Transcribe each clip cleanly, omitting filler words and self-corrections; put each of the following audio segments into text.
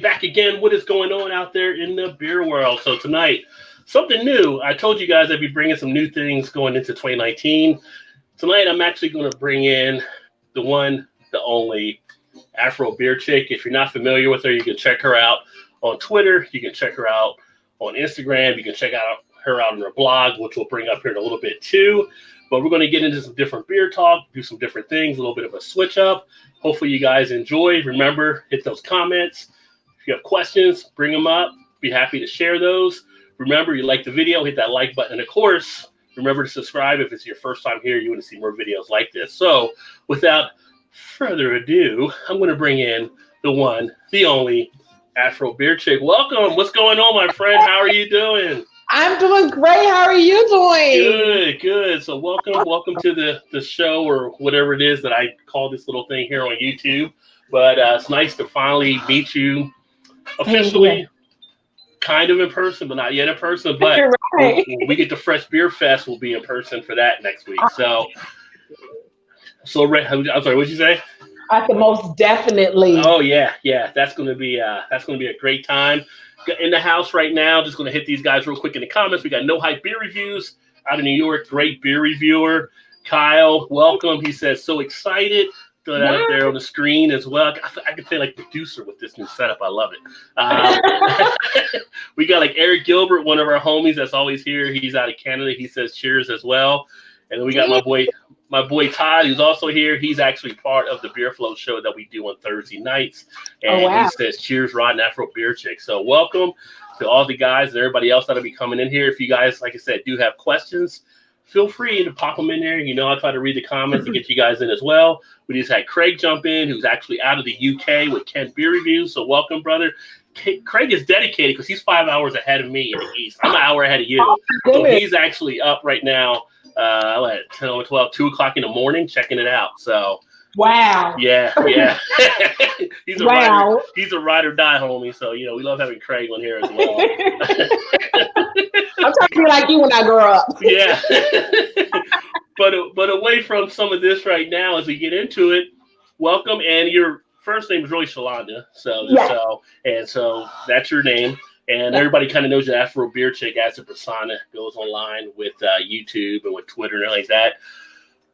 Back again. What is going on out there in the beer world? So tonight, something new. I told you guys I'd be bringing some new things going into 2019. Tonight, I'm actually going to bring in the one, the only Afro beer chick. If you're not familiar with her, you can check her out on Twitter. You can check her out on Instagram. You can check out her out on her blog, which we'll bring up here in a little bit too. But we're going to get into some different beer talk, do some different things, a little bit of a switch up. Hopefully you guys enjoy. Remember, hit those comments. If you have questions, bring them up. Be happy to share those. Remember, you like the video, hit that like button. And of course, remember to subscribe if it's your first time here. You want to see more videos like this. So without further ado, I'm going to bring in the one, the only Afro beer chick. Welcome. What's going on, my friend? How are you doing? I'm doing great. How are you doing? Good. So welcome to the show, or whatever it is that I call this little thing here on YouTube. But it's nice to finally meet you officially, kind of in person, but not yet in person. But right. when we get to Fresh Beer Fest, we'll be in person for that next week. So I'm sorry, what'd you say? I said most definitely. Oh yeah. That's gonna be a great time. In the house right now, just gonna hit these guys real quick in the comments. We got No Hype Beer Reviews out of New York, great beer reviewer. Kyle, welcome. He says so excited. Throw that up there on the screen as well. I can say like producer with this new setup. I love it. We got like Eric Gilbert, one of our homies that's always here. He's out of Canada. He says cheers as well. And then we got my boy Todd, who's also here. He's actually part of the Beer Flow show that we do on Thursday nights. And he says cheers, Rod and Afro Beer Chick. So welcome to all the guys and everybody else that'll be coming in here. If you guys, like I said, do have questions, feel free to pop them in there. You know, I'll try to read the comments and get you guys in as well. We just had Craig jump in, who's actually out of the UK with Kent Beer Reviews. So welcome, brother. Craig is dedicated because he's 5 hours ahead of me in the East. I'm an hour ahead of you. So he's actually up right now at 10 or 12, 2 o'clock in the morning, checking it out. So wow. Yeah. He's a ride or die homie. So, you know, we love having Craig on here as well. I'm trying to be like you when I grow up. Yeah. But away from some of this right now, as we get into it, welcome. And your first name is really Shalonda. So that's your name. And everybody kind of knows you Afro Beer Chick as a persona, goes online with YouTube and with Twitter and everything like that.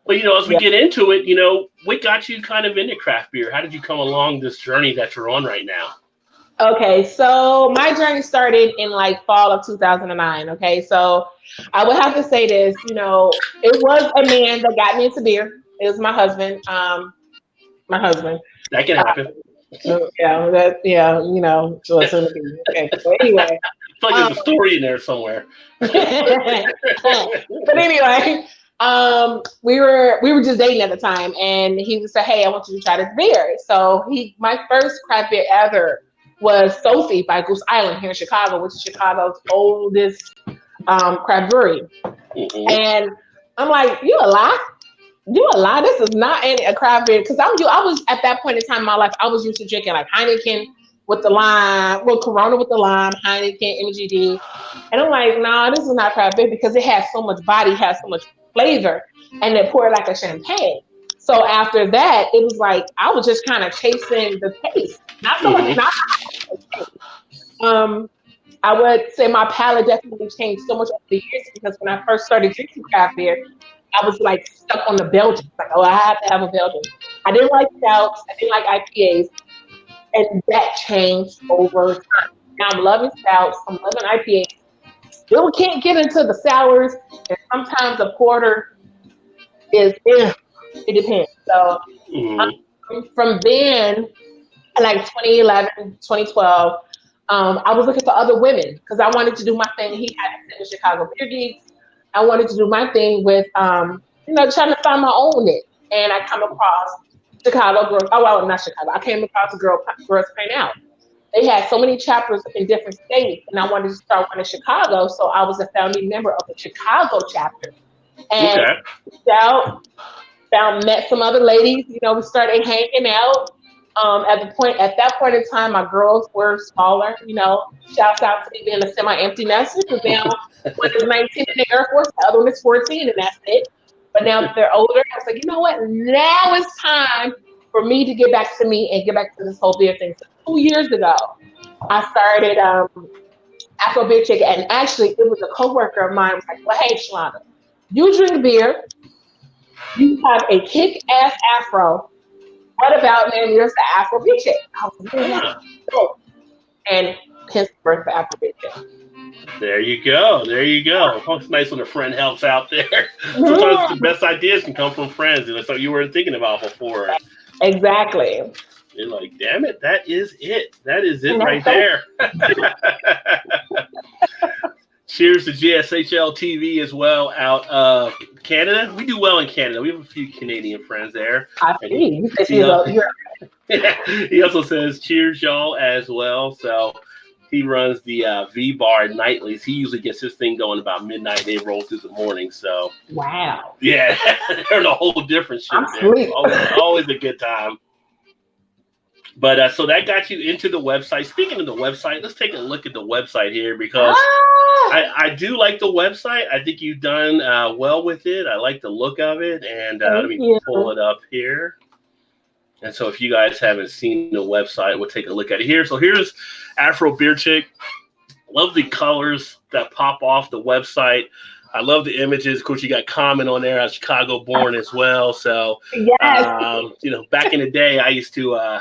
But, you know, as we get into it, you know, what got you kind of into craft beer? How did you come along this journey that you're on right now? Okay, so my journey started in like fall of 2009. Okay, so I would have to say this, you know, it was a man that got me into beer. It was my husband. That can happen. You know. So okay. So anyway, I feel like there's a story in there somewhere. But anyway, we were just dating at the time, and he would say, "Hey, I want you to try this beer." So my first craft beer ever was Sophie by Goose Island here in Chicago, which is Chicago's oldest craft brewery. Mm-hmm. And I'm like, you a lie? This is not a craft beer. Because I was at that point in time in my life, I was used to drinking like Heineken with the lime, Corona with the lime, Heineken, MGD. And I'm like, nah, this is not craft beer because it has so much body, has so much flavor, and they pour it like a champagne. So after that, it was like I was just kind of chasing the taste. Not so much. I would say my palate definitely changed so much over the years because when I first started drinking craft beer, I was like stuck on the Belgian. Like, oh, I have to have a Belgian. I didn't like stouts. I didn't like IPAs, and that changed over time. Now I'm loving stouts. I'm loving IPAs. Still can't get into the sours, and sometimes a porter is. It depends. So from then, like 2011, 2012, I was looking for other women because I wanted to do my thing. He had the Chicago Beer Geeks. I wanted to do my thing with, trying to find my own niche. And I come across Chicago Girls. Oh, well, not Chicago. I came across Girls Paint Out. They had so many chapters in different states, and I wanted to start one in Chicago. So I was a founding member of the Chicago chapter. And met some other ladies. You know, we started hanging out. At that point in time, my girls were smaller. You know, shouts out to me being a semi-empty nester because now one is 19 in the Air Force, the other one is 14, and that's it. But now that they're older, I was like, you know what? Now it's time for me to get back to me and get back to this whole beer thing. So 2 years ago, I started Afro Beer Chick, and actually, it was a coworker of mine was like, "Well, hey, Shalonda, you drink beer, you have a kick-ass afro. What about naming yours the Afro Beer Chick?" I was like, "Yeah, go." And hence the birth of Afro Beer Chick. There you go. There you go. Oh, it's nice when a friend helps out there. Sometimes the Mhm. best ideas can come from friends, and it's something you weren't thinking about before. Exactly. You're like, damn it, that is it. That is it And right that's so there. Cheers to GSHL TV as well out of Canada. We do well in Canada. We have a few Canadian friends there. I And see. You said he, she's a you're he also says, cheers, y'all, as well. So he runs the V Bar nightlies. He usually gets his thing going about midnight. They roll through the morning. So, wow. yeah, they're in a whole different shit I'm there. sleep. Always a good time. But so that got you into the website. Speaking of the website, let's take a look at the website here because Ah, I do like the website. I think you've done well with it. I like the look of it. And let thank me you. pull it up here. And so if you guys haven't seen the website, we'll take a look at it here. So here's Afro Beer Chick. Love the colors that pop off the website. I love the images. Of course, you got Common on there. I'm Chicago born as well. So, Yes. back in the day, I used to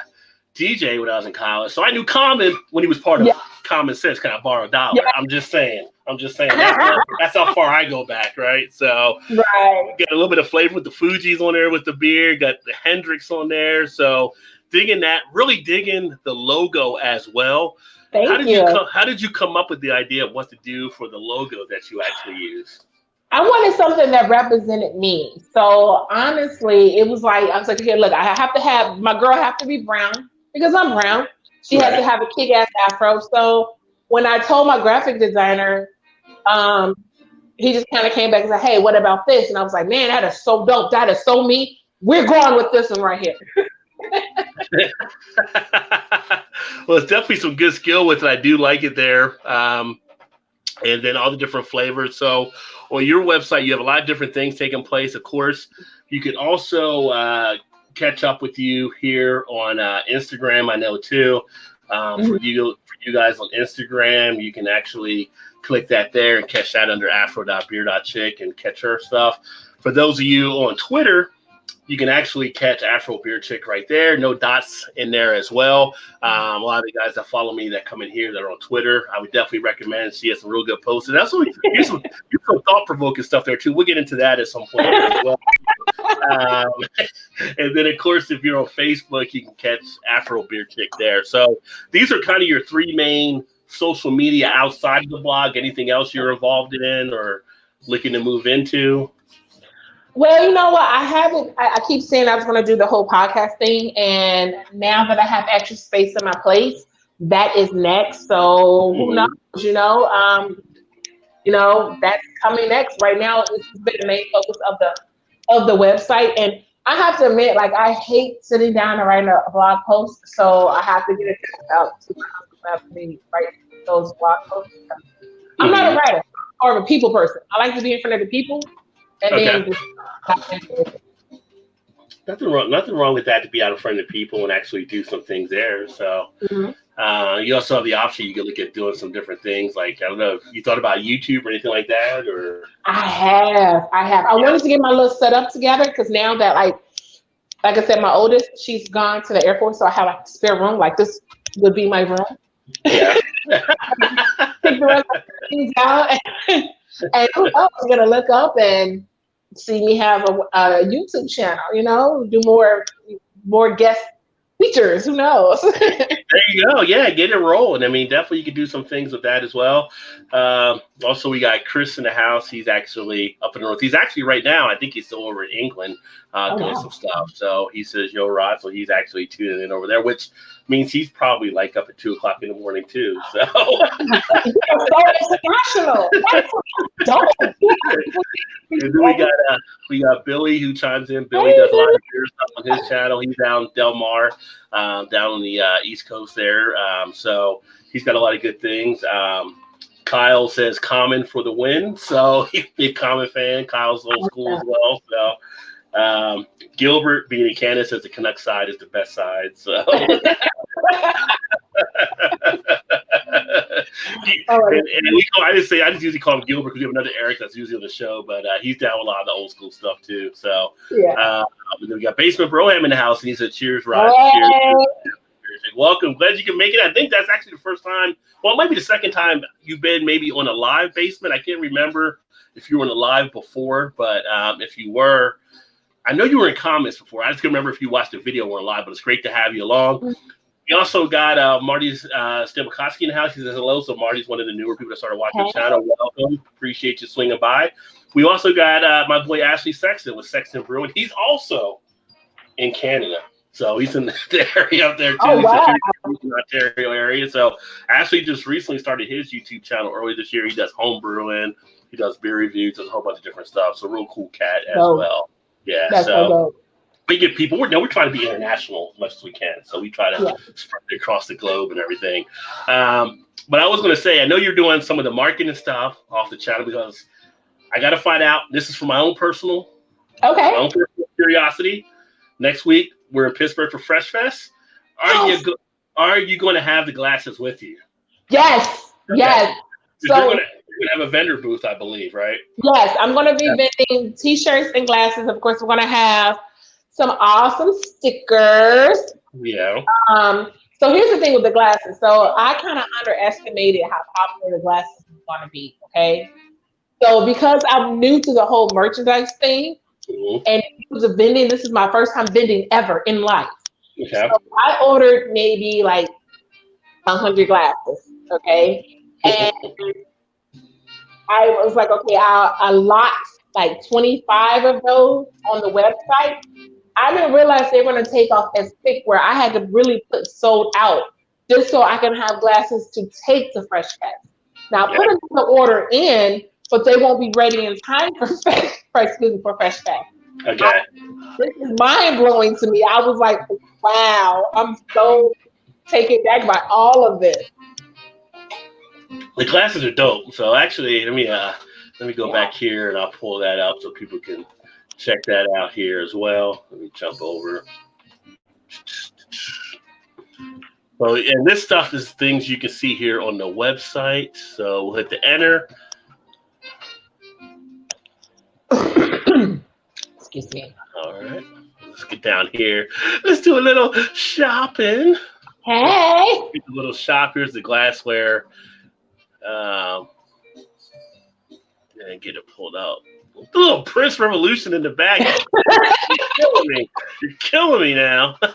DJ when I was in college. So I knew Common when he was part of Yeah. Common Sense. Can I borrow a Yeah. dollar? I'm just saying. That's how far I go back, right? So Right. got a little bit of flavor with the Fuji's on there with the beer. Got the Hendrix on there. So digging that. Really digging the logo as well. How Thank did you you. come? How did you come up with the idea of what to do for the logo that you actually use? I wanted something that represented me. So honestly, it was like I was like, okay, look, I have to have my girl have to be brown because I'm brown. She has to Right. have a kick-ass afro. So when I told my graphic designer, um, he just kind of came back and said, "Hey, what about this?" And I was like, "Man, that is so dope. That is so me. We're going with this one right here." Well, it's definitely some good skill with it. I do like it there. And then all the different flavors. So on your website, you have a lot of different things taking place. Of course, you can also catch up with you here on Instagram. I know too. Mhm. For you guys on Instagram, you can actually click that there and catch that under afro.beer.chick and catch her stuff. For those of you on Twitter, you can actually catch Afro Beer Chick right there. No dots in there as well. A lot of the guys that follow me that come in here that are on Twitter, I would definitely recommend. She has some real good posts. And that's what here's some thought provoking stuff there too. We'll get into that at some point as well. Um, and then of course, if you're on Facebook, you can catch Afro Beer Chick there. So these are kind of your three main social media outside of the blog. Anything else you're involved in or looking to move into? Well, you know what? I haven't. I keep saying I was going to do the whole podcast thing, and now that I have extra space in my place, that is next. So who knows? Mm-hmm. That's coming next. Right now, it's been the main focus of the website, and I have to admit, like I hate sitting down and writing a blog post, so I have to get it out to my husband to have me write those blog posts. I'm not a Mm-hmm. writer or a people person. I like to be in front of the people, and Okay. then just have information. Nothing wrong with that to be out in front of people and actually do some things there. So Mhm. you also have the option you can look at doing some different things. Like I don't know if you thought about YouTube or anything like that, or I have. I yeah, wanted to get my little setup together because now that like I said, my oldest, she's gone to the Air Force, so I have like a spare room. Like this would be my room. yeah. Take the rest of the things out, and who knows? I'm gonna look up and see me have a YouTube channel. Do more guest features. Who knows? There you go. Yeah, get it rolling. I mean, definitely you could do some things with that as well. Also, we got Chris in the house. He's actually up in the north. He's actually right now, I think he's still over in England Oh doing some wow. stuff. So he says, yo, Rod. So he's actually tuning in over there, which means he's probably like up at 2 o'clock in the morning too. So You're so international. That's so dope. and then we got Billy who chimes in. Billy Hey, does a lot of beer stuff on his channel. He's down Del Mar, down on the East Coast there. So he's got a lot of good things. Kyle says Common for the win. So he's a big Common fan. Kyle's old school as well. So Gilbert being in Canada says the Canuck side is the best side. So I just usually call him Gilbert because we have another Eric that's usually on the show, but he's down with a lot of the old school stuff too. So and then we got Basement Broham in the house, and he said, "Cheers, Rod. Cheers." Welcome. Glad you can make it. I think that's actually the first time. Well, it might be the second time you've been maybe on a live Basement. I can't remember if you were on a live before, but if you were, I know you were in comments before. I just can't remember if you watched the video or live, but it's great to have you along. We also got Marty's Stemikowski in the house. He says hello. So Marty's one of the newer people that started watching the channel. Welcome. Appreciate you swinging by. We also got my boy Ashley Sexton with Sexton Brewing. He's also in Canada. So he's in the area up there too. Oh, wow. He's in the Ontario area. So Ashley just recently started his YouTube channel earlier this year. He does home brewing. He does beer reviews. Does a whole bunch of different stuff. So real cool cat as well. Yeah. That's so we get people. We're trying to be international as much as we can. So we try to spread it across the globe and everything. But I was going to say, I know you're doing some of the marketing stuff off the channel because I got to find out. This is for my own personal, curiosity. Next week we're in Pittsburgh for Fresh Fest. Are you going to have the glasses with you? Yes. Okay. Yes. So you're going to have a vendor booth, I believe, right? Yes, I'm going to be vending T-shirts and glasses. Of course, we're going to have some awesome stickers. Yeah. So here's the thing with the glasses. So I kind of underestimated how popular the glasses were going to be. Okay. So because I'm new to the whole merchandise thing, and this is my first time vending ever in life. Okay. So I ordered maybe like 100 glasses. Okay. And I was like, okay, I locked like 25 of those on the website. I didn't realize they were going to take off as quick where I had to really put sold out just so I can have glasses to take to Fresh Fest. Now, I put another order in, but they won't be ready in time for Fresh Fest. Okay. This is mind-blowing to me. I was like, wow, I'm so taken back by all of this. The glasses are dope. So actually, let me go back here and I'll pull that up so people can check that out here as well. Let me jump over. So, and this stuff is things you can see here on the website. So we'll hit the enter. Excuse me. All right. Let's get down here. Let's do a little shopping. Hey. A little shop. Here's the glassware. And get it pulled out. A little Prince Revolution in the back. You're killing me. You're killing me now. And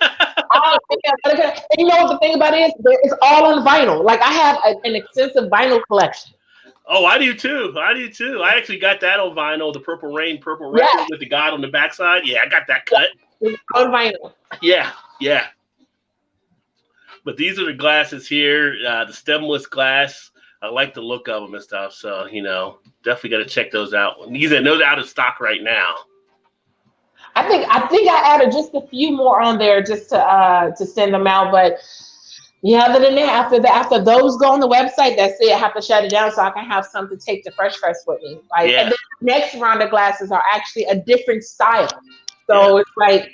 you know what the thing about it is? It's all on vinyl. Like I have an extensive vinyl collection. Oh, I do too. I actually got that on vinyl, the Purple Rain record with the God on the backside. Yeah, I got that cut. It's on vinyl. Yeah. But these are the glasses here, the stemless glass. I like the look of them and stuff. So, definitely got to check those out. These are out of stock right now. I think I added just a few more on there just to send them out. But other than that, after those go on the website, that's it. I have to shut it down so I can have some to take to Fresh Fest with me. And then the next round of glasses are actually a different style. So it's like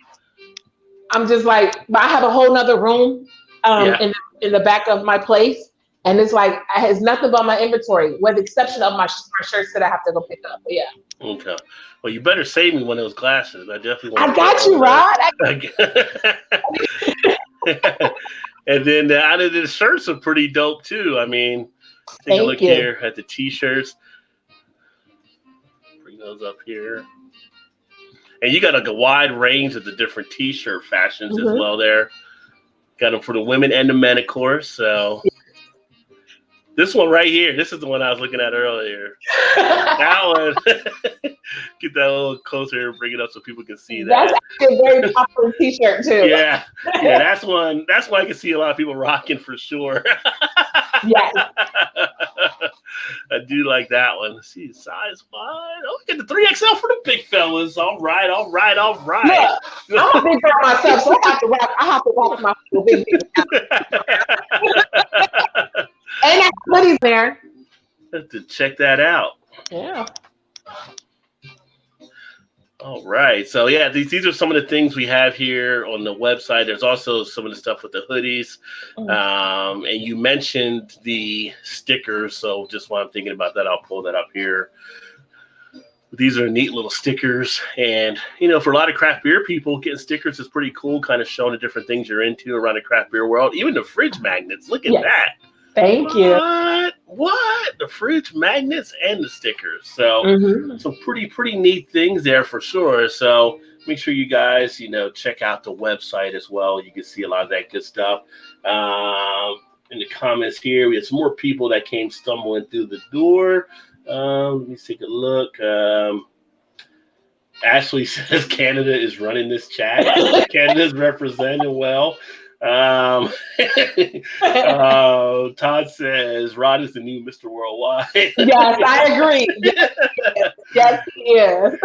I'm just like, but I have a whole nother room in the back of my place. And it's like, it has nothing but my inventory, with the exception of my shirts that I have to go pick up. But Okay. Well, you better save me one of those glasses. I definitely want I got you, Rod. And then the shirts are pretty dope, too. I mean, take a look here at the T-shirts. Bring those up here. And you got like a wide range of the different T-shirt fashions as well there. Got them for the women and the men, of course. So... This one right here, this is the one I was looking at earlier. That one. Get that a little closer and bring it up so people can see that. That's actually a very popular T-shirt too. Yeah, that's one. That's why I can see a lot of people rocking for sure. Yes. I do like that one. Let's see, size 5. Oh, we get the 3XL for the big fellas. All right. Look, I'm a big girl myself, so I have to rock my big. And that hoodie's there. Have to check that out. Yeah. All right. So yeah, these are some of the things we have here on the website. There's also some of the stuff with the hoodies. And you mentioned the stickers. So just while I'm thinking about that, I'll pull that up here. These are neat little stickers. And, for a lot of craft beer people, getting stickers is pretty cool, kind of showing the different things you're into around the craft beer world. Even the fridge magnets. Look at that. Thank you. What? The fridge magnets and the stickers. So some pretty neat things there for sure. So make sure you guys, check out the website as well. You can see a lot of that good stuff. In the comments here, we had some more people that came stumbling through the door. Let me take a look. Ashley says Canada is running this chat. Canada's representing well. Todd says Rod is the new Mr. Worldwide. Yes, I agree. Yes, he is.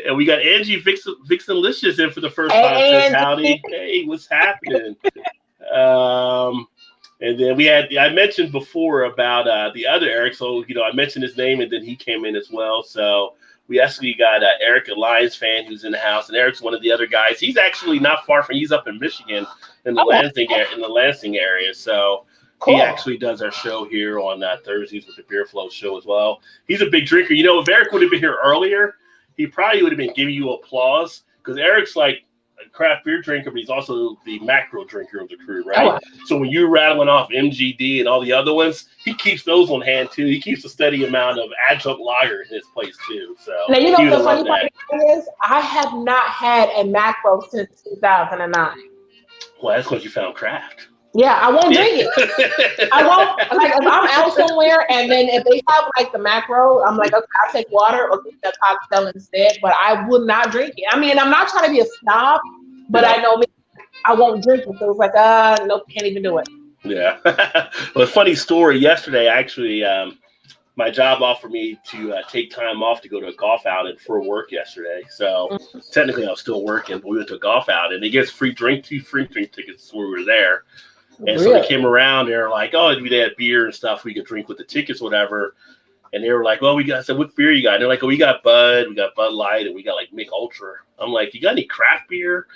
And we got Angie Vixenlicious in for the first time. Says howdy. Hey, what's happening? And then I mentioned before about the other Eric. So, I mentioned his name and then he came in as well. So we actually got Eric, a Lions fan, who's in the house. And Eric's one of the other guys. He's actually not far from, he's up in Michigan in the Lansing area. So cool. He actually does our show here on Thursdays with the Beer Flow show as well. He's a big drinker. If Eric would have been here earlier, he probably would have been giving you applause because Eric's like a craft beer drinker, but he's also the macro drinker of the crew, right? So when you're rattling off MGD and all the other ones, he keeps those on hand too. He keeps a steady amount of adjunct lager in his place too. So now the funny part is I have not had a macro since 2009. Well, that's because you found craft. Yeah, I won't drink it. I won't. Like, if I'm out somewhere and then if they have like the macro, I'm like, okay, I'll take water or get the cocktail instead. But I will not drink it. I mean, I'm not trying to be a snob, but I know I won't drink it. So it's like, nope, can't even do it. Yeah. Well, a funny story. Yesterday, actually, my job offered me to take time off to go to a golf outing for work yesterday. So technically, I was still working, but we went to a golf outing. And they gave us two free drink tickets when we were there. And so they came around, they were like, oh, they had beer and stuff we could drink with the tickets, whatever. And they were like, well, I said, what beer you got? And they're like, oh, we got Bud, we got Bud Light, and we got like Mick Ultra. I'm like, you got any craft beer?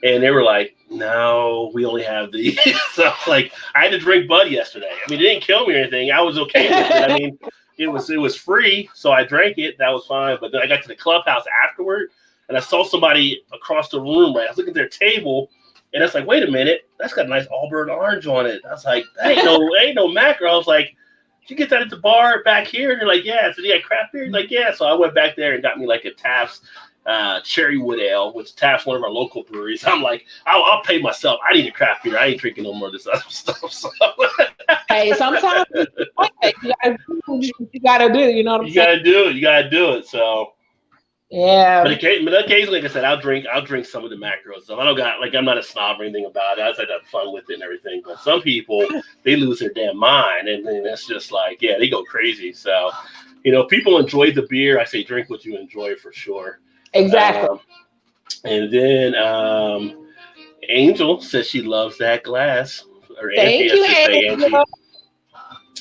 And they were like, no, we only have these. So like, I had to drink Bud yesterday. I mean, it didn't kill me or anything. I was okay with it. I mean, it was free, so I drank it. That was fine. But then I got to the clubhouse afterward, and I saw somebody across the room, right? I was looking at their table, and it's like, wait a minute, that's got a nice Auburn orange on it. I was like, that ain't no macro. I was like, did you get that at the bar back here? And they're like, yeah. So you got craft beer? Like, yeah. So I went back there and got me like a Taft's Cherrywood Ale, which Taft's one of our local breweries. I'm like, I'll pay myself. I need a craft beer. I ain't drinking no more of this other stuff. So. Hey, sometimes you gotta do. You know what I'm saying? You gotta do it. So. Yeah. But occasionally, like I said, I'll drink some of the macros. So I'm not a snob or anything about it. I just like to have fun with it and everything. But some people, they lose their damn mind, and then it's just like, yeah, they go crazy. So, people enjoy the beer. I say drink what you enjoy for sure. Exactly. And then Angel says she loves that glass. Or Thank you, Angel.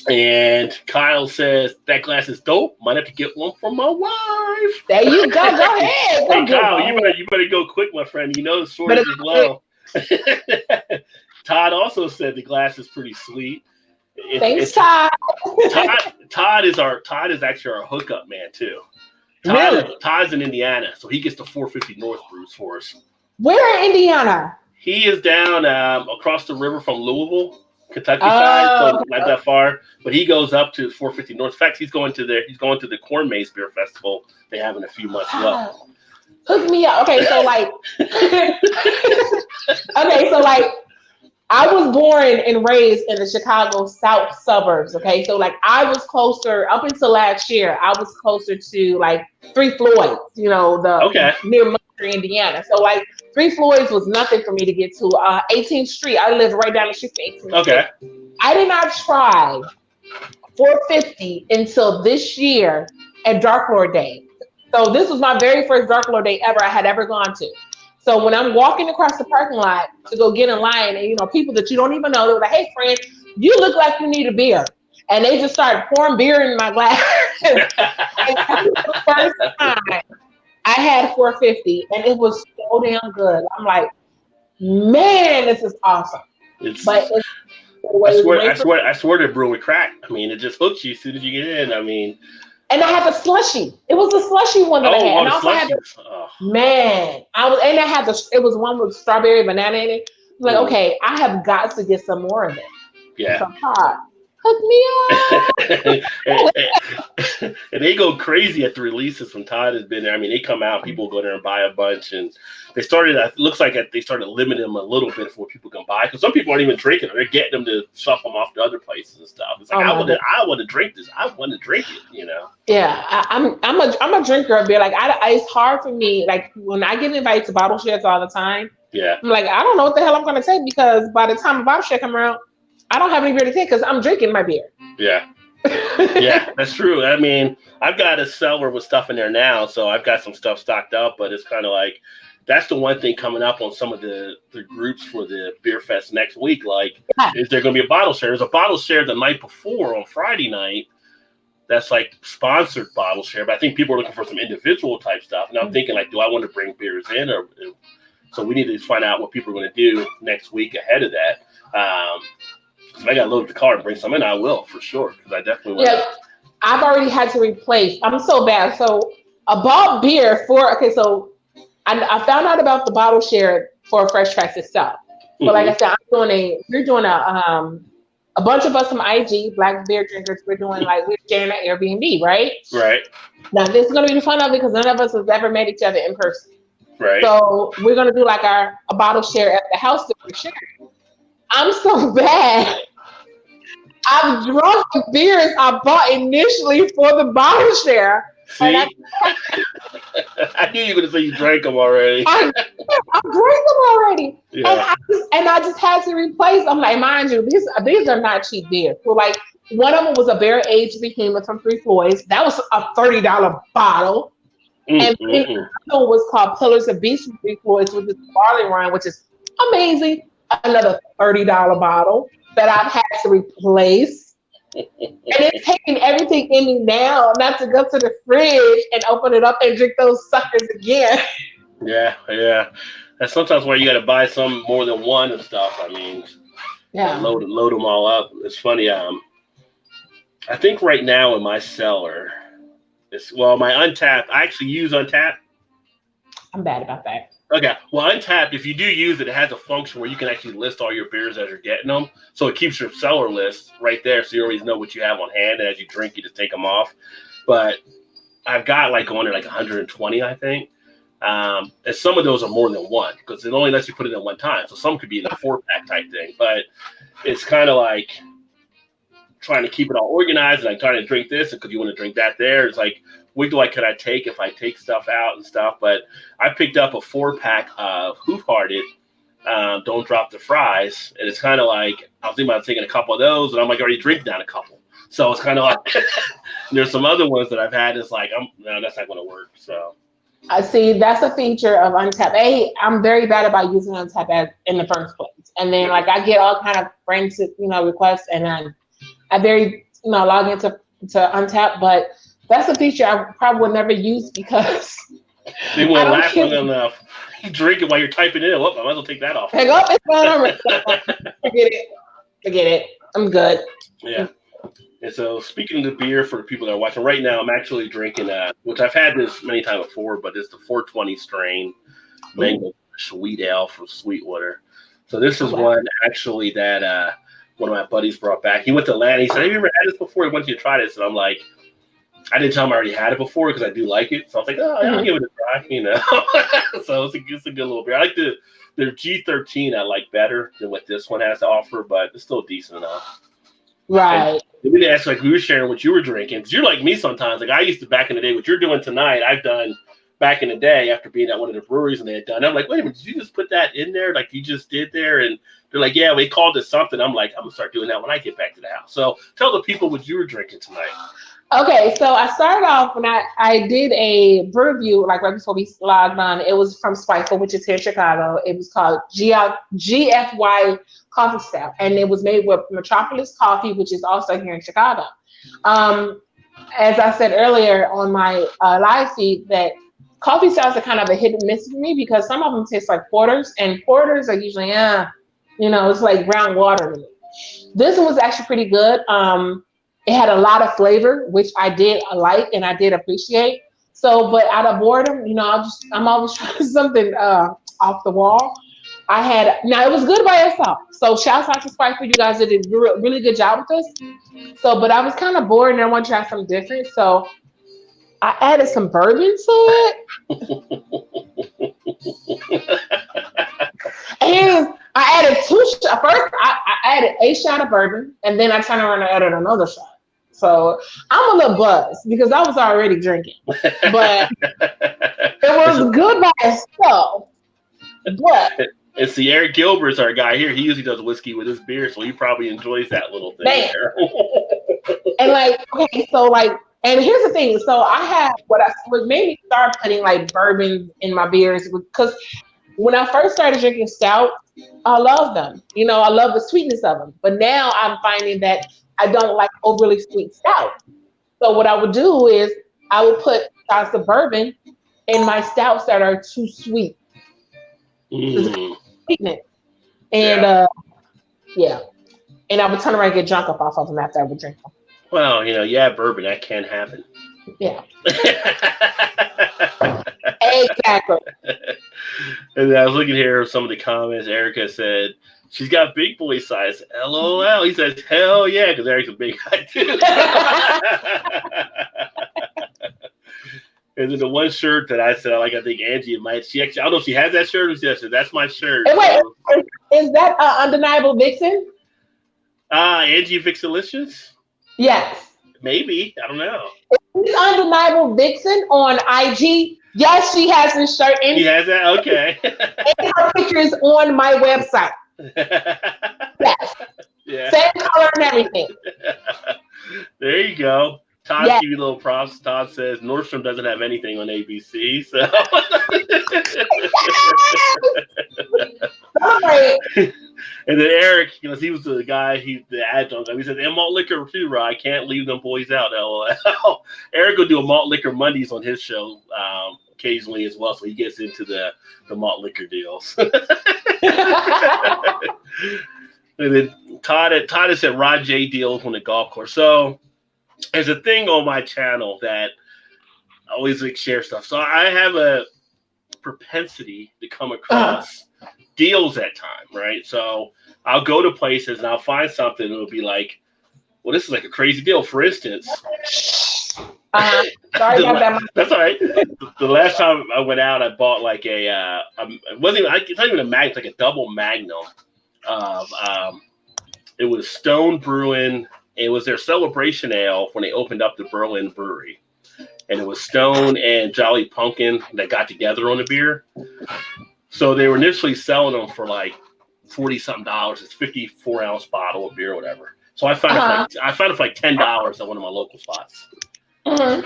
And Kyle says that glass is dope. Might have to get one for my wife. There you go. Go ahead. Hey, Kyle, you better go quick, my friend. You know the stories as well. Todd also said the glass is pretty sweet. Thanks, Todd. Todd is actually our hookup man too. Todd's in Indiana, so he gets the 450 North brews for us. Where in Indiana? He is down across the river from Louisville. Kentucky side, so not that far, but he goes up to 450 North. In fact, he's going to the Corn Maze Beer Festival they have in a few months as well. Hook me up. Okay, so like I was born and raised in the Chicago South suburbs. Okay, so like I was closer up until last year. I was closer to like Three Floyds, near Munster, Indiana. So like Three Floyds was nothing for me to get to. 18th Street. I lived right down the street from 18th Street. I did not try 450 until this year at Dark Lord Day. So this was my very first Dark Lord Day I had ever gone to. So when I'm walking across the parking lot to go get in line, and people that you don't even know, they're like, "Hey, friend, you look like you need a beer," and they just started pouring beer in my glass. That was the first time I had 450, and it was so damn good. I'm like, man, this is awesome. But It's it's I it was swear, way I for, swear, I swear to brew with crack. I mean, it just hooks you as soon as you get in. I mean, and I had the slushy. It was the slushy one that I oh, had, all and the also I had the slushies. Oh, man. I was, and I had the. It was one with strawberry banana in it. I was like, mm, okay, I have got to get some more of it. yeah. So hot, hook me and, up. and they go crazy at the releases when Todd has been there. I mean, they come out, people go there and buy a bunch, and they started. It looks like they started limiting them a little bit for what people can buy because some people aren't even drinking them; they're getting them to shuffle them off to other places and stuff. It's like Oh my god. I want to drink this. I want to drink it. You know. Yeah, I'm a drinker of beer. Like it's hard for me. Like when I get invited to bottle shares all the time, Yeah. I'm like, I don't know what the hell I'm gonna take because by the time a bottle share come around, I don't have any beer to take because I'm drinking my beer. Yeah. Yeah, that's true. I mean, I've got a cellar with stuff in there now, so I've got some stuff stocked up, but it's kind of like that's the one thing coming up on some of the groups for the beer fest next week. Like, Yeah. is there going to be a bottle share? There's a bottle share the night before on Friday night. That's like sponsored bottle share, but I think people are looking for some individual type stuff. And I'm thinking like, do I want to bring beers in, or so we need to find out what people are going to do next week ahead of that. If I got to load the car and bring some in, I will for sure because I definitely want. Yeah, I've already had to replace. I'm so bad. So I bought beer for. Okay, so I found out about the bottle share for Fresh Tracks itself. But like I said, we're doing a bunch of us from IG, Black Beer Drinkers. We're sharing an Airbnb, right? Right. Now this is gonna be the fun of it because none of us has ever met each other in person. Right. So we're gonna do like a bottle share at the house that we're sharing. I'm so bad. I've drunk the beers I bought initially for the bottle share. See, I knew you were going to say you drank them already. I drank them already. Yeah. And I just had to replace. I'm like, mind you, these are not cheap beers. So like one of them was a barrel aged behemoth from Three Floyds. That was a $30 bottle. And the other one was called Pillars of Beast from Three Floyds, which is barley wine, which is amazing. Another $30 bottle that I've had to replace. And it's taking everything in me now not to go to the fridge and open it up and drink those suckers again. Yeah. That's sometimes why you got to buy some more than one and stuff. I mean, Yeah. load them all up. It's funny. I think right now in my cellar, my Untapped. I actually use Untapped. I'm bad about that. Okay. Well, Untapped, if you do use it, it has a function where you can actually list all your beers as you're getting them. So it keeps your cellar list right there, so you always know what you have on hand. And as you drink, you just take them off. But I've got like going to like 120, I think. And some of those are more than one because it only lets you put it in one time. So some could be in a 4-pack type thing. But it's kind of like trying to keep it all organized. And I'm trying to drink this because you want to drink that there. It's like, what could I take if I take stuff out and stuff? But I picked up a 4-pack of Hoof Hearted, Don't Drop the Fries. And it's kind of like, I was thinking about taking a couple of those, and I'm like already drinking down a couple. So it's kind of like, there's some other ones that I've had. It's like, no, that's not going to work. So I see that's a feature of Untapped. I'm very bad about using Untapped in the first place. And then like I get all kind of friends, requests, and I very, log into Untapped, but that's a feature I probably would never use because they won't last long enough. You drink it while you're typing it in. Well, I might as well take that off. Hang up, it's fine. Forget it. I'm good. Yeah. And so speaking of the beer for the people that are watching right now, I'm actually drinking which I've had this many times before, but it's the 420 strain mango sweet ale from Sweetwater. So this is one actually that one of my buddies brought back. He went to Atlanta. He said, "Have you ever had this before?" He wanted you to try this, and I'm like, I didn't tell him I already had it before because I do like it. So I was like, oh, yeah, I'll give it a try, So it's a good little beer. I like their G13 I like better than what this one has to offer, but it's still decent enough. Right. And we asked like who was sharing what you were drinking. Because you're like me sometimes. Like I used to back in the day, what you're doing tonight, I've done back in the day after being at one of the breweries and they had done. I'm like, wait a minute, did you just put that in there like you just did there? And they're like, yeah, we called it something. I'm like, I'm going to start doing that when I get back to the house. So tell the people what you were drinking tonight. Okay, so I started off when I did a brew review, like right before we logged on. It was from Spiteful, which is here in Chicago. It was called GFY Coffee Stout, and it was made with Metropolis Coffee, which is also here in Chicago. As I said earlier on my live feed, that coffee stouts are kind of a hit and miss for me because some of them taste like porters, and porters are usually, it's like brown water to me. This one was actually pretty good. It had a lot of flavor, which I did like and I did appreciate. So, but out of boredom, I'm always trying something off the wall. Now it was good by itself. So shouts out to Spike for you guys that did a really good job with this. So, but I was kind of bored and I want to try something different. So I added some bourbon to it. And I added first I added a shot of bourbon and then I turned around and added another shot. So I'm a little buzzed because I was already drinking. But it was good by itself. But and see, Eric Gilbert's our guy here. He usually does whiskey with his beer, so he probably enjoys that little thing there. And and here's the thing. So I have what made me start putting like bourbon in my beers because when I first started drinking stout, I love them. I love the sweetness of them. But now I'm finding that I don't like overly sweet stout. So what I would do is I would put shots of bourbon in my stouts that are too sweet. Sweetness. And and I would turn around and get drunk off of them after I would drink them. Well, bourbon, that can happen. Yeah. Exactly. And I was looking here at some of the comments. Erica said, she's got big boy size. LOL. He says, hell yeah, because Eric's a big guy too. And then the one shirt that I said I like, I think Angie might. She actually, I don't know if she has that shirt or she said, that's my shirt. Hey, wait, is that Undeniable Vixen? Angie Vixalicious? Yes. Maybe. I don't know. Is Undeniable Vixen on IG? Yes, she has this shirt. He has that? Okay. And her picture is on my website. Yes. Yeah. Same color and everything. There you go. Todd, give you a little props. Todd says Nordstrom doesn't have anything on ABC, so. And then Eric, he was the guy, the adjunct. He said, and malt liquor too, bro. I can't leave them boys out. LOL. Eric will do a malt liquor Mondays on his show occasionally as well, so he gets into the malt liquor deals. And then Todd has said Rod J deals on the golf course. So there's a thing on my channel that I always share stuff. So I have a propensity to come across deals at times, right? So I'll go to places and I'll find something and it'll be like, well, this is like a crazy deal. For instance, sorry about that. That's all right. The last time I went out, I bought like it's not even a Magnum, it's like a double Magnum of it was Stone Brewing. It was their celebration ale when they opened up the Berlin brewery. And it was Stone and Jolly Pumpkin that got together on the beer. So they were initially selling them for like $40-something. It's 54-ounce bottle of beer or whatever. So I found it for like $10 at one of my local spots. So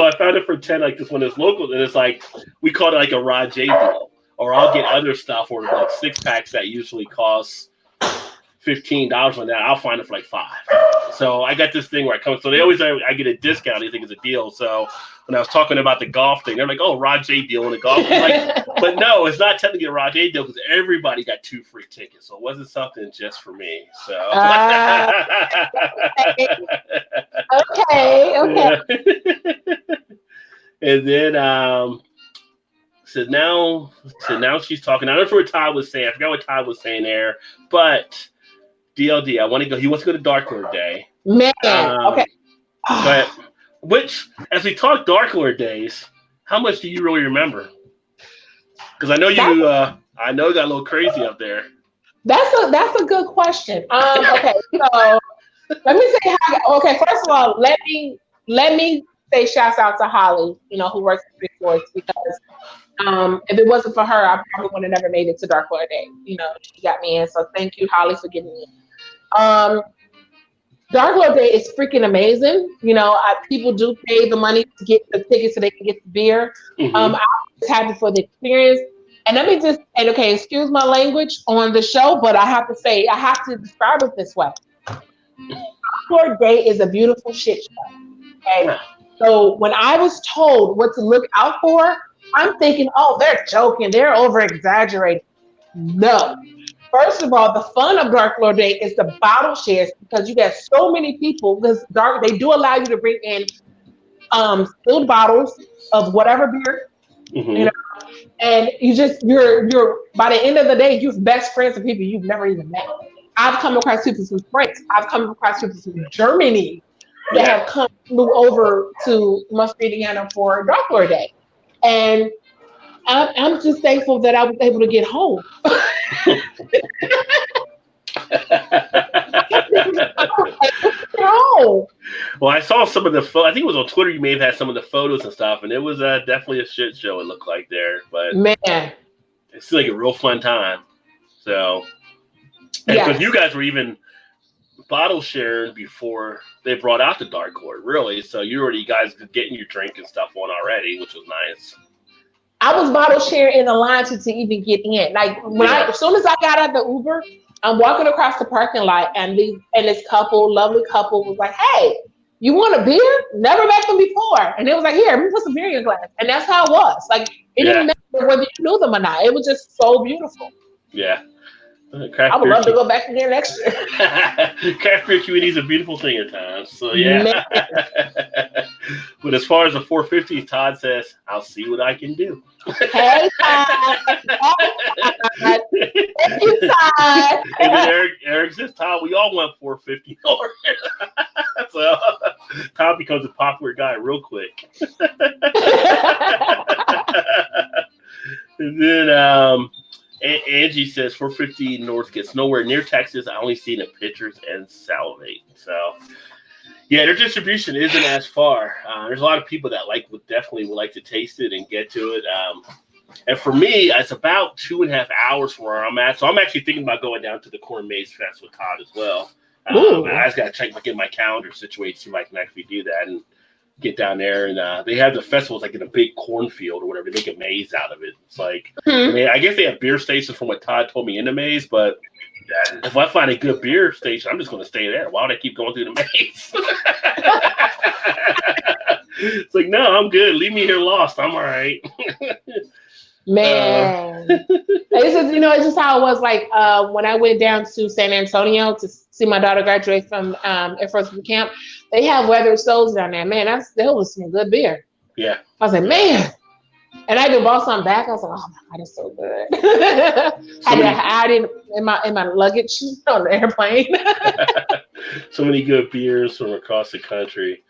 I found it for 10, like this one is local, and it's like we called it like a Rod J deal. Or I'll get other stuff or like 6-packs that usually cost $15 on that. I'll find it for like $5. So I got this thing where so they always I get a discount. They think it's a deal. So when I was talking about the golf thing, they're like, "Oh, Rod J deal on the golf." I'm like, but no, it's not technically a Rod J deal because everybody got 2 free tickets. So it wasn't something just for me. So okay. And then so now she's talking. I don't know what Todd was saying. I forgot what Todd was saying there, but DLD, I want to go. He wants to go to Dark Lord Day. Man, okay. But as we talk Dark Lord days, how much do you really remember? Because I know you got a little crazy up there. That's a good question. Okay, so let me say okay, first of all, let me say shouts out to Holly, who works at Big Boys, because if it wasn't for her, I probably would have never made it to Dark Lord Day. She got me in, so thank you, Holly, for getting me in. Dark Lord Day is freaking amazing. People do pay the money to get the tickets so they can get the beer. Mm-hmm. I'm just happy for the experience. And let me excuse my language on the show, but I have to describe it this way. Dark Lord Day is a beautiful shit show. Okay? So when I was told what to look out for, I'm thinking, oh, they're joking. They're over exaggerating. No. First of all, the fun of Dark Lord Day is the bottle shares because you get so many people. Because they do allow you to bring in filled bottles of whatever beer, you know, Mm-hmm. and you're by the end of the day, you're best friends with people you've never even met. I've come across people from France. I've come across people from Germany that Yeah. have flew over to Mustard, Indiana for Dark Lord Day, and I'm just thankful that I was able to get home. No. Well, I saw some of the I think it was on Twitter. You may have had some of the photos and stuff, and it was definitely a shit show. It looked like there, but Man, it's like a real fun time. So, and because you yes. guys were even bottle sharing before they brought out the Dark Lord, really. So you already guys getting your drink and stuff on already, which was nice. I was bottle sharing in the line to even get in. Like Yeah. as soon as I got out of the Uber, I'm walking across the parking lot, and this couple, lovely couple, was like, "Hey, you want a beer? Never met them before." And they was like, "Here, let me put some beer in your glass." And that's how it was. Like it didn't Yeah. matter whether you knew them or not. It was just so beautiful. Yeah. I Craft would beer, love to go back again next year. craft beer community is a beautiful thing at times. So Man, yeah. But as far as the 450, Todd says, "I'll see what I can do." hey Todd, hey Todd, thank you Todd. And then Eric says, "Todd, we all want 450." So Todd becomes a popular guy real quick. And then Angie says 450 North gets nowhere near Texas. I only see the pictures and salivate. So yeah, their distribution isn't as far. There's a lot of people that would definitely like to taste it and get to it. And for me, it's about 2.5 hours from where I'm at. So I'm actually thinking about going down to the Corn Maze Fest with Todd as well. I just got to get my calendar situated, see if I can actually do that and get down there. And they have the festivals like in a big cornfield or whatever. They make a maze out of it. It's like, I mean, I guess they have beer stations from what Todd told me in the maze, but if I find a good beer station, I'm just going to stay there. Why would I keep going through the maze? It's like, no, I'm good. Leave me here lost. I'm all right. Man, it's just how it was. Like when I went down to San Antonio to see my daughter graduate from Air Force Boot Camp, they have weathered souls down there. Man, that was some good beer. Yeah. I was like, man, and I even bought some back. I was like, oh my God, it's so good. I had it in my luggage on the airplane. So many good beers from across the country.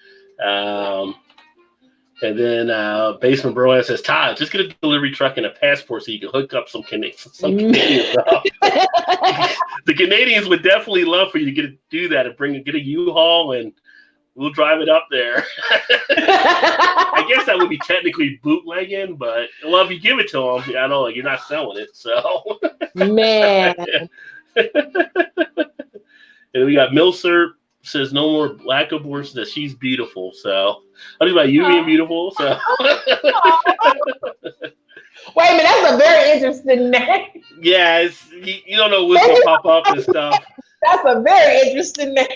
And then Basement Bro says, "Todd, just get a delivery truck and a passport so you can hook up some Canadian stuff." The Canadians would definitely love for you to do that and get a U-Haul and we'll drive it up there. I guess that would be technically bootlegging, but well, if you give it to them, I know you're not selling it. So Man. And we got Milser says no more black abortions, that she's beautiful. So I think about you being beautiful. So Wait a minute, that's a very interesting name. yeah, you don't know what's gonna pop up and stuff. That's a very interesting name.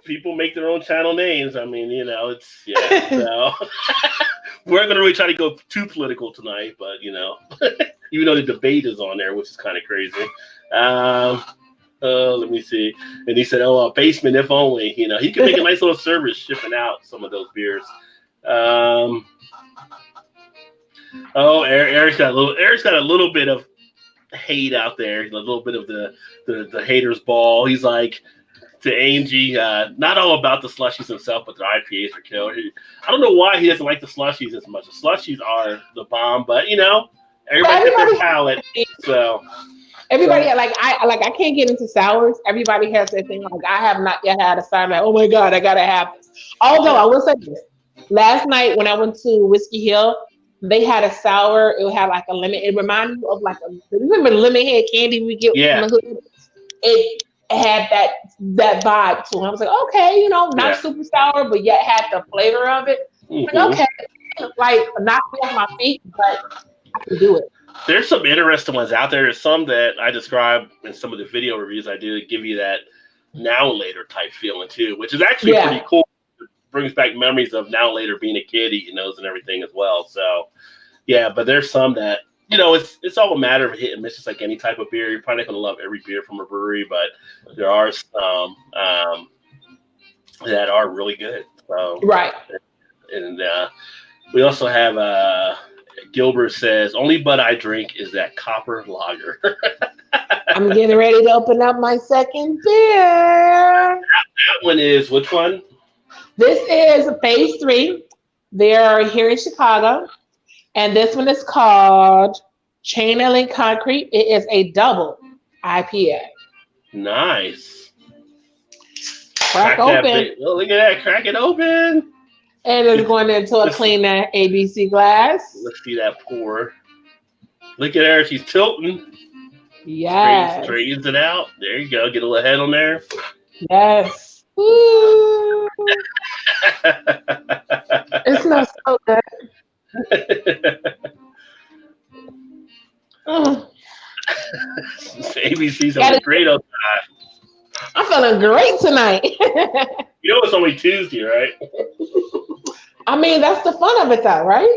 People make their own channel names. I mean, it's So we're gonna really try to go too political tonight, but even though the debate is on there, which is kind of crazy. Let me see. And he said, "Oh, Basement, if only." He could make a nice little service shipping out some of those beers. Eric's got a little bit of hate out there. A little bit of the haters ball. He's like to Angie, not all about the slushies himself, but the IPAs are killer. I don't know why he doesn't like the slushies as much. The slushies are the bomb, but everybody has their palate. So. Everybody I can't get into sours. Everybody has their thing. Like I have not yet had a sour. Like, oh my God, I gotta have this. Although I will say this, last night when I went to Whiskey Hill, they had a sour. It had like a lemon. It reminded me of remember the lemon head candy we get from the hood? It had that vibe to it. I was like, okay, not super sour, but yet had the flavor of it. Mm-hmm. Like, okay, knock me off my feet, but I can do it. There's some interesting ones out there. There's some that I describe in some of the video reviews I do that give you that now and later type feeling too, which is actually pretty cool. brings back memories of now later being a kid eating those and everything as well. So yeah, but there's some that it's all a matter of hit and miss, just like any type of beer. You're probably not going to love every beer from a brewery, but there are some that are really good. So Right. and we also have Gilbert says only Bud I drink is that copper lager. I'm getting ready to open up my second beer. That one is which one? This is Phase 3. They're here in Chicago. And this one is called Chain Link Concrete. It is a double IPA. Nice. Crack open. Oh, look at that. Crack it open. And it's going into a clean ABC glass. Let's see that pour. Look at her. She's tilting. Yes. Straightens it out. There you go. Get a little head on there. Yes. Woo. It smells so good. ABC's on great outside. I'm feeling great tonight. You know it's only Tuesday, right? I mean, that's the fun of it, though, right?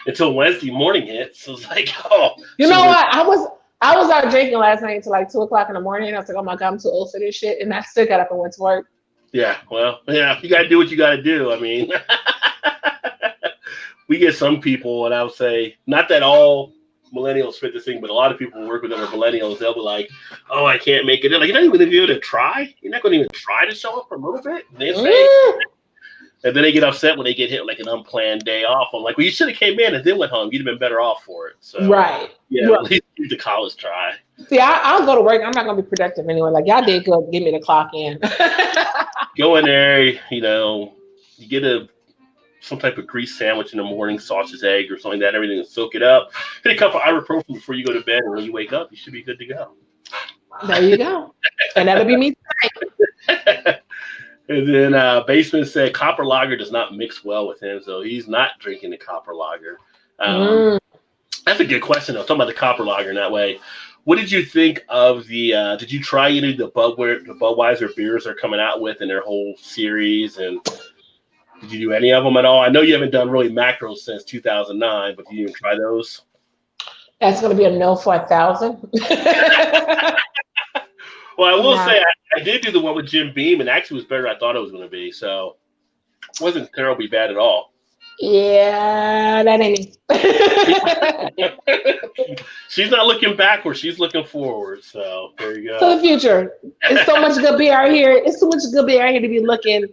Until Wednesday morning hits, so it's like, oh. You know what? I was out drinking last night until like 2:00 in the morning. And I was like, oh my God, I'm too old for this shit. And I still got up and went to work. Yeah, well, yeah, you got to do what you got to do. I mean, we get some people, and I would say, not that all millennials fit this thing, but a lot of people who work with other millennials, they'll be like, oh, I can't make it. They're like, you're not even going to be able to try? You're not going to even try to show up for a little bit? And they say, and then they get upset when they get hit like an unplanned day off. I'm like, well, you should have came in and then went home. You'd have been better off for it. So, right. Yeah, right. At least give the college try. See, I'll go to work. I'm not going to be productive anyway. Like, y'all did good. Give me the clock in. Go in there, you get some type of grease sandwich in the morning, sausage, egg, or something like that, everything, and soak it up. Hit a cup of ibuprofen before you go to bed, and when you wake up, you should be good to go. There you go. And that'll be me tonight. And then Basement said copper lager does not mix well with him, so he's not drinking the copper lager. That's a good question, though. Talking about the copper lager in that way. What did you think of the did you try any of the Budweiser beers they're coming out with in their whole series? And did you do any of them at all? I know you haven't done really macros since 2009, but did you even try those? That's going to be a no for 1,000. Well, I will say I did do the one with Jim Beam, and actually was better than I thought it was going to be. So it wasn't terribly bad at all. Yeah, that ain't me. She's not looking backward. She's looking forward. So there you go. To the future. It's so much good beer out here. It's so much good beer out here to be looking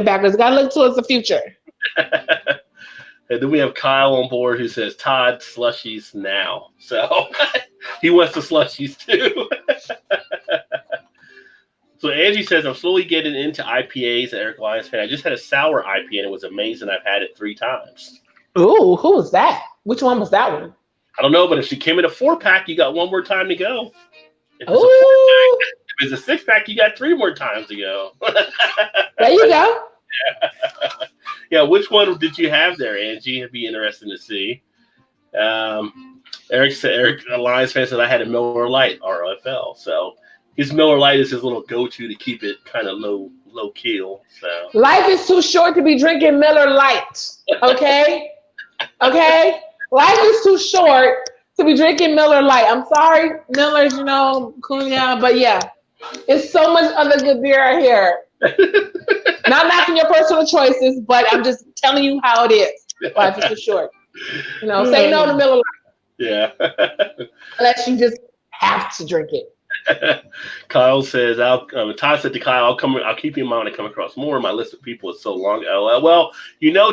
backwards. Got to look towards the future. And then we have Kyle on board who says, Todd, slushies now. So he wants the slushies too. So Angie says, I'm slowly getting into IPAs, an Eric Lyons fan. I just had a sour IPA and it was amazing. I've had it 3 times. Ooh, who was that? Which one was that one? I don't know, but if she came in a 4-pack, you got 1 more time to go. If it's a 6-pack, you got 3 more times to go. There you go. Yeah, which one did you have there, Angie? It'd be interesting to see. Eric Lyons fan said I had a Miller Lite RFL. So his Miller Lite is his little go-to to keep it kind of low keel. So life is too short to be drinking Miller Lite. Okay? Okay? Life is too short to be drinking Miller Lite. I'm sorry, Miller's, cool down, but yeah, it's so much other good beer out here. Not knocking your personal choices, but I'm just telling you how it is. Life is too short. Say no to Miller Lite. Yeah. Unless you just have to drink it. Kyle says, Todd said to Kyle, I'll keep you in mind when I come across more. My list of people is so long. Well,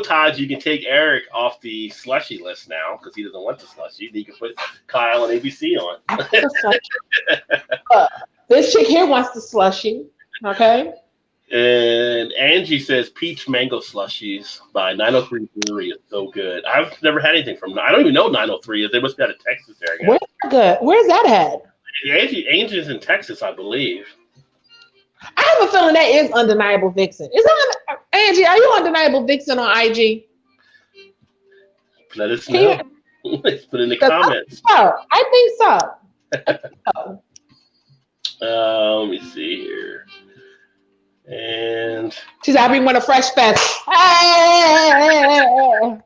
Todd, you can take Eric off the slushy list now because he doesn't want the slushy. You can put Kyle and ABC on. This chick here wants the slushy. Okay. And Angie says peach mango slushies by 903 Brewery is so good. I've never had anything from. I don't even know 903 is. They must be out of Texas area. Where's that good? Where's that at? Angie's in Texas, I believe. I have a feeling that is Undeniable Vixen. Is that Angie? Are you Undeniable Vixen on IG? Let us know. Put in the comments. I think so. Let me see here. And she's having one of Fresh Fest. Hey!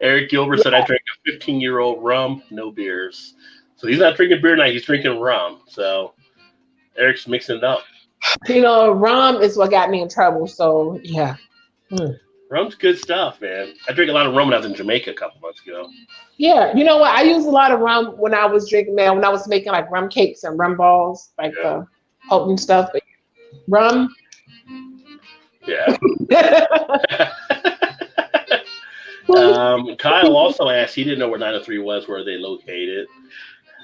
Eric Gilbert said, I drank a 15-year-old rum, no beers. So he's not drinking beer tonight, he's drinking rum. So Eric's mixing it up. You know, rum is what got me in trouble. So, yeah. Rum's good stuff, man. I drank a lot of rum when I was in Jamaica a couple months ago. Yeah, you know what? I used a lot of rum when I was drinking, man, when I was making like rum cakes and rum balls, like the potent stuff. But rum. Yeah. Kyle also asked, he didn't know where 903 was, where they located.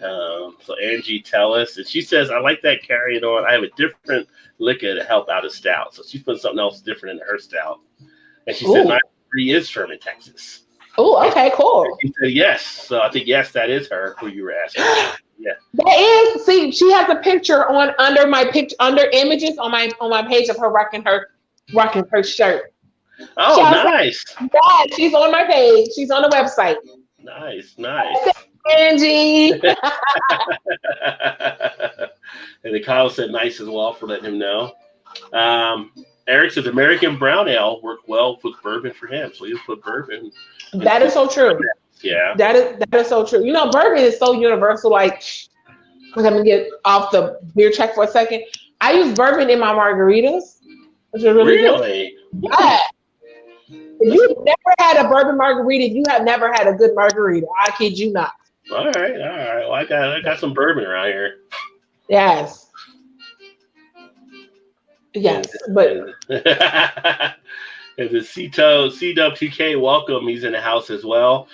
So Angie tell us, and she says, I like that carrying on. I have a different liquor to help out a stout. So she's putting something else different in her stout. And she said 903 is Sherman, Texas. Oh, okay, cool. And she said yes. So I think, yes, that is her who you were asking. Yeah. That is, see, she has a picture under images on my page of her rocking her shirt. Oh, nice. Yeah, she's on my page. She's on the website. Nice. Angie. And then Kyle said nice as well for letting him know. Eric says American brown ale worked well with bourbon for him. So he'll put bourbon. That is so true. Yeah. That is so true. You know, bourbon is so universal. Like, I'm gonna get off the beer check for a second. I use bourbon in my margaritas, which is really good. Yeah. If you've never had a bourbon margarita, you have never had a good margarita. I kid you not. All right. Well, I got some bourbon around here. Yes. But and the CW2K, welcome. He's in the house as well.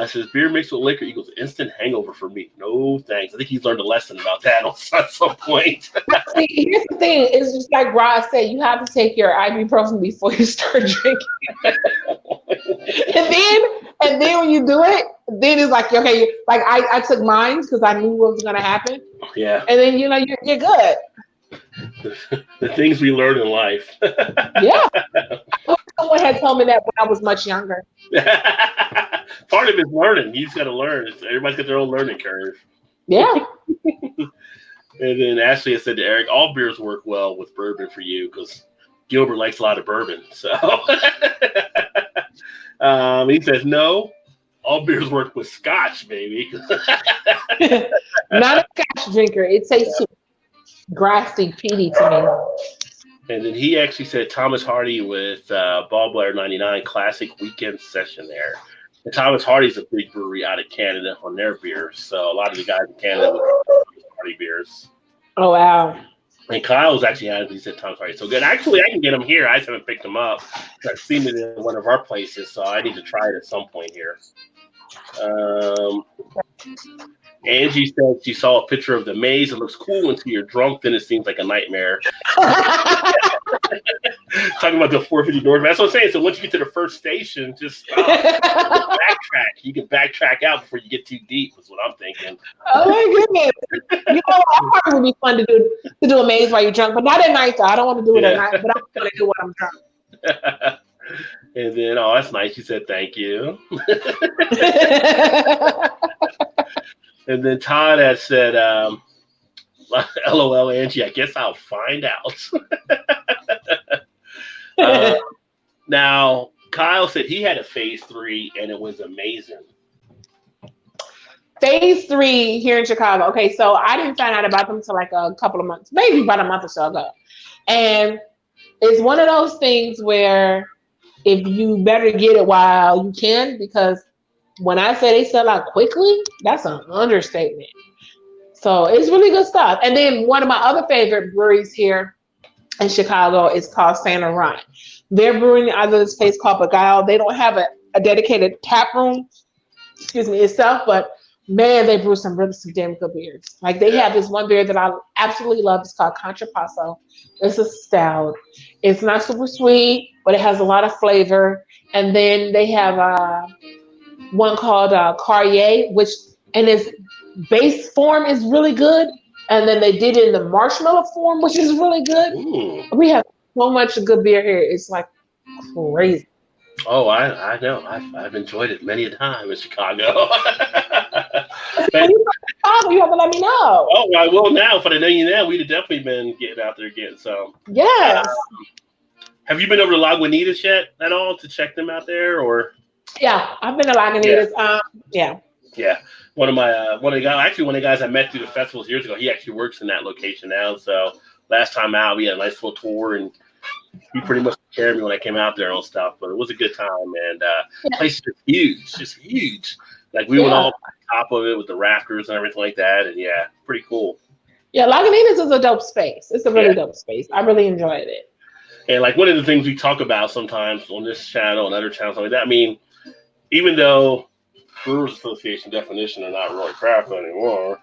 Says beer mixed with liquor equals instant hangover for me. No thanks. I think he's learned a lesson about that at some point. See, here's the thing: it's just like Ross said, you have to take your ibuprofen before you start drinking. and then when you do it, then it's like, okay, like I took mine because I knew what was gonna happen. Yeah. And then you're good. The things we learn in life. Yeah. Someone had told me that when I was much younger. Part of it's learning. You just got to learn. Everybody's got their own learning curve. Yeah. And then Ashley has said to Eric, all beers work well with bourbon for you because Gilbert likes a lot of bourbon. So he says, no, all beers work with scotch, baby. Not a scotch drinker. It tastes too grassy, peaty to me. And then he actually said Thomas Hardy with Ball Blair 99 classic weekend session there. And Thomas Hardy's a big brewery out of Canada on their beers. So a lot of the guys in Canada would Thomas Hardy beers. Oh, wow. And Kyle's actually had, he said Thomas Hardy so good. Actually, I can get him here. I just haven't picked him up. I've seen it in one of our places, so I need to try it at some point here. Angie said she saw a picture of the maze. It looks cool until you're drunk, then it seems like a nightmare. Talking about the 450 North. That's what I'm saying. So once you get to the first station, just backtrack. You can backtrack out before you get too deep, is what I'm thinking. Oh my goodness. You know, that probably would be fun to do a maze while you're drunk, but not at night though. I don't want to do it at night, but I'm gonna do what I'm drunk. And then, oh, that's nice. You said thank you. And then Todd has said, LOL, Angie, I guess I'll find out. Now, Kyle said he had a phase 3 and it was amazing. Phase 3 here in Chicago. Okay, so I didn't find out about them until like a couple of months, maybe about a month or so ago. And it's one of those things where if you better get it while you can, because when I say they sell out quickly, that's an understatement. So it's really good stuff. And then one of my other favorite breweries here in Chicago is called Saint Laurent. They're brewing out of this place called Beguile. They don't have a dedicated tap room, itself, but man, they brew some damn good beers. Like they have this one beer that I absolutely love. It's called Contrapasso. It's a stout. It's not super sweet, but it has a lot of flavor. And then they have one called Carrier, which in its base form is really good. And then they did it in the marshmallow form, which is really good. Ooh. We have so much good beer here. It's like crazy. Oh, I know. I've enjoyed it many a time in Chicago. When you Chicago, you have to let me know. Oh, I will now. If I know you now, we'd have definitely been getting out there getting some. Yes. Have you been over to Lagunitas yet at all to check them out there, or? Yeah, I've been to Lagunitas. Yeah. Yeah. One of the guys I met through the festivals years ago, he actually works in that location now. So last time out, we had a nice little tour, and he pretty much took care of me when I came out there and stuff. But it was a good time, and the place is huge, just huge. Like we went all on top of it with the rafters and everything like that, and yeah, pretty cool. Yeah, Lagunitas is a dope space. It's a really dope space. I really enjoyed it. And like one of the things we talk about sometimes on this channel and other channels like that, I mean, even though Brewers Association definition are not really craft anymore,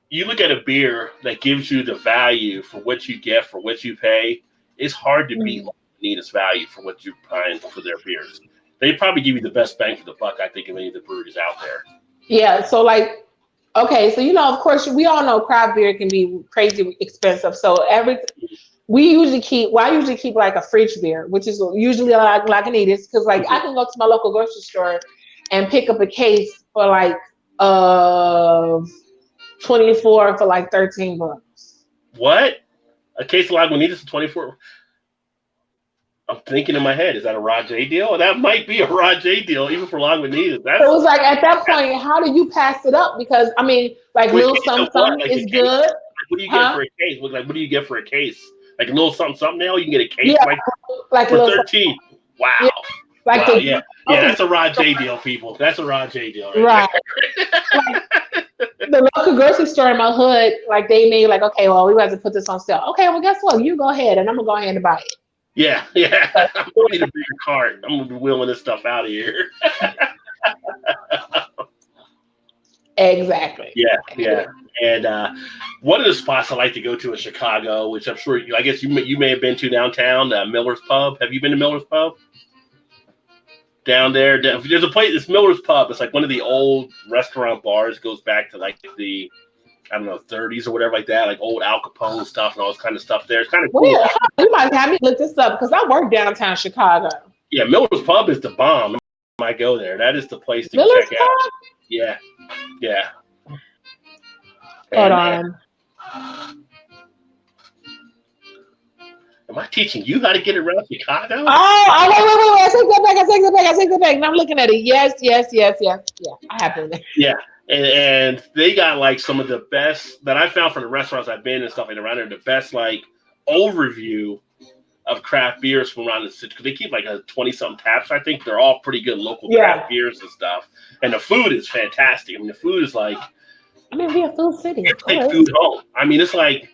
you look at a beer that gives you the value for what you get for what you pay. It's hard to beat Lagunitas value for what you're paying for their beers. They probably give you the best bang for the buck, I think, of any of the breweries out there. Yeah, so like, okay, so of course, we all know craft beer can be crazy expensive. So I usually keep like a fridge beer, which is usually like Lagunitas, because like I can go to my local grocery store and pick up a case for like 24 for like $13. What? A case of Lagunitas for 24? I'm thinking in my head, is that a Rajay deal? That might be a Rajay deal, even for Lagunitas. So it was like at that point, how do you pass it up? Because I mean, like little something is good. Like, what do you get for a case? Like, what do you get for a case? Like a little something now, you can get a case like for 13. Wow. Yeah. Like yeah, that's a Rajay deal, people. That's a Rajay deal, right? Like, the local grocery store in my hood, like they made like, okay, well, we have to put this on sale. Okay, well, guess what? You go ahead, and I'm gonna go ahead and buy it. Yeah. I need a bigger cart. I'm gonna be wheeling this stuff out of here. Exactly. Yeah. And one of the spots I like to go to in Chicago, which I'm sure I guess you may have been to downtown, Miller's Pub. Have you been to Miller's Pub? Down there, there's a place. It's Miller's Pub. It's like one of the old restaurant bars. Goes back to like the 30s or whatever like that, like old Al Capone stuff and all this kind of stuff there. It's kind of cool. Well, you might have me look this up because I work downtown Chicago. Yeah, Miller's Pub is the bomb. I might go there. That is the place to check out. Yeah. Hold on. Am I teaching you how to get around Chicago? Wait. I take that back. And I'm looking at it. Yes. Yeah, I have been there. Yeah. And they got like some of the best that I found from the restaurants I've been and stuff like around there, the best like overview of craft beers from around the city. Because they keep like a 20-something taps. I think they're all pretty good local craft beers and stuff. And the food is fantastic. I mean, the food is like, we're a food city. You take food home. I mean, it's like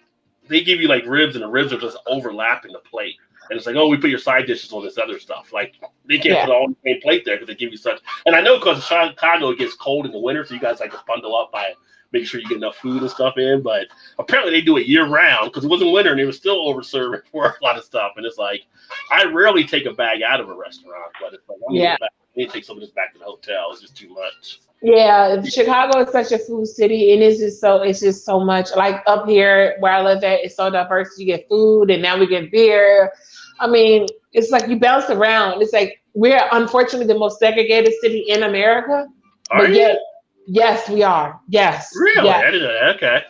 they give you like ribs, and the ribs are just overlapping the plate. And it's like, oh, we put your side dishes on this other stuff. Like they can't put it all on the same plate there because they give you such. And I know because Chicago it gets cold in the winter, so you guys like to bundle up by making sure you get enough food and stuff in. But apparently they do it year round because it wasn't winter and they were still overserving for a lot of stuff. And it's like I rarely take a bag out of a restaurant, but it's like I need to take some of this back to the hotel. It's just too much. Yeah, Chicago is such a food city, and it's just so much. Like up here where I live at, it's so diverse. You get food, and now we get beer. I mean, it's like you bounce around. It's like we're unfortunately the most segregated city in America. Are you? Yes, we are. Yes. Really? Yes. Okay.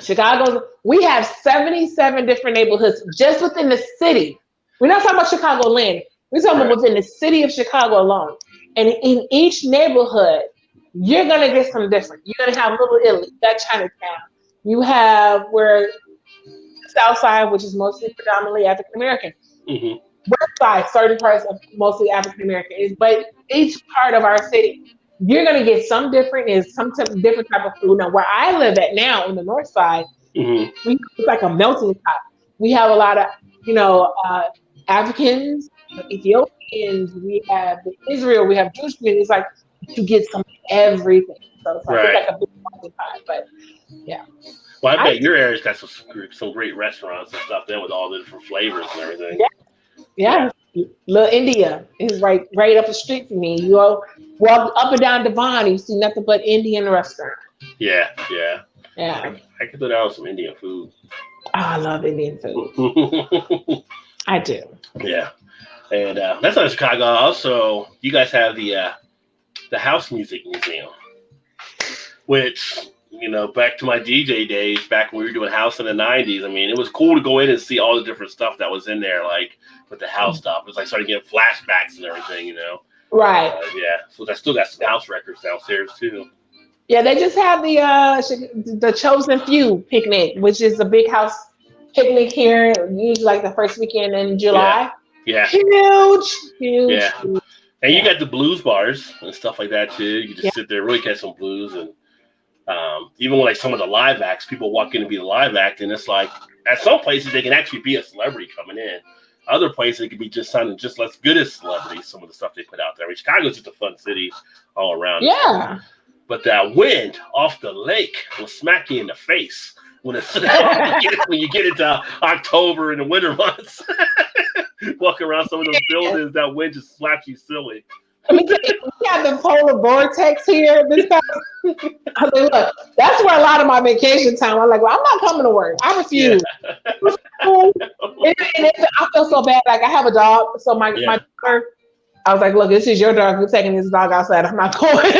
Chicago, we have 77 different neighborhoods just within the city. We're not talking about Chicagoland. We're talking about within the city of Chicago alone. And in each neighborhood, you're going to get some different. You're going to have Little Italy, that Chinatown. You have where South Side, which is mostly predominantly African American. Mm-hmm. West Side, certain parts of mostly African American. But each part of our city, you're going to get some different different type of food. Now, where I live at now on the North Side, it's like a melting pot. We have a lot of, Africans, Ethiopians. We have Israel. We have Jewish communities. It's like you get some everything. So it's like a big melting pot. But yeah. Well, I bet your area's got some great restaurants and stuff there with all the different flavors and everything. Yeah. Little India is right up the street from me. You walk up and down Devon, you see nothing but Indian restaurant. Yeah. I could go down with some Indian food. Oh, I love Indian food. I do. Yeah. And that's not Chicago. Also, you guys have the House Music Museum. which, back to my DJ days, back when we were doing house in the 90s, I mean, it was cool to go in and see all the different stuff that was in there, like with the house stuff. It was like starting getting flashbacks and everything, Right. Yeah, so I still got some house records downstairs too. Yeah, they just have the Chosen Few picnic, which is a big house picnic here, usually like the first weekend in July. Yeah. Huge. Yeah. Huge. And you got the blues bars and stuff like that too. You just sit there, really catch some blues, and even when like some of the live acts, people walk in to be the live act, and it's like at some places they can actually be a celebrity coming in. Other places it could be just sounding just as good as celebrities. Some of the stuff they put out there. I mean, Chicago's just a fun city all around. Yeah. But that wind off the lake will smack you in the face when you get into October and the winter months. Walking around some of those buildings, that wind just slaps you silly. I mean, we have the polar vortex here. I was like, look, that's where a lot of my vacation time. I'm like, well, I'm not coming to work. I refuse. Yeah. I feel so bad. Like I have a dog, so my daughter. I was like, look, this is your dog. We're taking this dog outside. I'm not going.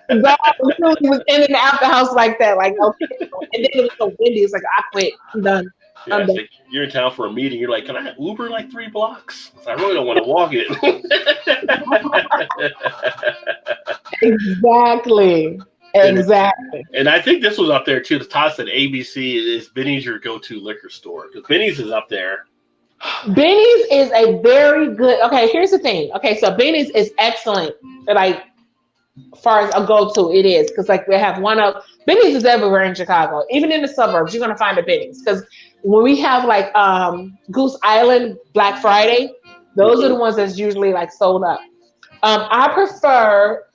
The dog literally was in and out the house like that. Like, okay. And then it was so windy. It's like, I quit. I'm done. Yeah, I'm done. like you're in town for a meeting. You're like, can I Uber like 3 blocks? I really don't want to walk it. Exactly. And I think this was up there too. Todd said ABC is Benny's your go-to liquor store, because Benny's is up there. Benny's is a very good. Okay, here's the thing. Okay, so Benny's is excellent. Like, as far as a go-to, it is, because like they have one of Benny's is everywhere in Chicago, even in the suburbs. You're gonna find a Benny's, because when we have like Goose Island Black Friday, those are the ones that's usually like sold up. I prefer,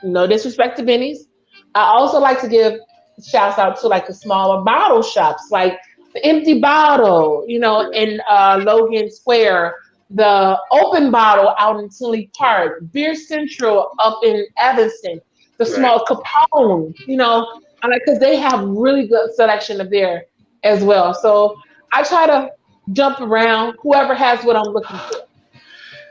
no disrespect to Benny's, I also like to give shouts out to like the smaller bottle shops, like the Empty Bottle, in Logan Square, the Open Bottle out in Tinley Park, Beer Central up in Evanston, the small Capone, because they have really good selection of beer as well. So I try to jump around whoever has what I'm looking for.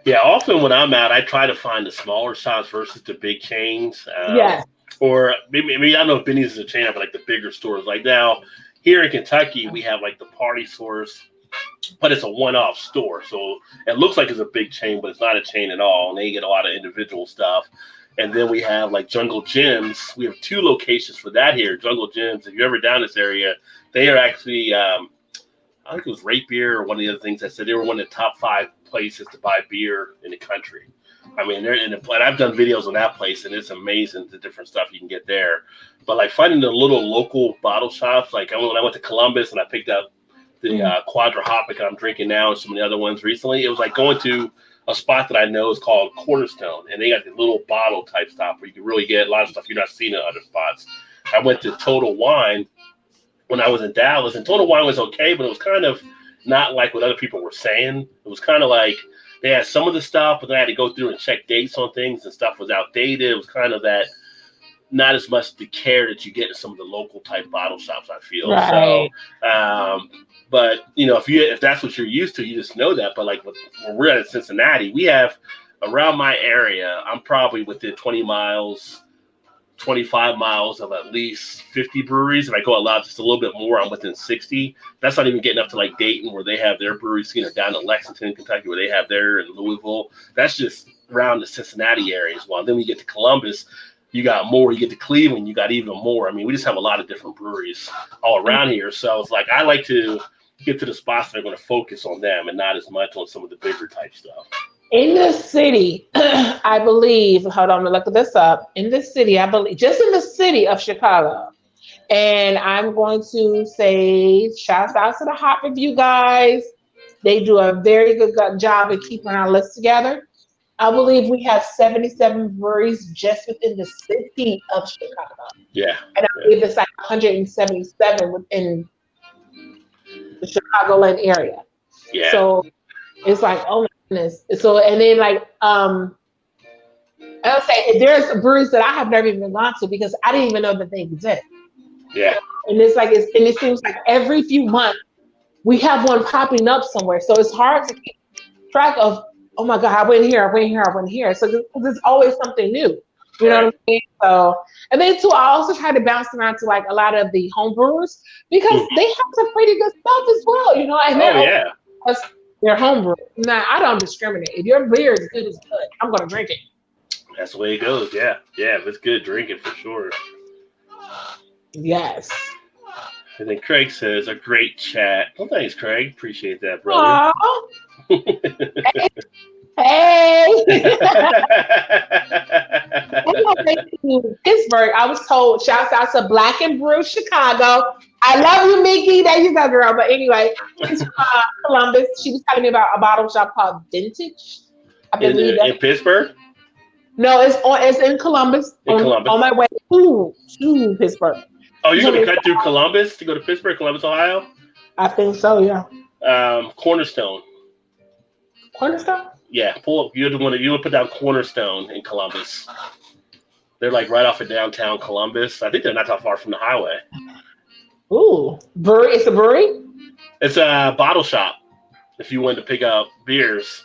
Yeah, often when I'm out, I try to find the smaller shops versus the big chains. Yes. Or maybe I don't know if Benny's is a chain, but like the bigger stores. Like now, here in Kentucky, we have like the party stores, but it's a one-off store. So it looks like it's a big chain, but it's not a chain at all. And they get a lot of individual stuff. And then we have like Jungle Gyms. We have 2 locations for that here. Jungle Gyms, if you're ever down this area, they are actually, I think it was Rate Beer or one of the other things that said they were one of the top 5 places to buy beer in the country. I mean, and I've done videos on that place, and it's amazing the different stuff you can get there. But like finding the little local bottle shops, like when I went to Columbus and I picked up the Quadra Hopic I'm drinking now and some of the other ones recently, it was like going to a spot that I know is called Cornerstone, and they got the little bottle type stuff where you can really get a lot of stuff you're not seeing in other spots. I went to Total Wine when I was in Dallas, and Total Wine was okay, but it was kind of not like what other people were saying. It was kind of like they had some of the stuff, but then I had to go through and check dates on things, and stuff was outdated. It was kind of that, not as much the care that you get in some of the local type bottle shops, I feel. Right. So, but if that's what you're used to, you just know that. But like when we're at Cincinnati, we have around my area, I'm probably within 20 miles, 25 miles of at least 50 breweries. If I go out just a little bit more, I'm within 60. That's not even getting up to like Dayton, where they have their breweries, down to Lexington, Kentucky, where they have their, in Louisville. That's just around the Cincinnati area as well. Then we get to Columbus, you got more. You get to Cleveland, you got even more. I mean, we just have a lot of different breweries all around here. So it's like I like to get to the spots that are going to focus on them and not as much on some of the bigger type stuff. In the city, I believe, hold on, look this up. In the city, I believe, just in the city of Chicago. And I'm going to say shout out to the Hot Review guys. They do a very good job of keeping our list together. I believe we have 77 breweries just within the city of Chicago. Yeah. And I believe it's like 177 within the Chicagoland area. Yeah. So it's like, oh my goodness. So, and then like, I'll say there's breweries that I have never even gone to because I didn't even know that they exist. Yeah. And it's like, and it seems like every few months we have one popping up somewhere. So it's hard to keep track of, oh my God, I went here. So there's always something new. You know what I mean? So, and then too, I also try to bounce around to like a lot of the home brewers because they have some pretty good stuff as well, you know, and Oh yeah, they're home brewers. Now, I don't discriminate. If your beer is good, it's good. I'm gonna drink it. that's the way it goes. Yeah, if it's good, drink it for sure. Yes. And then Craig says, a great chat. Well, thanks, Craig. Appreciate that, brother. Hey. Pittsburgh. I was told, shouts out to Black and Brew Chicago. I love you, Mickey. There you go, girl. But anyway, it's from Columbus. She was telling me about a bottle shop called Vintage. I believe in Pittsburgh? No, it's in Columbus. On my way to Pittsburgh. Oh, you're going to cut through Columbus to go to Pittsburgh, Columbus, Ohio? I think so, yeah. Cornerstone. Cornerstone? Yeah, pull up. You would put down Cornerstone in Columbus. They're like right off of downtown Columbus. I think they're not that far from the highway. Ooh, brewery. It's a brewery? It's a bottle shop. If you wanted to pick up beers.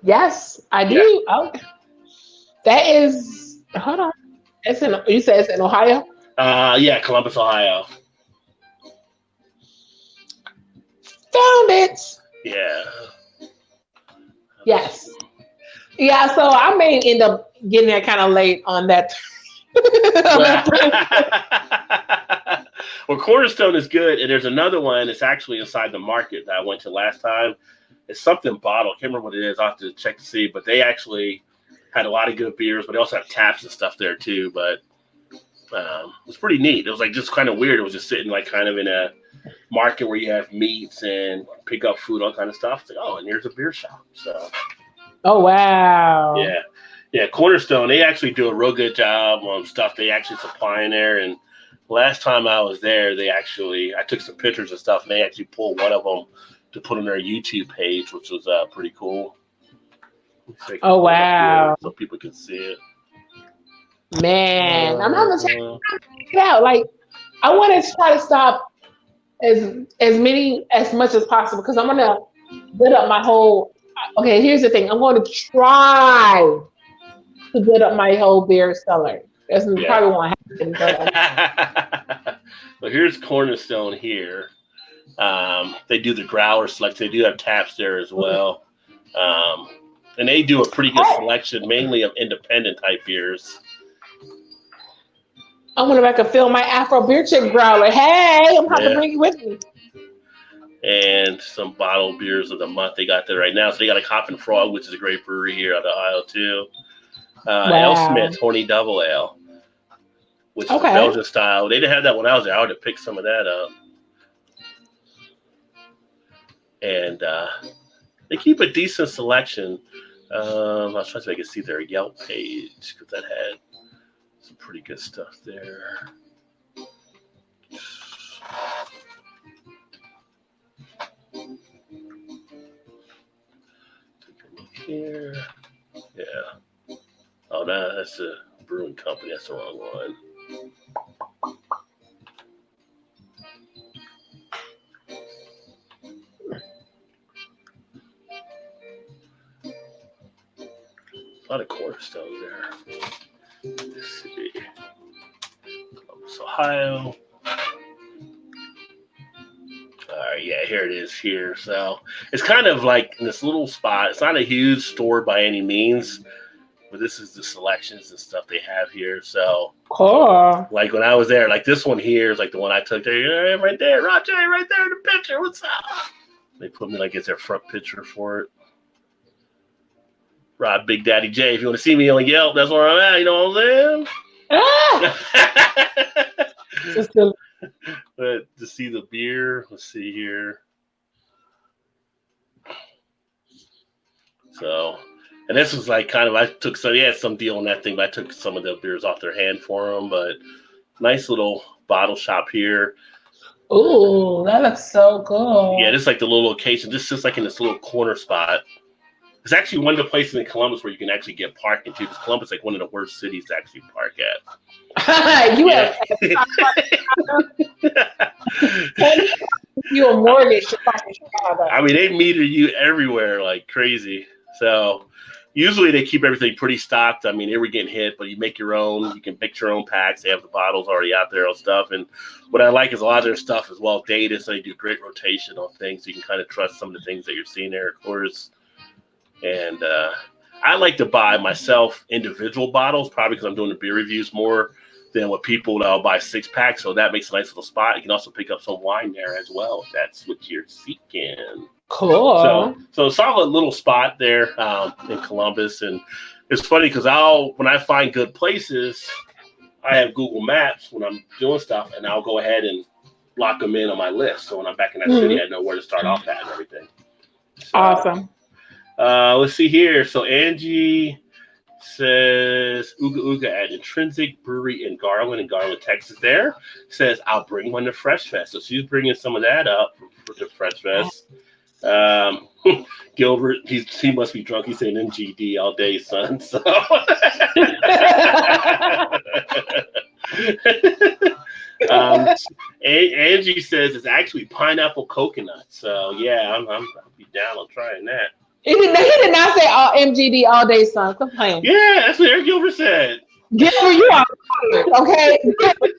Yes, I do. Yeah. Oh, that is. Hold on. You said it's in Ohio? Yeah, Columbus, Ohio. Found it. Yeah. Yes. Yeah, so I may end up getting there kind of late on that. Well, Cornerstone is good, and there's another one. It's actually inside the market that I went to last time. It's something bottle. I can't remember what it is. I'll have to check to see. But they actually had a lot of good beers, but they also have taps and stuff there too. But it was pretty neat. It was like just kind of weird. It was just sitting like kind of in a market where you have meats and pick up food, all kind of stuff. It's like, oh, and here's a beer shop. So. Oh wow. Yeah. Cornerstone. They actually do a real good job on stuff they actually supply in there. And last time I was there, I took some pictures and stuff, and they actually pulled one of them to put on their YouTube page, which was pretty cool. Oh wow! So people can see it. Man, I'm having to check it out. Like, I want to try to stop as much as possible because I'm gonna build up my whole. Okay, here's the thing. I'm going to try to build up my whole beer cellar. That's probably won't happen. Well, here's Cornerstone here. They do the growler select. They do have taps there as well. And they do a pretty good selection, mainly of independent type beers. I wonder if I could fill my Afro beer chick growler. Hey, I'm going to bring you with me. And some bottled beers of the month they got there right now. So they got a Cop and Frog, which is a great brewery here out of Ohio too. Ale Smith Horny Double Ale, which is a Belgian style. They didn't have that when I was there. I would have picked some of that up. And they keep a decent selection. I was trying to make it see their Yelp page because that had some pretty good stuff there. Take a look here. Yeah. Oh, no, that's the brewing company. That's the wrong one. A lot of Cornerstone there. Let's see. Columbus, Ohio. All right, yeah, here it is here. So it's kind of like in this little spot. It's not a huge store by any means, but this is the selections and stuff they have here. So cool. Like when I was there, like this one here is like the one I took there. Right there, Roger, right there in the picture. What's up? They put me like it's their front picture for it. Rob Big Daddy J. If you want to see me on Yelp, that's where I'm at. You know what I'm saying? But to see the beer, let's see here. So, and this was like kind of, I took some, they had some deal on that thing, but I took some of the beers off their hand for them. But nice little bottle shop here. Ooh, that looks so cool. Yeah, this is like the little location. This is like in this little corner spot. It's actually one of the places in Columbus where you can actually get parking too, because Columbus is like one of the worst cities to actually park at. You have you a mortgage to park in Chicago. I mean, they meter you everywhere like crazy. So Usually they keep everything pretty stocked. I mean, they were getting hit, but you make your own. You can mix your own packs. They have the bottles already out there and stuff. And what I like is a lot of their stuff is well dated, so they do great rotation on things. So you can kind of trust some of the things that you're seeing there, of course. And I like to buy myself individual bottles, probably because I'm doing the beer reviews more than what people that'll buy 6-packs. So that makes a nice little spot. You can also pick up some wine there as well if that's what you're seeking. Cool. So solid little spot there in Columbus, and it's funny because when I find good places, I have Google Maps when I'm doing stuff, and I'll go ahead and lock them in on my list. So when I'm back in that city, I know where to start off at and everything. So, awesome. Let's see here. So Angie says Ooga Ooga at Intrinsic Brewery in Garland, Texas. There says I'll bring one to Fresh Fest. So she's bringing some of that up for the Fresh Fest. Gilbert, he must be drunk. He's saying MGD all day, son. So Angie says it's actually pineapple coconut. So yeah, I'll be down on trying that. He did not say all MGD all day, son. Quit playing. Yeah, that's what Eric Gilbert said. Gilbert, you are fired, okay? Wait,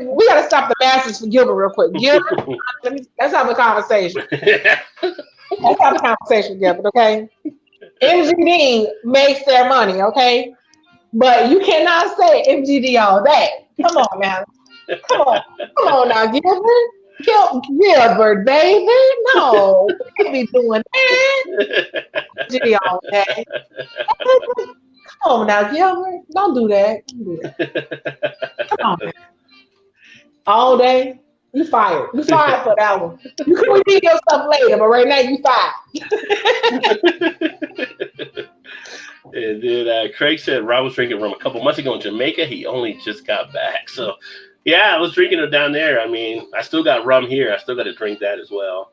we gotta stop the masses for Gilbert real quick. Gilbert, let's have a conversation. Let's have a conversation, Gilbert, okay? MGD makes their money, okay? But you cannot say MGD all day. Come on now. Come on now, Gilbert. Gilbert, baby. No, we can't be doing that. MGD all day. Come on now, Gilbert. Don't do that. Come on. All day. You fired. You fired for that one. You can redeem yourself later, but right now you fired. And then Craig said Rob was drinking rum a couple months ago in Jamaica. He only just got back. So, yeah, I was drinking it down there. I mean, I still got rum here. I still got to drink that as well.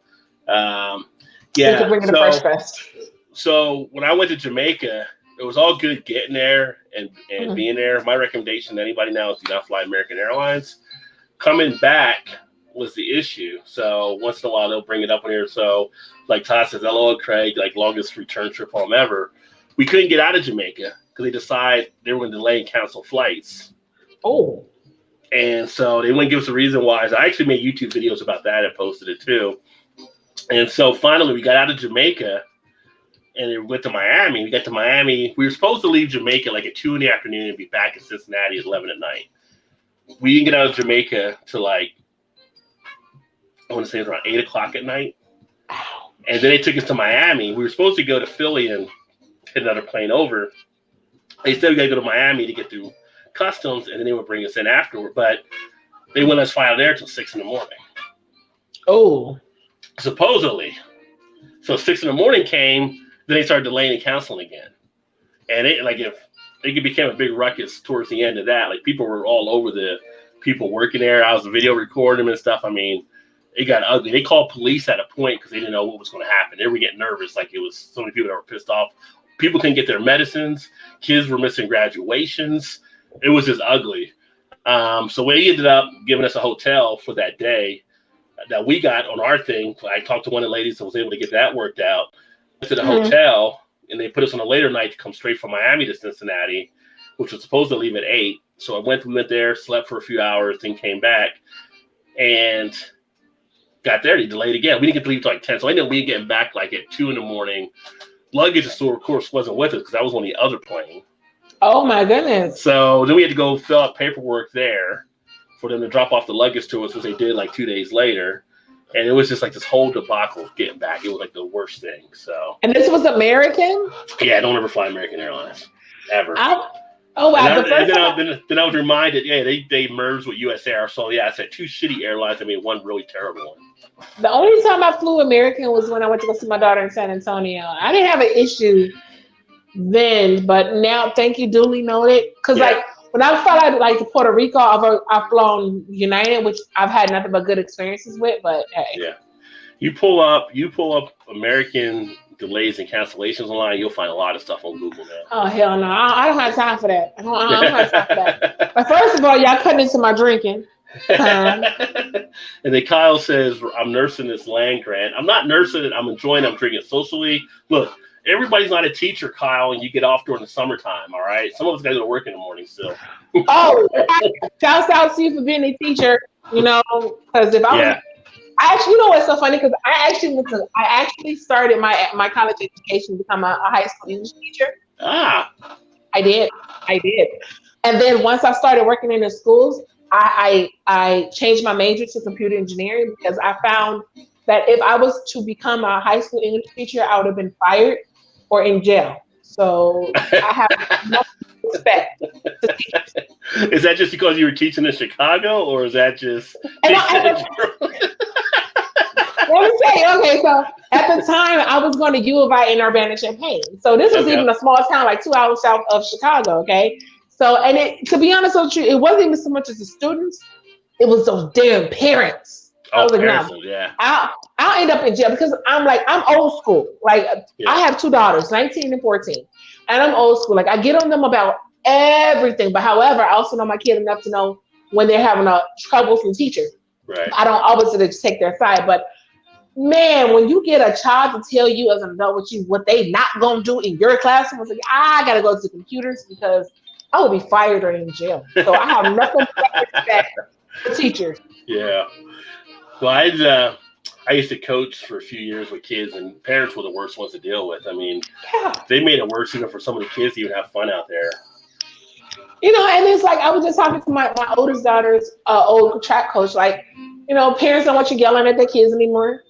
Yeah. Fresh Fest. So when I went to Jamaica, it was all good getting there and being there. My recommendation to anybody now is do not fly American Airlines. Coming back was the issue. So once in a while, they'll bring it up on here. So like Todd says, hello, Craig, like longest return trip home ever. We couldn't get out of Jamaica because they decided they were going to delay and cancel flights. Oh. And so they wouldn't give us a reason why. So I actually made YouTube videos about that and posted it too. And so finally we got out of Jamaica and we went to Miami. We got to Miami. We were supposed to leave Jamaica like at 2 p.m. and be back in Cincinnati at 11 p.m. We didn't get out of Jamaica till like, I want to say it was around 8 o'clock at night. And then they took us to Miami. We were supposed to go to Philly and hit another plane over. They said we got to go to Miami to get through customs, and then they would bring us in afterward. But they wouldn't let us fly out there till 6 a.m. Oh. Supposedly. So 6 a.m. came, then they started delaying and canceling again. And it became a big ruckus towards the end of that. Like people were all over the people working there. I was video recording them and stuff. I mean, it got ugly. They called police at a point because they didn't know what was going to happen. They were getting nervous. Like it was so many people that were pissed off. People couldn't get their medicines. Kids were missing graduations. It was just ugly. So we ended up giving us a hotel for that day that we got on our thing. I talked to one of the ladies that was able to get that worked out. Went to the hotel, and they put us on a later night to come straight from Miami to Cincinnati, which was supposed to leave at 8. So we went there, slept for a few hours, then came back, and got there. They delayed again. We didn't get to leave until like 10. So I ended up getting back like at 2 a.m. Luggage store, of course, wasn't with us because I was on the other plane. Oh my goodness. So then we had to go fill out paperwork there for them to drop off the luggage to us, which they did like 2 days later. And it was just like this whole debacle getting back. It was like the worst thing. So. And this was American? Yeah, don't ever fly American Airlines. Ever. Oh wow! Then I was reminded, they merged with US Air. So yeah, I said 2 shitty airlines. I mean, one really terrible one. The only time I flew American was when I went to go see my daughter in San Antonio. I didn't have an issue then, but now, thank you, duly noted. Because like when I fly out like to Puerto Rico, I've flown United, which I've had nothing but good experiences with. But hey, yeah, you pull up American delays and cancellations online, you'll find a lot of stuff on Google now. Oh hell no, I don't have time for that. I don't have time for that. But first of all, y'all cutting into my drinking. And then Kyle says, I'm nursing this land grant. I'm not nursing it. I'm enjoying it. I'm drinking socially. Look, everybody's not a teacher, Kyle, and you get off during the summertime. All right, some of us got to go to work in the morning still. Oh, shouts out to you for being a teacher. Because if I was, I actually, what's so funny? Because I actually started my college education to become a high school English teacher. Ah, I did, and then once I started working in the schools, I changed my major to computer engineering because I found that if I was to become a high school English teacher, I would have been fired or in jail. So I have no respect to teachers. Is that just because you were teaching in Chicago, or is that just? Let me say, okay, so at the time I was going to U of I in Urbana-Champaign. So this was even a small town, like 2 hours south of Chicago, okay? So, and to be honest with you, it wasn't even so much as the students, it was those damn parents. I was like, no, I'll end up in jail because I'm old school. Like, I have 2 daughters, 19 and 14, and I'm old school. Like, I get on them about everything, but however, I also know my kid enough to know when they're having a troublesome teacher. Right. I don't always just take their side, but man, when you get a child to tell you as an adult what they not gonna do in your classroom, it's like, I gotta go to computers because I will be fired or in jail. So I have nothing but respect for teachers. Yeah. Well, I used to coach for a few years with kids, and parents were the worst ones to deal with. I mean, they made it worse even for some of the kids to even have fun out there. And it's like I was just talking to my oldest daughter's old track coach. Like, parents don't want you yelling at their kids anymore.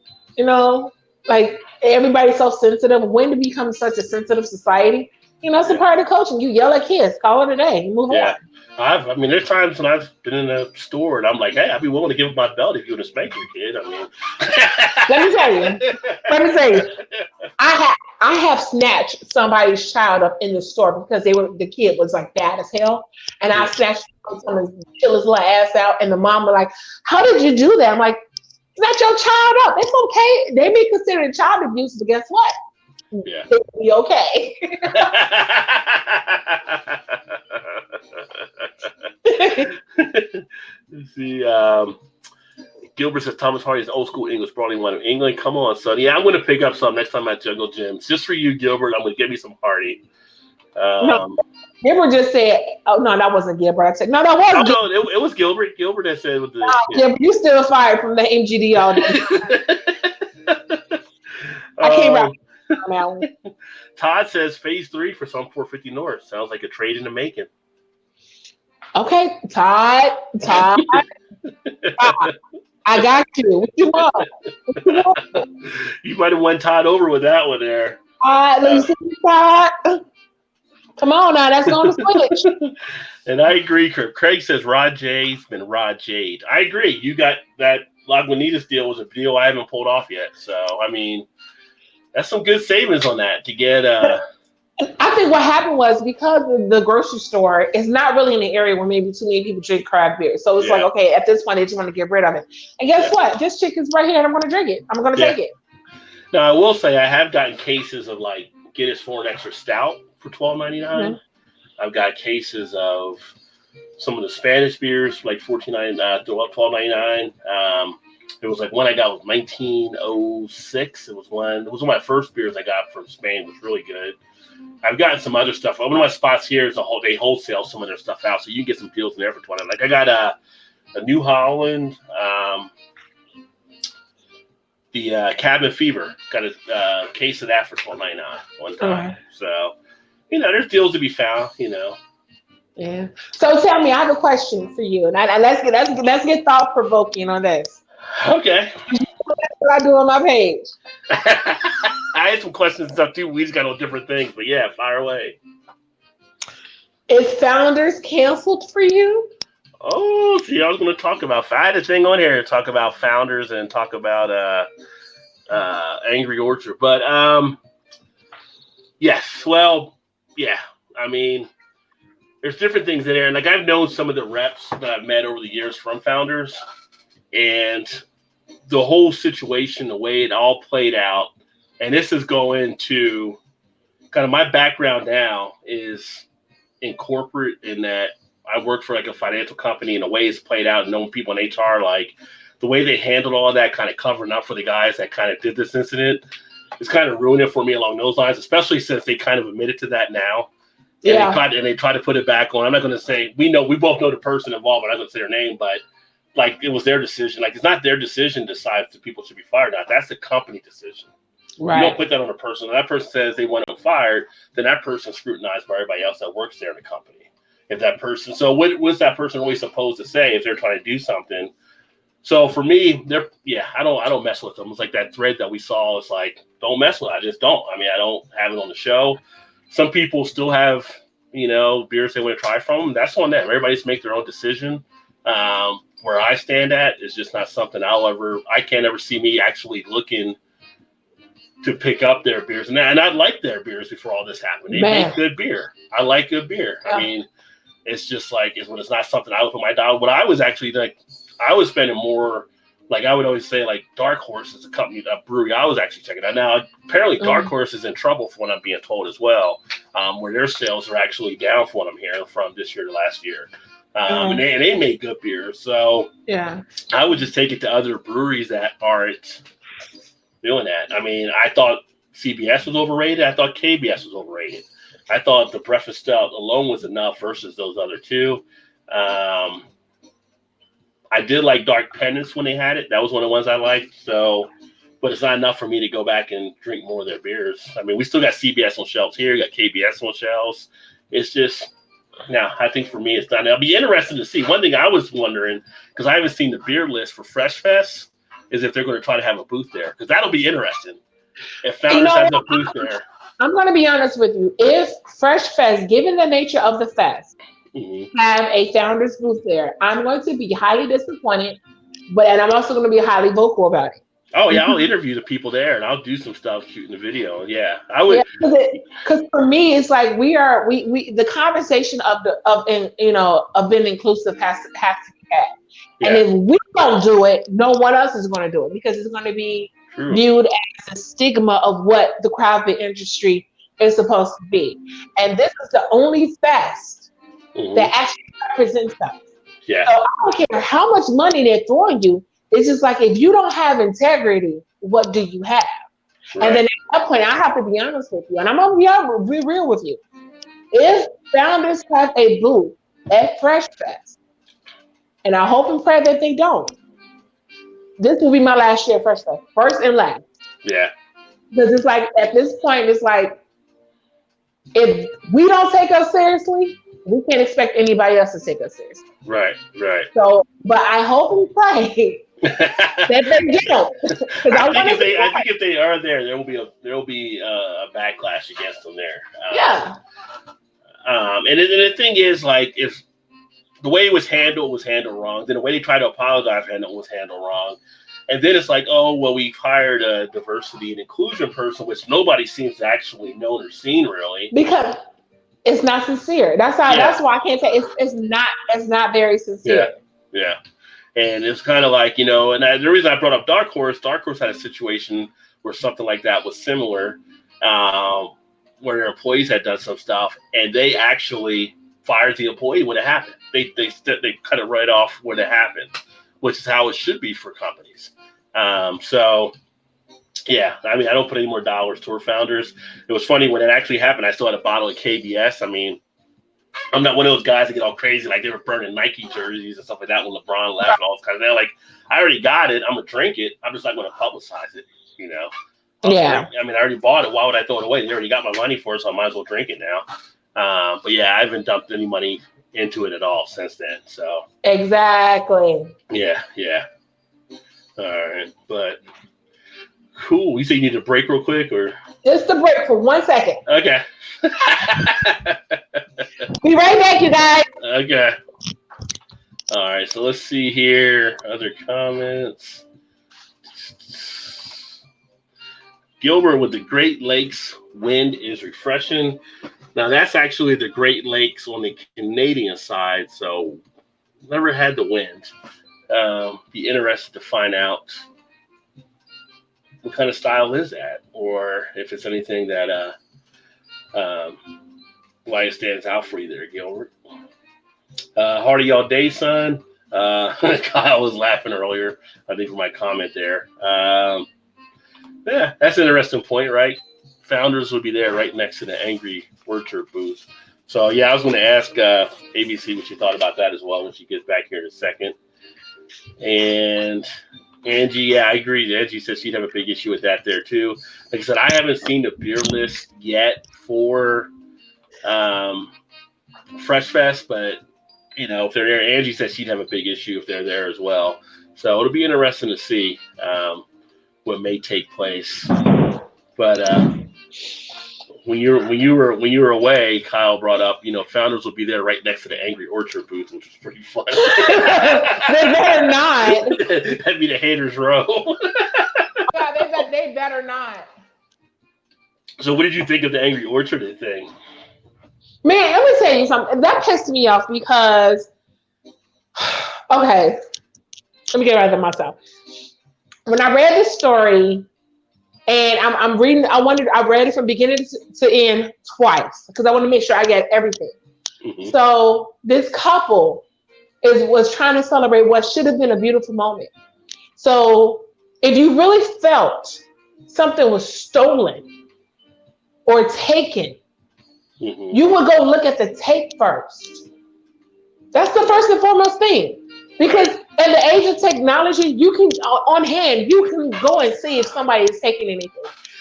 Like everybody's so sensitive. When to become such a sensitive society? It's a part of coaching. You yell at kids, call it a day, move on. I mean, there's times when I've been in a store and I'm like, hey, I'd be willing to give up my belt if you want to spank your kid. I mean, let me tell you, I have snatched somebody's child up in the store because the kid was like bad as hell, and I snatched him and kill his little ass out, and the mom was like, how did you do that? I'm like, snatch your child up. It's okay. They may consider it child abuse, but guess what? Yeah. It'll be okay. Let's see. Gilbert says Thomas Hardy is old school English, brought one of England. Come on, son. Yeah, I'm going to pick up some next time at Jungle Gyms. Just for you, Gilbert. I'm going to give me some Hardy. No, Gilbert just said, oh, no, that wasn't Gilbert. I said, no, that was Gilbert. No, it was Gilbert. Gilbert that said with the. Gilbert, you still fired from the MGD all day. I can't rap on that one. Todd says phase 3 for some 450 North. Sounds like a trade in the making. Okay, Todd. I got you. What you want? You might have won Todd over with that one there. Let me see, Todd. Come on now, that's on the switch. And I agree, Craig says Rod J's been Rod Jade. I agree. You got that Lagunitas deal was a deal I haven't pulled off yet. So, I mean, that's some good savings on that to get. I think what happened was because the grocery store is not really in the area where maybe too many people drink craft beer. So it's like, okay, at this point, they just want to get rid of it. And guess what? This chicken's right here and I'm going to drink it. I'm going to take it. Now, I will say I have gotten cases of like Guinness Foreign Extra Stout for $12.99. Mm-hmm. I've got cases of some of the Spanish beers, like $12.99. It was like one I got was 1906. It was one of my first beers I got from Spain. It was really good. I've gotten some other stuff. One of my spots here is they wholesale some of their stuff out, so you can get some deals in there for $20. Like I got a New Holland, the Cabin Fever. Got a case of that for $12.99 one time. So, there's deals to be found. Yeah. So tell me, I have a question for you, and let's get thought provoking on this. Okay. What I do on my page. I had some questions and stuff too. We just got on different things, but yeah, fire away. Is Founders canceled for you? Oh, see, I was going to talk about. I had a thing on here to talk about Founders and talk about Angry Orchard, but yes, well, yeah. I mean, there's different things in there, and like I've known some of the reps that I've met over the years from Founders, and the whole situation, the way it all played out, and this is going to kind of my background now is in corporate in that I work for like a financial company, and the way it's played out and knowing people in HR, like the way they handled all of that, kind of covering up for the guys that kind of did this incident. it's kind of ruined it for me along those lines, especially since they kind of admitted to that now. And they tried to put it back on. I'm not going to say, we both know the person involved, but I'm not going to say their name, but like it was their decision. Like it's not their decision to decide if people should be fired or not. That's the company decision. Right. You don't put that on a person. When that person says they want them fired, then that person's scrutinized by everybody else that works there in the company. If that person, so what's that person really supposed to say if they're trying to do something? So for me, I don't mess with them. It's like that thread that we saw. It's like, don't mess with it. I just don't. I mean, I don't have it on the show. Some people still have, beers they want to try from. That's on them. Everybody's make their own decision. Where I stand at is just not something I can't ever see me actually looking to pick up their beers. And I like their beers before all this happened. They make good beer. I like good beer. Yeah. I mean, it's just like, when it's not something I would put my dollar. What I was actually like, I was spending more, like I would always say, like Dark Horse is a brewery I was actually checking out. Now, apparently Dark Horse is in trouble for what I'm being told as well, where their sales are actually down from what I'm hearing from this year to last year. And they make good beer. So I would just take it to other breweries that aren't doing that. I mean, I thought CBS was overrated. I thought KBS was overrated. I thought the breakfast stout alone was enough versus those other two. I did like Dark Pendants when they had it. That was one of the ones I liked. So, but it's not enough for me to go back and drink more of their beers. I mean, we still got CBS on shelves here. We got KBS on shelves. It's just, I think for me, it's done. It'll be interesting to see. One thing I was wondering, because I haven't seen the beer list for Fresh Fest, is if they're going to try to have a booth there. Because that'll be interesting. If Founders has a booth there. I'm going to be honest with you. If Fresh Fest, given the nature of the fest, have a Founders booth there, I'm going to be highly disappointed, and I'm also going to be highly vocal about it. Oh yeah, I'll interview the people there and I'll do some stuff shooting the video. Yeah, I would. Because for me, it's like we the conversation of being inclusive has to be had. Yeah. And if we don't do it, no one else is going to do it because it's going to be viewed as a stigma of what the craft beer industry is supposed to be. And this is the only fest that actually represents us. Yeah. So I don't care how much money they're throwing you. It's just like, if you don't have integrity, what do you have? Right. And then at that point, I have to be honest with you. And I'm going to be real with you. If Founders have a booth at Fresh Fest, and I hope and pray that they don't, this will be my last year at Fresh Fest. First and last. Yeah. Because it's like, at this point, it's like, if we don't take us seriously, we can't expect anybody else to take us seriously. Right. So, but I hope and pray that they don't. I think if they are there will be a backlash against them there. And the thing is, like, if the way it was handled wrong, then the way they tried to apologize for it was handled wrong, and then it's like, oh well, we've hired a diversity and inclusion person, which nobody seems to actually know or seen really because it's not sincere. That's why I can't say it's not very sincere. Yeah. And it's kind of like, and the reason I brought up Dark Horse had a situation where something like that was similar, where their employees had done some stuff, and they actually fired the employee when it happened. They cut it right off when it happened, which is how it should be for companies. So, yeah, I mean, I don't put any more dollars toward Founders. It was funny when it actually happened. I still had a bottle of KBS. I mean, I'm not one of those guys that get all crazy, like they were burning Nike jerseys and stuff like that when LeBron left and all this kind of thing. Like, I already got it. I'm going to drink it. I'm just not going to publicize it, Yeah. I mean, I already bought it. Why would I throw it away? They already got my money for it, so I might as well drink it now. But yeah, I haven't dumped any money into it at all since then. So exactly. Yeah. All right, but cool. You say you need a break real quick, or just a break for 1 second? Okay. Be right back, you guys. Okay. All right, so let's see here. Other comments. Gilbert with the Great Lakes wind is refreshing. Now, that's actually the Great Lakes on the Canadian side, so never had the wind. Be interested to find out what kind of style is that, or if it's anything that why it stands out for you there, Gilbert. Hardy all day, son. Kyle was laughing earlier, I think, for my comment there. Yeah, that's an interesting point, right? Founders would be there right next to the Angry Orchard booth. So yeah, I was going to ask ABC what she thought about that as well when she gets back here in a second. And Angie, yeah, I agree. Angie said she'd have a big issue with that there too. Like I said, I haven't seen the beer list yet for um, Fresh Fest, but if they're there, Angie said she'd have a big issue if they're there as well. So it'll be interesting to see what may take place. But when you were away, Kyle brought up, founders will be there right next to the Angry Orchard booth, which was pretty fun. They better not. That'd be the haters row. Yeah, they better not. So what did you think of the Angry Orchard thing? Man, let me tell you something. That pissed me off because, okay, let me get right to myself. When I read this story, and I'm reading, I read it from beginning to end twice because I want to make sure I get everything. Mm-hmm. So this couple was trying to celebrate what should have been a beautiful moment. So if you really felt something was stolen or taken, mm-hmm. you would go look at the tape first. That's the first and foremost thing. Because in the age of technology, you can, on hand, you can go and see if somebody is taking anything.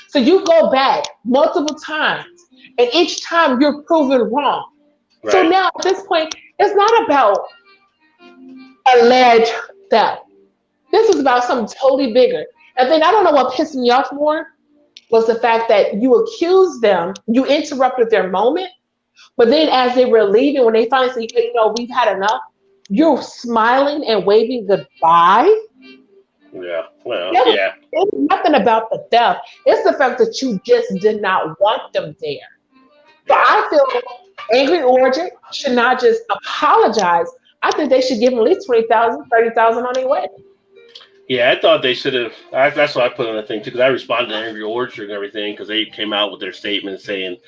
So you go back multiple times, and each time you're proven wrong. Right. So now at this point, it's not about alleged theft. This is about something totally bigger. And then I don't know what pissed me off more was the fact that you accused them, you interrupted their moment, but then as they were leaving, when they finally said, we've had enough, you're smiling and waving goodbye. Yeah, well, yeah. It's nothing about the theft. It's the fact that you just did not want them there. So I feel Angry Orchard should not just apologize. I think they should give them at least $20,000, $30,000 on their wedding. Yeah, I thought they should have. That's what I put on the thing too, because I responded to Angry Orchard and everything because they came out with their statement saying,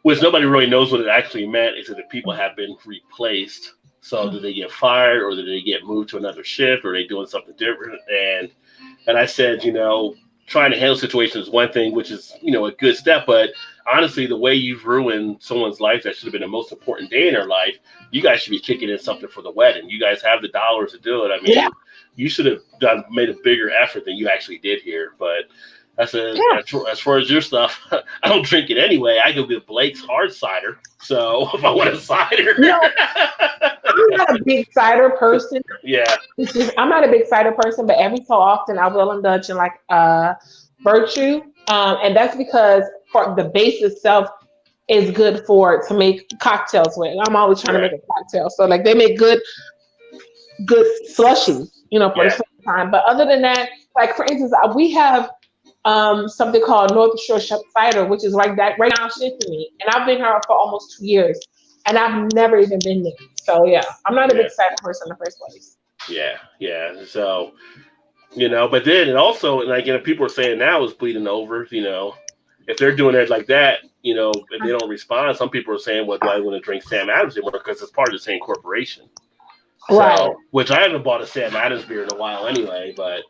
which nobody really knows what it actually meant, is that the people have been replaced. So did they get fired, or did they get moved to another shift, or are they doing something different? And I said, trying to handle situations is one thing, which is, a good step. But honestly, the way you've ruined someone's life that should have been the most important day in their life, you guys should be kicking in something for the wedding. You guys have the dollars to do it. I mean, you should have made a bigger effort than you actually did here. But as far as your stuff, I don't drink it anyway. I go get Blake's hard cider. So if I want a cider. I'm not a big cider person. Yeah. I'm not a big cider person, but every so often I will indulge in Virtue. And that's because the base itself is good to make cocktails with. I'm always trying to make a cocktail. So they make good slushies, for the first time. But other than that, for instance, we have something called North Shore Cider, which is right now shipping me. And I've been here for almost 2 years. And I've never even been there. So, I'm not a big cider person in the first place. Yeah. So, but then it also, people are saying now is bleeding over, if they're doing it like that, if they don't respond, some people are saying, well, do I want to drink Sam Adams anymore? Because it's part of the same corporation. Right. So, which I haven't bought a Sam Adams beer in a while anyway, but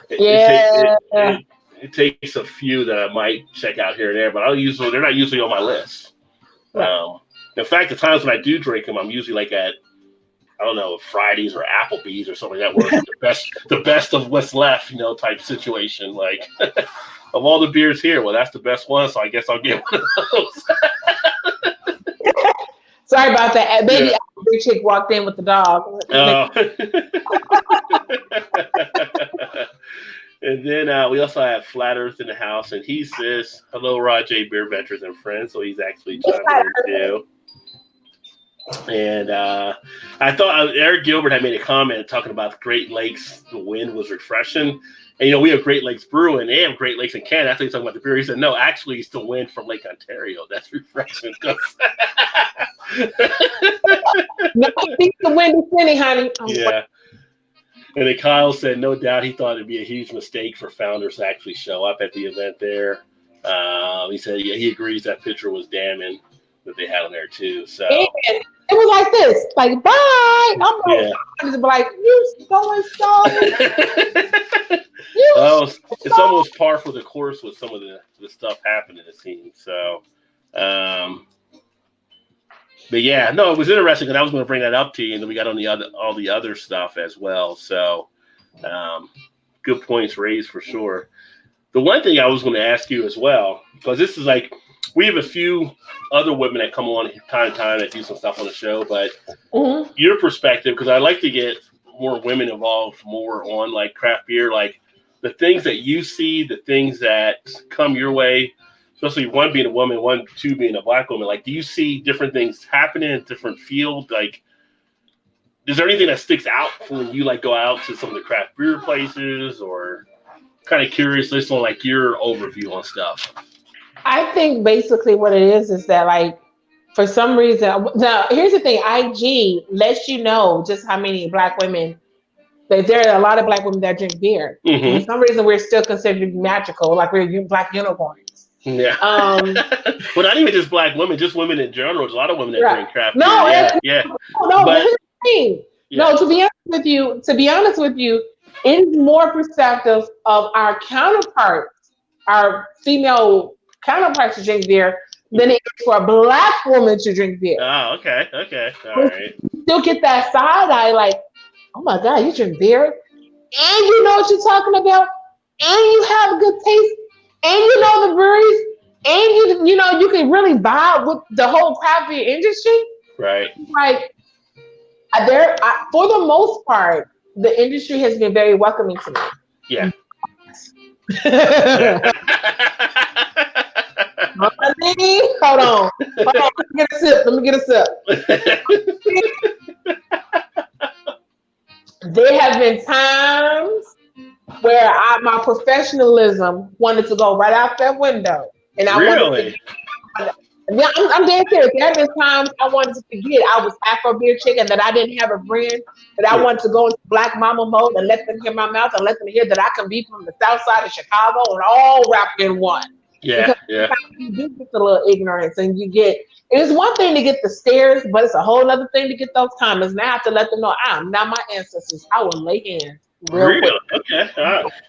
it takes a few that I might check out here and there, but they're not usually on my list. Right. In fact, the times when I do drink them, I'm usually at, I don't know, Fridays or Applebee's or something like that, where it's the best of what's left, type situation. Of all the beers here, well, that's the best one, so I guess I'll get one of those. Sorry about that. Baby Applebee's chick walked in with the dog. And then we also have Flat Earth in the house, and he says, hello, Rajay, BeerVentures and friends. So he's actually chiming in too. And I thought Eric Gilbert had made a comment talking about the Great Lakes. The wind was refreshing. And, we have Great Lakes Brewing. They have Great Lakes in Canada. I think he's talking about the beer. He said, no, actually, it's the wind from Lake Ontario. That's refreshing. No, I think the wind is winning, honey. Yeah. And then Kyle said, no doubt he thought it'd be a huge mistake for founders to actually show up at the event there. He said, he agrees that picture was damning. that they had on there too. So And it was like this, like bye. I'm like, you so and so. Well, it's almost par for the course with some of the stuff happening, it seems. So, but yeah, no, it was interesting because I was going to bring that up to you, and then we got on all the other stuff as well. So, good points raised for sure. The one thing I was going to ask you as well, because this is like, we have a few other women that come on time to time that do some stuff on the show, but your perspective, because I like to get more women involved more on like craft beer, like the things that you see, the things that come your way, especially one being a woman, two being a Black woman. Like, do you see different things happening in different fields? Like, is there anything that sticks out when you like go out to some of the craft beer places, or kind of curious just on like your overview on stuff? I think basically what it is that like for some reason, now here's the thing: IG lets you know just how many Black women. There are a lot of Black women that drink beer. Mm-hmm. For some reason, we're still considered magical, like we're Black unicorns. Yeah. Well, not even just Black women, just women in general. There's a lot of women that drink craft beer. No. But here's the thing. Yeah. No, to be honest with you, it is more perceptive of our counterparts, our female counterparts to drink beer than it is for a Black woman to drink beer. Oh, okay. All right. Still get that side eye, like, oh my God, you drink beer, and you know what you're talking about, and you have a good taste, and you know the breweries, and you know you can really vibe with the whole craft beer industry. Right. Like, for the most part, the industry has been very welcoming to me. Yeah. Hold on. Let me get a sip. There have been times where my professionalism wanted to go right out that window, and I really. Yeah, I'm dead serious. There have been times I wanted to forget I was Afro beer chick and that I didn't have a brand, that I wanted to go into Black mama mode and let them hear my mouth and let them hear that I can be from the South Side of Chicago and all wrapped in one. Yeah. You do get a little ignorance, and it's one thing to get the stares, but it's a whole other thing to get those comments. Now I have to let them know I'm not my ancestors. I will lay hands real quick. Okay.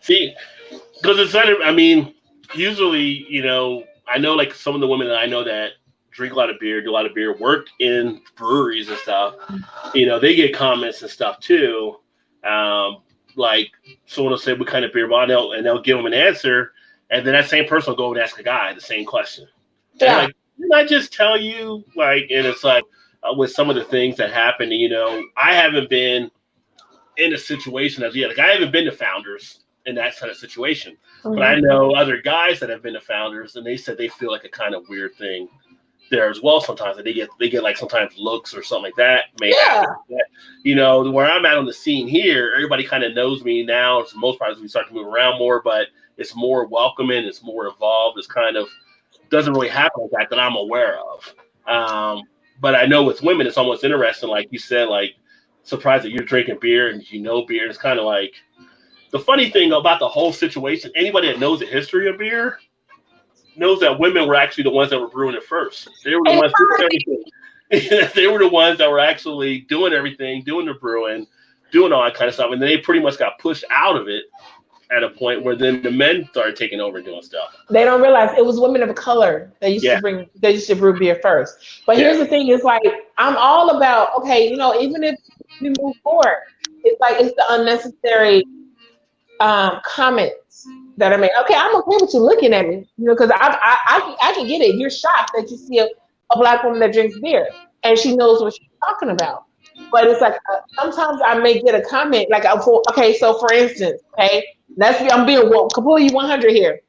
See, because it's better. I mean, usually, you know, I know like some of the women that I know that drink a lot of beer, do a lot of beer, work in breweries and stuff. You know, they get comments and stuff too. Like someone will say, "What kind of beer?" And they'll give them an answer. And then that same person will go and ask a guy the same question. Yeah. And like, didn't I just tell you? Like, and it's like with some of the things that happen, you know, I haven't been in a situation as yet. Like, I haven't been to Founders in that kind of situation. Mm-hmm. But I know other guys that have been to Founders, and they said they feel like a kind of weird thing there as well sometimes. That they get like sometimes looks or something like that. You know, where I'm at on the scene here, everybody kind of knows me now. For the most part, as we start to move around more, but it's more welcoming, it's more involved. It's kind of doesn't really happen like that I'm aware of. But I know with women, it's almost interesting, like you said, like surprised that you're drinking beer and you know beer. It's kind of like the funny thing about the whole situation. Anybody that knows the history of beer knows that women were actually the ones that were brewing it first. They were the ones doing everything. They were the ones that were actually doing everything, doing the brewing, doing all that kind of stuff, and then they pretty much got pushed out of it at a point where then the men started taking over and doing stuff. They don't realize it was women of color that used to brew beer first. But here's the thing: is like I'm all about you know, even if we move forward, it's like it's the unnecessary comments that are made. Okay, I'm okay with you looking at me, you know, because I can get it. You're shocked that you see a Black woman that drinks beer and she knows what she's talking about. But it's like sometimes I may get a comment like, so for instance, I'm being completely 100 here.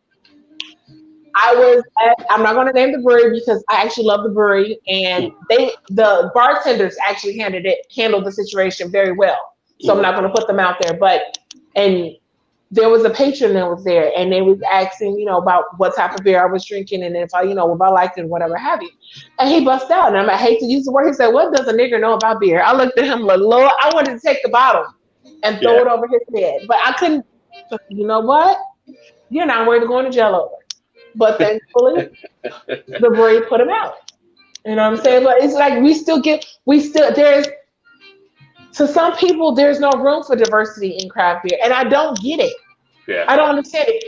I'm not going to name the brewery because I actually love the brewery, and the bartenders actually handled the situation very well. So I'm not going to put them out there, and there was a patron that was there, and they was asking, you know, about what type of beer I was drinking, and if I liked it, whatever have you. And he bust out, and I hate to use the word. He said, "What does a nigger know about beer?" I looked at him like, Lord, I wanted to take the bottle and throw it over his head, but I couldn't. You know what? You're not worried to going to jail over. But thankfully, the brewery put him out. You know what I'm saying? But it's like there's, to some people, there's no room for diversity in craft beer. And I don't get it. Yeah. I don't understand it.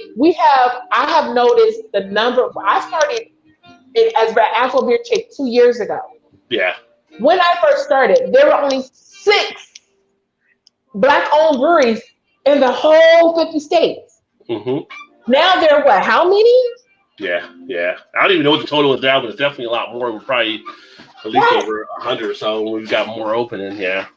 I have noticed the number, I started as an Afro beer chick 2 years ago. Yeah. When I first started, there were only 6 Black-owned breweries in the whole 50 states. Mm-hmm. Now there are what? How many? Yeah. I don't even know what the total is now, but it's definitely a lot more. We're probably at least over 100 or so. We've got more opening. Yeah.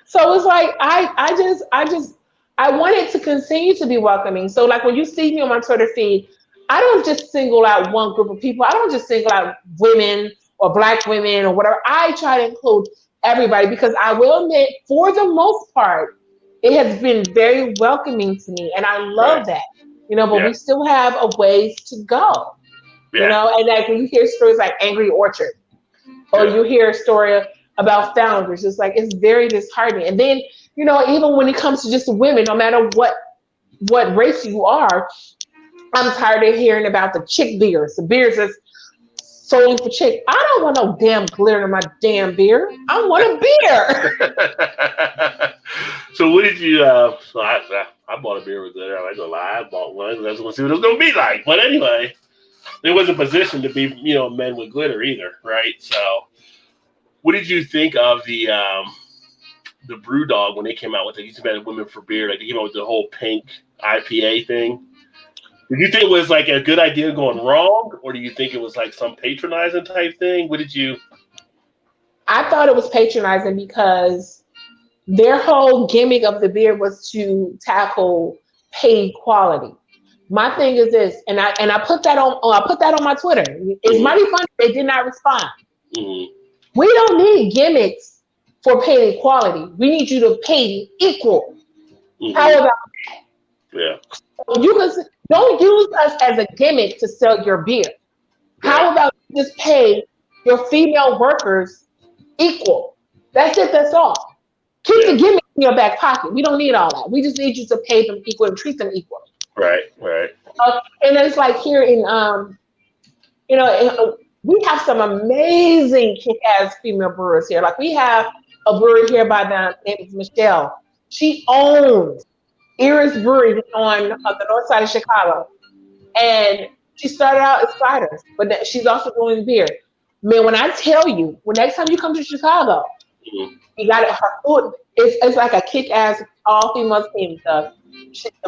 So it's like I want it to continue to be welcoming. So like when you see me on my Twitter feed, I don't just single out one group of people. I don't just single out women or Black women or whatever. I try to include everybody because I will admit, for the most part, it has been very welcoming to me, and I love that. But we still have a ways to go. And like when you hear stories like Angry Orchard, or you hear a story about founders, it's very disheartening. And then, even when it comes to just women, no matter what race you are, I'm tired of hearing about the chick beers, the beers that's solely for chick. I don't want no damn glitter in my damn beer. I want a beer. So what did you, so I bought a beer with glitter. I'm not gonna lie, I bought one. I just want to see what it was gonna be like. But anyway, there wasn't positioned to be, men with glitter either, right? So what did you think of the Brewdog when they came out with it? Used to be Women for Beer, like they came out with the whole pink IPA thing. Did you think it was like a good idea going wrong, or do you think it was like some patronizing type thing? What did you? I thought it was patronizing because their whole gimmick of the beer was to tackle paid quality. My thing is this, and I put that on my Twitter. It's mighty funny they did not respond. Mm-hmm. We don't need gimmicks for paid quality. We need you to pay equal. Mm-hmm. How about that? Yeah. Don't use us as a gimmick to sell your beer. Yeah. How about you just pay your female workers equal? That's it. That's all. Keep the gimmick in your back pocket. We don't need all that. We just need you to pay them equal and treat them equal. Right. And it's like here in, we have some amazing kick-ass female brewers here. Like we have a brewery here by the name of Michelle. She owns Iris Brewery on the north side of Chicago. And she started out as ciders, but she's also brewing beer. Man, when I tell you, when next time you come to Chicago, you got her food. It's like a kick-ass all-female team. The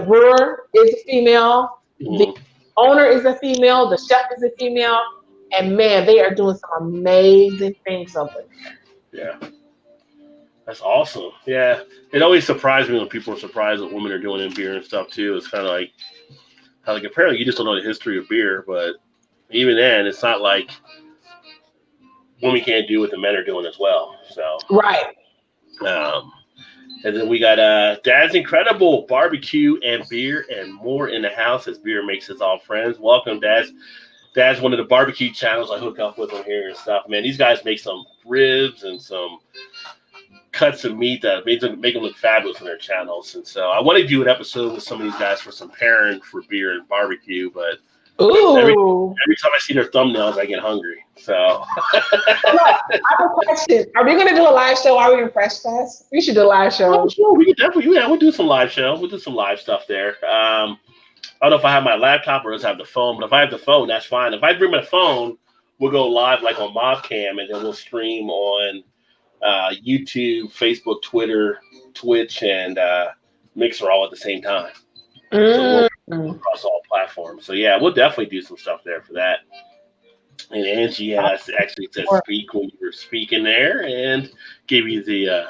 brewer is a female. The owner is a female. The chef is a female. And man, they are doing some amazing things over there. Yeah. That's awesome. Yeah. It always surprised me when people are surprised what women are doing in beer and stuff too. It's kind of like apparently you just don't know the history of beer, but even then, it's not like women can't do what the men are doing as well. So right. And then we got Dad's Incredible Barbecue and Beer and More in the House as beer makes us all friends. Welcome, Dad's. Dad's one of the barbecue channels I hook up with on here and stuff. Man, these guys make some ribs and some cuts of meat that make them look fabulous on their channels. And so I want to do an episode with some of these guys for some pairing for beer and barbecue, but every time I see their thumbnails, I get hungry. So I have a question. Are we going to do a live show while we're in Fresh Fest? We should do a live show. Oh, sure. We could definitely, we'll do some live show. We'll do some live stuff there. I don't know if I have my laptop or just have the phone, but if I have the phone, that's fine. If I bring my phone, we'll go live like on Mobcam, and then we'll stream on YouTube, Facebook, Twitter, Twitch, and Mixer all at the same time. So we'll across all platforms. So yeah, we'll definitely do some stuff there for that. And Angie actually said speak when you were speaking there, and gave you the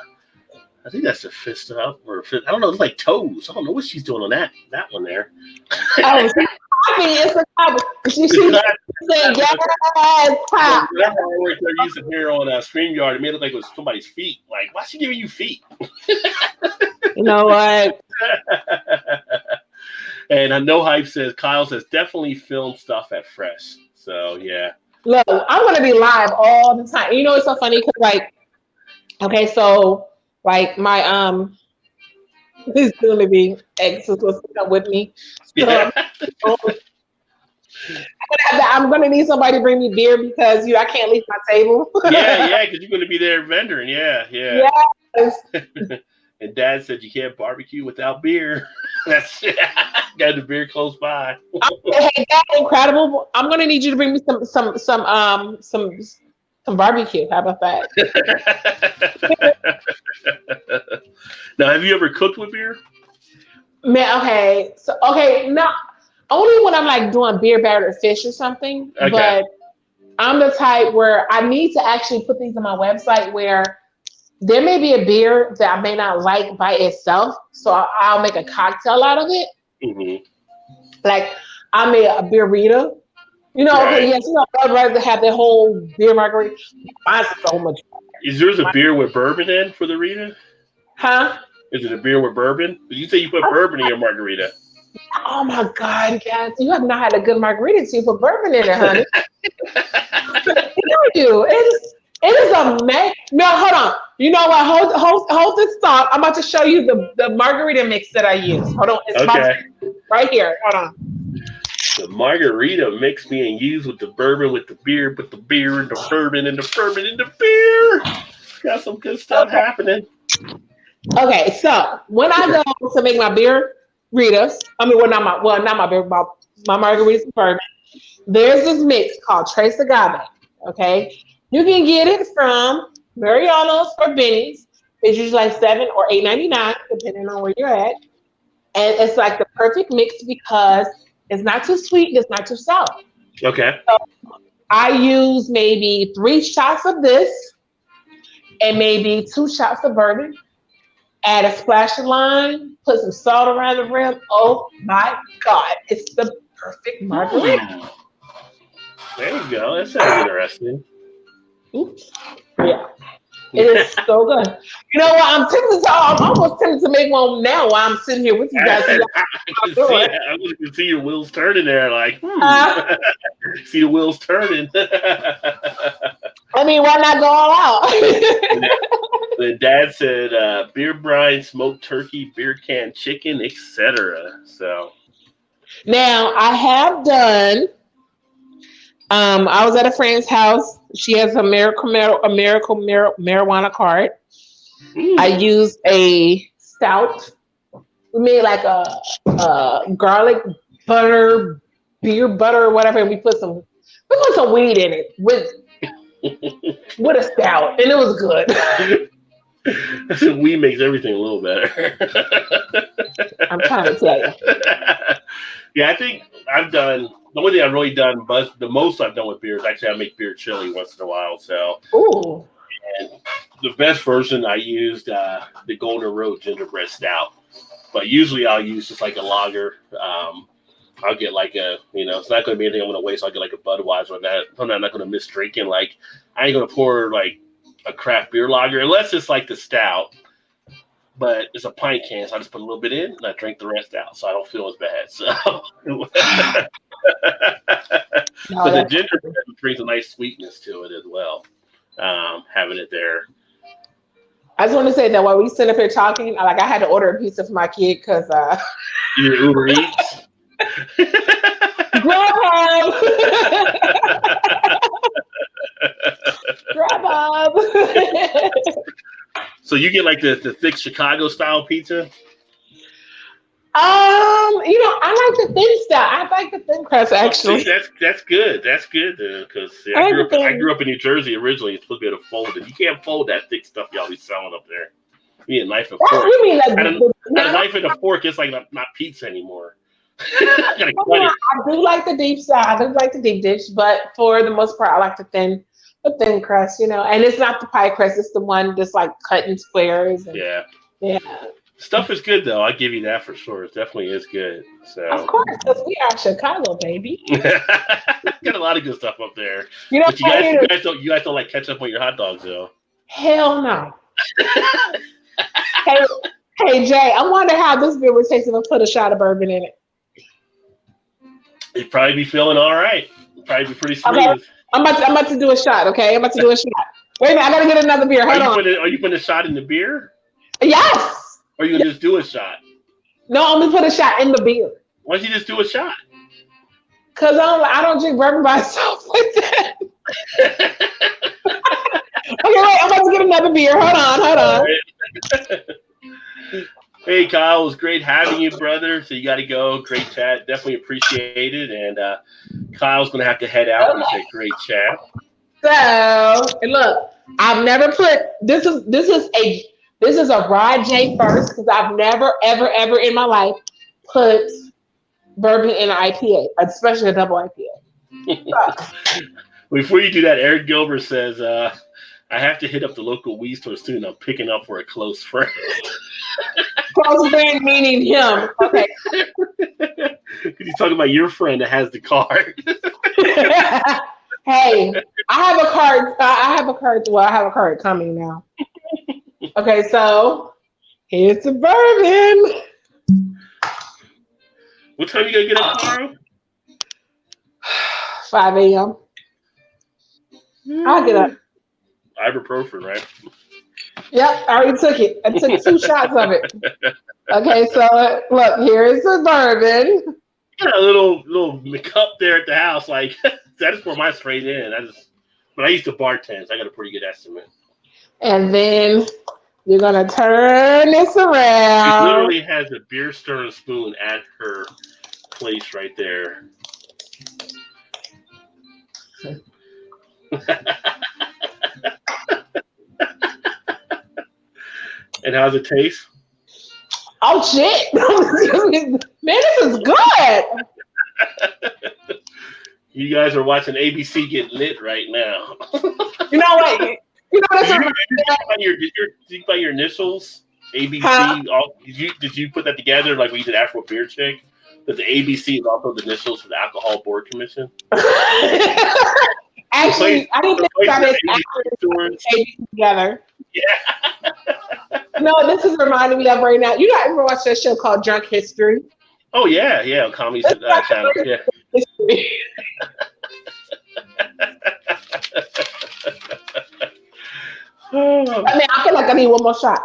I think that's the fist up or I don't know. It's like toes. I don't know what she's doing on that one there. Oh, it's a copy. She's saying yes, pop. That's how I worked there. Used to hear on StreamYard. It made it look like it was somebody's feet. Like, why's she giving you feet? You know what? And I know Hype says Kyle says definitely film stuff at Fresh. So yeah. Look, I want to be live all the time. You know, it's so funny because okay, so. Like my he's going to be ex was supposed to come with me. So, I'm gonna need somebody to bring me beer because I can't leave my table. Yeah, because you're gonna be there vendoring. Yeah. Yes. And Dad said you can't barbecue without beer. That's got the beer close by. Hey, that's incredible. I'm gonna need you to bring me some barbecue. How about that? Now, have you ever cooked with beer? Man, no, only when I'm like doing beer battered fish or something. Okay. But I'm the type where I need to actually put things on my website where there may be a beer that I may not like by itself, so I'll make a cocktail out of it. Mm-hmm. Like I made a beerita. Right. Okay, yes, I'd rather have the whole beer margarita. Mine's so much. Is yours a beer with bourbon in for the Rita? Huh? Is it a beer with bourbon? Did you say you put bourbon in your margarita? Oh my God, guys, you have not had a good margarita until you put bourbon in it, honey. It is a mess. No, hold on. You know what? Hold this thought. I'm about to show you the margarita mix that I use. Hold on. It's Okay. right here. Hold on. The margarita mix being used with the bourbon, with the beer, and the bourbon, and the bourbon, and the beer. Got some good stuff happening. Okay, so when I go to make my beer Ritas, not my beer, my margaritas and bourbon, there's this mix called Trace Agave. Okay, you can get it from Mariano's or Benny's. It's usually like $7 or $8.99, depending on where you're at. And it's like the perfect mix because it's not too sweet, it's not too sour. Okay. So I use maybe 3 shots of this and maybe 2 shots of bourbon. Add a splash of lime, put some salt around the rim. Oh my God, it's the perfect margarita. There you go. That sounds interesting. Oops. Yeah. It is so good. You know what? I'm almost tempted to make one now while I'm sitting here with you guys. I can see your wheels turning there. Like, see the wheels turning. I mean, why not go all out? The Dad said beer brine, smoked turkey, beer can chicken, etc. So now I have done. I was at a friend's house. She has a miracle marijuana card. I used a stout. We made like a garlic butter, beer butter, or whatever. And we put some weed in it with a stout, and it was good. Weed makes everything a little better. I'm trying to tell you. Yeah, I think I've done. The only thing I've really done, but the most I've done with beer is actually I make beer chili once in a while. So, ooh. And the best version I used the Golden Road gingerbread stout, but usually I'll use just like a lager. I'll get like it's not going to be anything I'm going to waste. I'll get like a Budweiser or that. I'm not going to miss drinking. Like I ain't going to pour like a craft beer lager unless it's like the stout. But it's a pint can, so I just put a little bit in and I drink the rest out, so I don't feel as bad. So, but the gingerbread brings a nice sweetness to it as well. Having it there. I just want to say that while we sit up here talking, I had to order a pizza for my kid because your Uber Eats. Grubhub. Grubhub. So you get like the thick Chicago style pizza? I like the thin style. I like the thin crust actually. See, that's good. That's good because I grew up in New Jersey originally. It's supposed to be able to fold it. You can't fold that thick stuff y'all be selling up there. You need a knife and fork. You mean like a knife and a fork? It's like not pizza anymore. I do like the deep style. I do like the deep dish, but for the most part, I like the thin crust. And it's not the pie crust. It's the one that's like cut in squares. Yeah. Yeah. Stuff is good though. I'll give you that for sure. It definitely is good. So of course, because we are Chicago, baby. Got a lot of good stuff up there. You guys don't like ketchup on your hot dogs though. Hell no. Hey Jay, I wonder how this beer would taste if I put a shot of bourbon in it. You'd probably be feeling all right. Probably be pretty smooth. Okay. I'm about to do a shot. Okay, I'm about to do a shot. Wait a minute, I gotta get another beer. Hold on. Are you putting a shot in the beer? Yes. Or are you gonna just do a shot? No, I'm gonna put a shot in the beer. Why don't you just do a shot? Cause I don't drink bourbon by itself like that. Okay, wait, I'm about to get another beer. Hold on. Right. Hey, Kyle, it was great having you, brother. So you got to go. Great chat. Definitely appreciate it. And Kyle's going to have to head out. Okay. We said great chat. So, and look, I've never put this is a Rye J first because I've never ever in my life put bourbon in an IPA, especially a double IPA. So, Before you do that, Eric Gilbert says, I have to hit up the local weed store soon. I'm picking up for a close friend. close friend meaning him. Okay. He's talking about your friend that has the card. Hey, I have a card. Well, I have a card coming now. Okay, so here's the bourbon. What time you gonna get up tomorrow? 5 a.m. I'll get up. Ibuprofen, right? Yep, I already took it. I took 2 shots of it. Okay, so look, here's the bourbon. Got a little cup there at the house. Like I just pour mine straight in. But I used to bartend, so I got a pretty good estimate. And then you're gonna turn this around. She literally has a beer stirring spoon at her place right there. And how's it taste? Oh shit! Man, this is good. You guys are watching ABC get lit right now. You know what? You know that's did you by your initials? ABC. Huh? Did you put that together like we did Afro Beer Chick? That the ABC is also the initials for the Alcohol Board Commission. Actually, I didn't think about it after together. Yeah. No, this is reminding me of right now. You ever watch that show called Drunk History? Oh yeah, on Comedy Channel. Yeah. I mean, I feel like I need one more shot.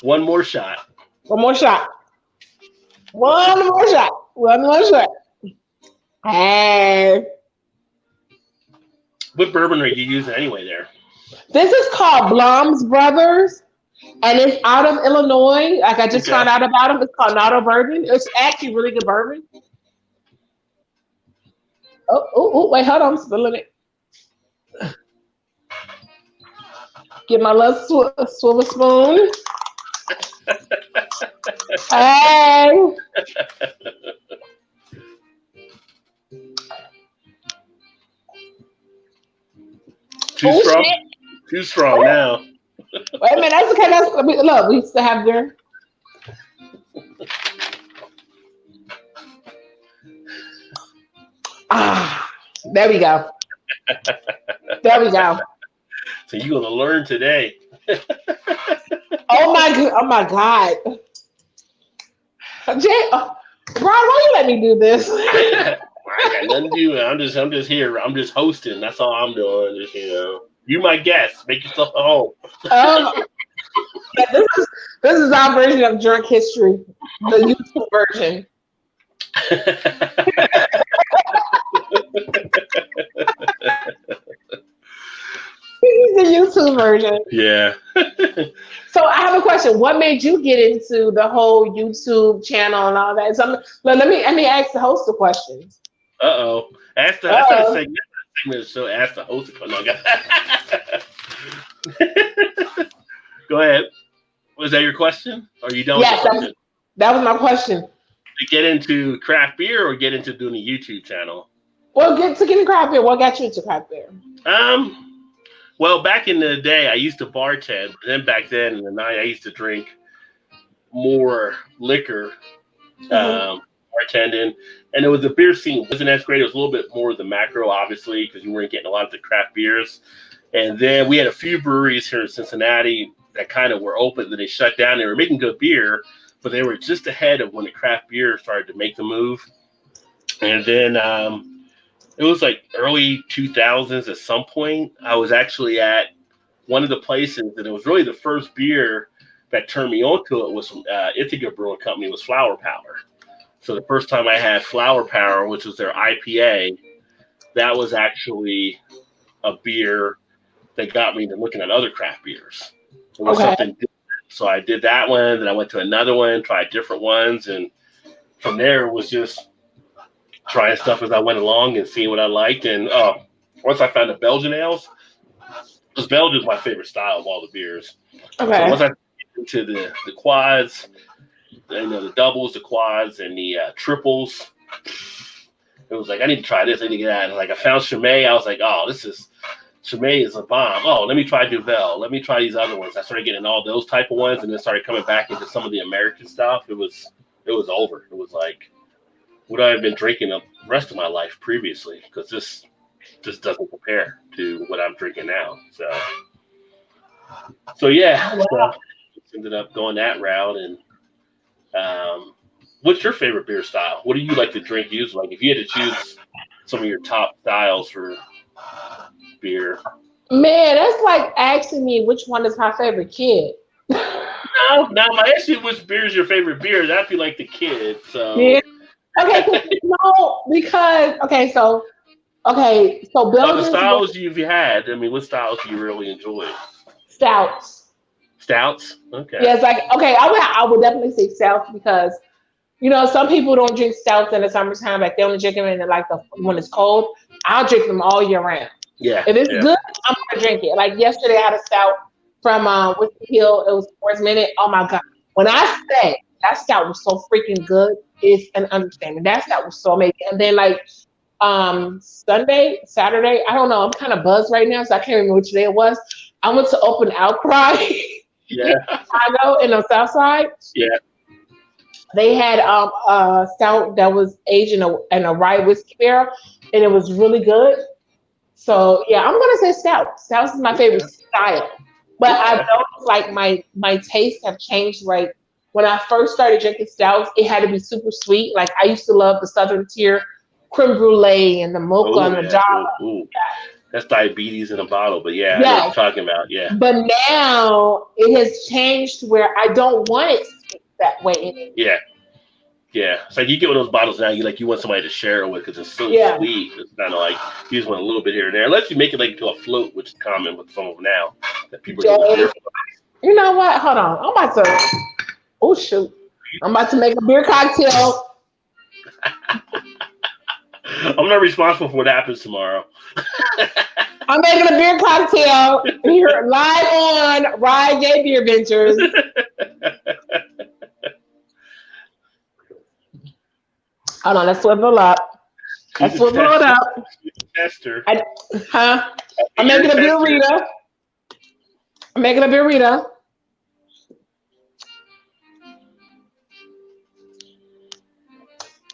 One more shot. Hey. What bourbon are you using anyway there? This is called Blum's Brothers, and it's out of Illinois. Like I just found out about them. It's called Nato Bourbon. It's actually really good bourbon. Oh, wait, hold on, I'm spilling it. Get my little swivel spoon. Hey. Too strong? Shit. Too strong now. Wait a minute, that's okay. Look, we used to have beer. There we go. So you're gonna learn today. Oh my God. Jay, Brian, why you let me do this? I got nothing to do. I'm just here. I'm just hosting. That's all I'm doing. Just, you my guest. Make yourself at home. Yeah, this is our version of Drunk History, the YouTube version. The YouTube version. Yeah. So I have a question. What made you get into the whole YouTube channel and all that? So let me ask the host the questions. Ask the segment. So ask the host. No, go ahead. Was that your question? Or are you done with the question? That was my question. To get into craft beer or get into doing a YouTube channel? Well, get into craft beer. What got you into craft beer? Well, back in the day, I used to bartend. But then back then in the night, I used to drink more liquor, bartending. And it was the beer scene. It wasn't as great. It was a little bit more of the macro, obviously, because you weren't getting a lot of the craft beers. And then we had a few breweries here in Cincinnati that kind of were open. Then they shut down. They were making good beer, but they were just ahead of when the craft beer started to make the move. And then it was like early 2000s at some point. I was actually at one of the places, and it was really the first beer that turned me onto it was from Ithaca Brewing Company. It was Flower Power. So the first time I had Flower Power, which was their IPA, that was actually a beer that got me into looking at other craft beers. It was something different. So I did that one, then I went to another one, tried different ones, and from there it was just trying stuff as I went along and seeing what I liked. And once I found the Belgian ales, because Belgian is my favorite style of all the beers. Okay. So once I get into the quads, the doubles, the quads, and the triples, it was like, I need to try this, I need to get that. And like I found Chimay, I was like, oh, Chimay is a bomb. Oh, let me try Duvel. Let me try these other ones. I started getting all those type of ones, and then started coming back into some of the American stuff. It was over. It was like, would I have been drinking the rest of my life previously? Because this doesn't compare to what I'm drinking now. So yeah, so ended up going that route. And what's your favorite beer style? What do you like to drink usually? Like if you had to choose some of your top styles for beer. Man, that's like asking me which one is my favorite kid. No, my issue which beer is your favorite beer. That'd be like the kid. So Yeah. Okay, no, because so the Belgians styles you've had. I mean, what styles do you really enjoy? stouts. Stouts. Okay. Yeah, it's like I would definitely say stouts because some people don't drink stouts in the summertime. Like they only drink them in like when it's cold. I'll drink them all year round. Yeah. If it's good, I'm gonna drink it. Like yesterday, I had a stout from Whiskey Hill. It was 4 minute. Oh my god! When I say that stout was so freaking good, it's an understatement. That stout was so amazing. And then like Saturday, I don't know. I'm kind of buzzed right now, so I can't remember which day it was. I went to Open Outcry in Chicago in the South Side. Yeah. They had a stout that was aged in a rye whiskey barrel, and it was really good. So yeah, I'm gonna say stout. Stout is my favorite style. But I've noticed like my tastes have changed. Like when I first started drinking stouts, it had to be super sweet. Like I used to love the Southern Tier creme brulee and the mocha and the java. That's diabetes in a bottle, but I know what you're talking about. Yeah. But now it has changed where I don't want it that way anymore. Yeah. Yeah. It's like you get one of those bottles now, you want somebody to share it with because it's so sweet. It's kind of like you just want a little bit here and there. Unless you make it like into a float, which is common with some of them now that people are getting. You know what? Hold on. I'm about to. Oh shoot! I'm about to make a beer cocktail. I'm not responsible for what happens tomorrow. I'm making a beer cocktail here live on Ride Gay BeerVentures. Hold on, let's swivel up. Let's swivel it up. Tester. I'm making a beer Rita. I'm making a beer Rita.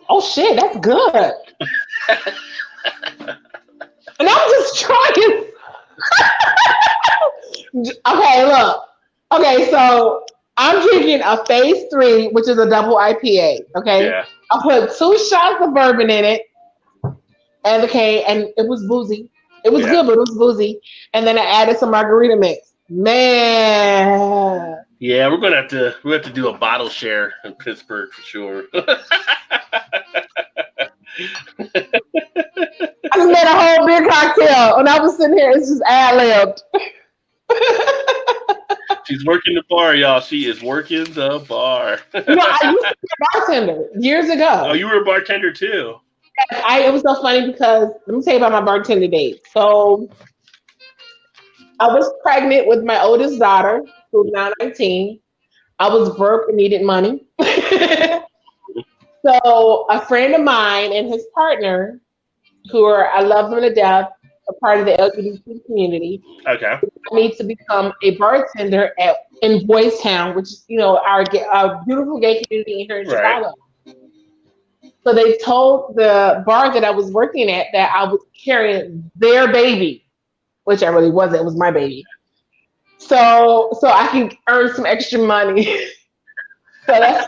Oh shit, that's good. And I'm just trying. Okay, look. Okay, so I'm drinking a Phase 3, which is a double IPA. Okay. Yeah. I put 2 shots of bourbon in it. And it was boozy. It was good, but it was boozy. And then I added some margarita mix. Man. Yeah, we're gonna have to do a bottle share in Pittsburgh for sure. I just made a whole beer cocktail, and I was sitting here. It's just ad-libbed. She's working the bar, y'all. She is working the bar. I used to be a bartender years ago. Oh, you were a bartender too? It was so funny because let me tell you about my bartender days. So I was pregnant with my oldest daughter, who's now 19. I was broke and needed money. So a friend of mine and his partner, I love them to death, a part of the LGBT community. Okay. Me to become a bartender in Boys Town, which is our beautiful gay community here in Chicago. So they told the bar that I was working at that I was carrying their baby, which I really wasn't. It was my baby. So I can earn some extra money. So that's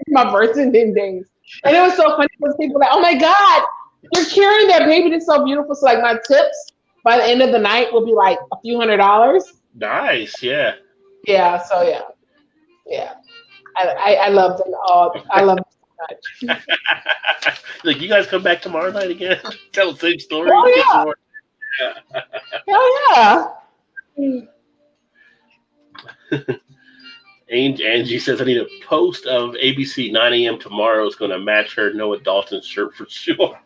my bartending days. And it was so funny because people were like, oh my God, you're carrying that baby. That's so beautiful. So like my tips by the end of the night will be like a few $100s. Nice, yeah. Yeah, so yeah. I love them all. I love them so much. Like, you guys come back tomorrow night again? Tell the same story? Oh, yeah. Hell yeah. Angie says, I need a post of ABC 9 a.m. tomorrow is going to match her Noah Dalton shirt for sure.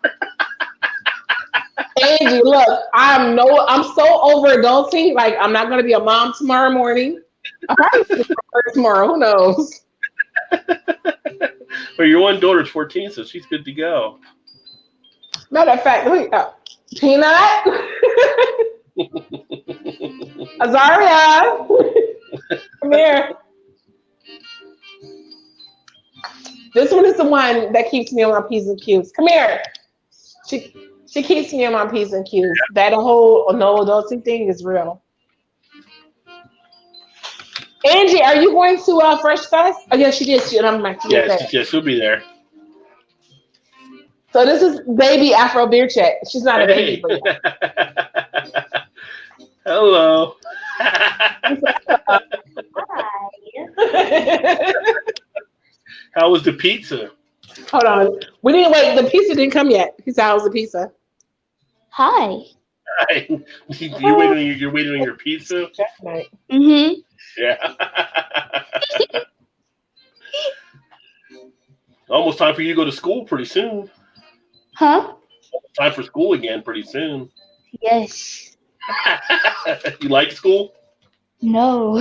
Angie, look, I'm so over adulting. Like, I'm not going to be a mom tomorrow morning. I'll probably be tomorrow. Who knows? Well, your one daughter's 14, so she's good to go. Matter of fact, Peanut, Azaria, come here. This one is the one that keeps me on my P's and Q's. Come here. She keeps me on my P's and Q's. That whole no adulting thing is real. Angie, are you going to Fresh Fest? Oh, yeah, she did. She'll be there. So this is baby Afro beer check. She's not a baby. Hello. Hi. How was the pizza? Hold on. We didn't wait. The pizza didn't come yet. He said, how's the pizza? Hi. Hi. You're waiting on your pizza? Mm-hmm. Yeah. Almost time for you to go to school pretty soon. Huh? Time for school again pretty soon. Yes. You like school? No.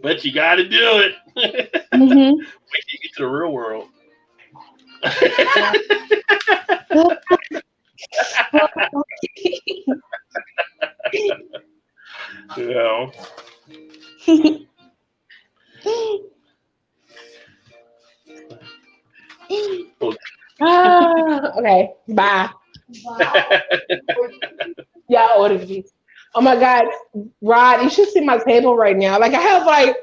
But you got to do it. Mm-hmm. Wait till you get to the real world. Yeah. Okay. Bye. Yeah, I ordered these. Oh my God, Rod, you should see my table right now. Like, I have like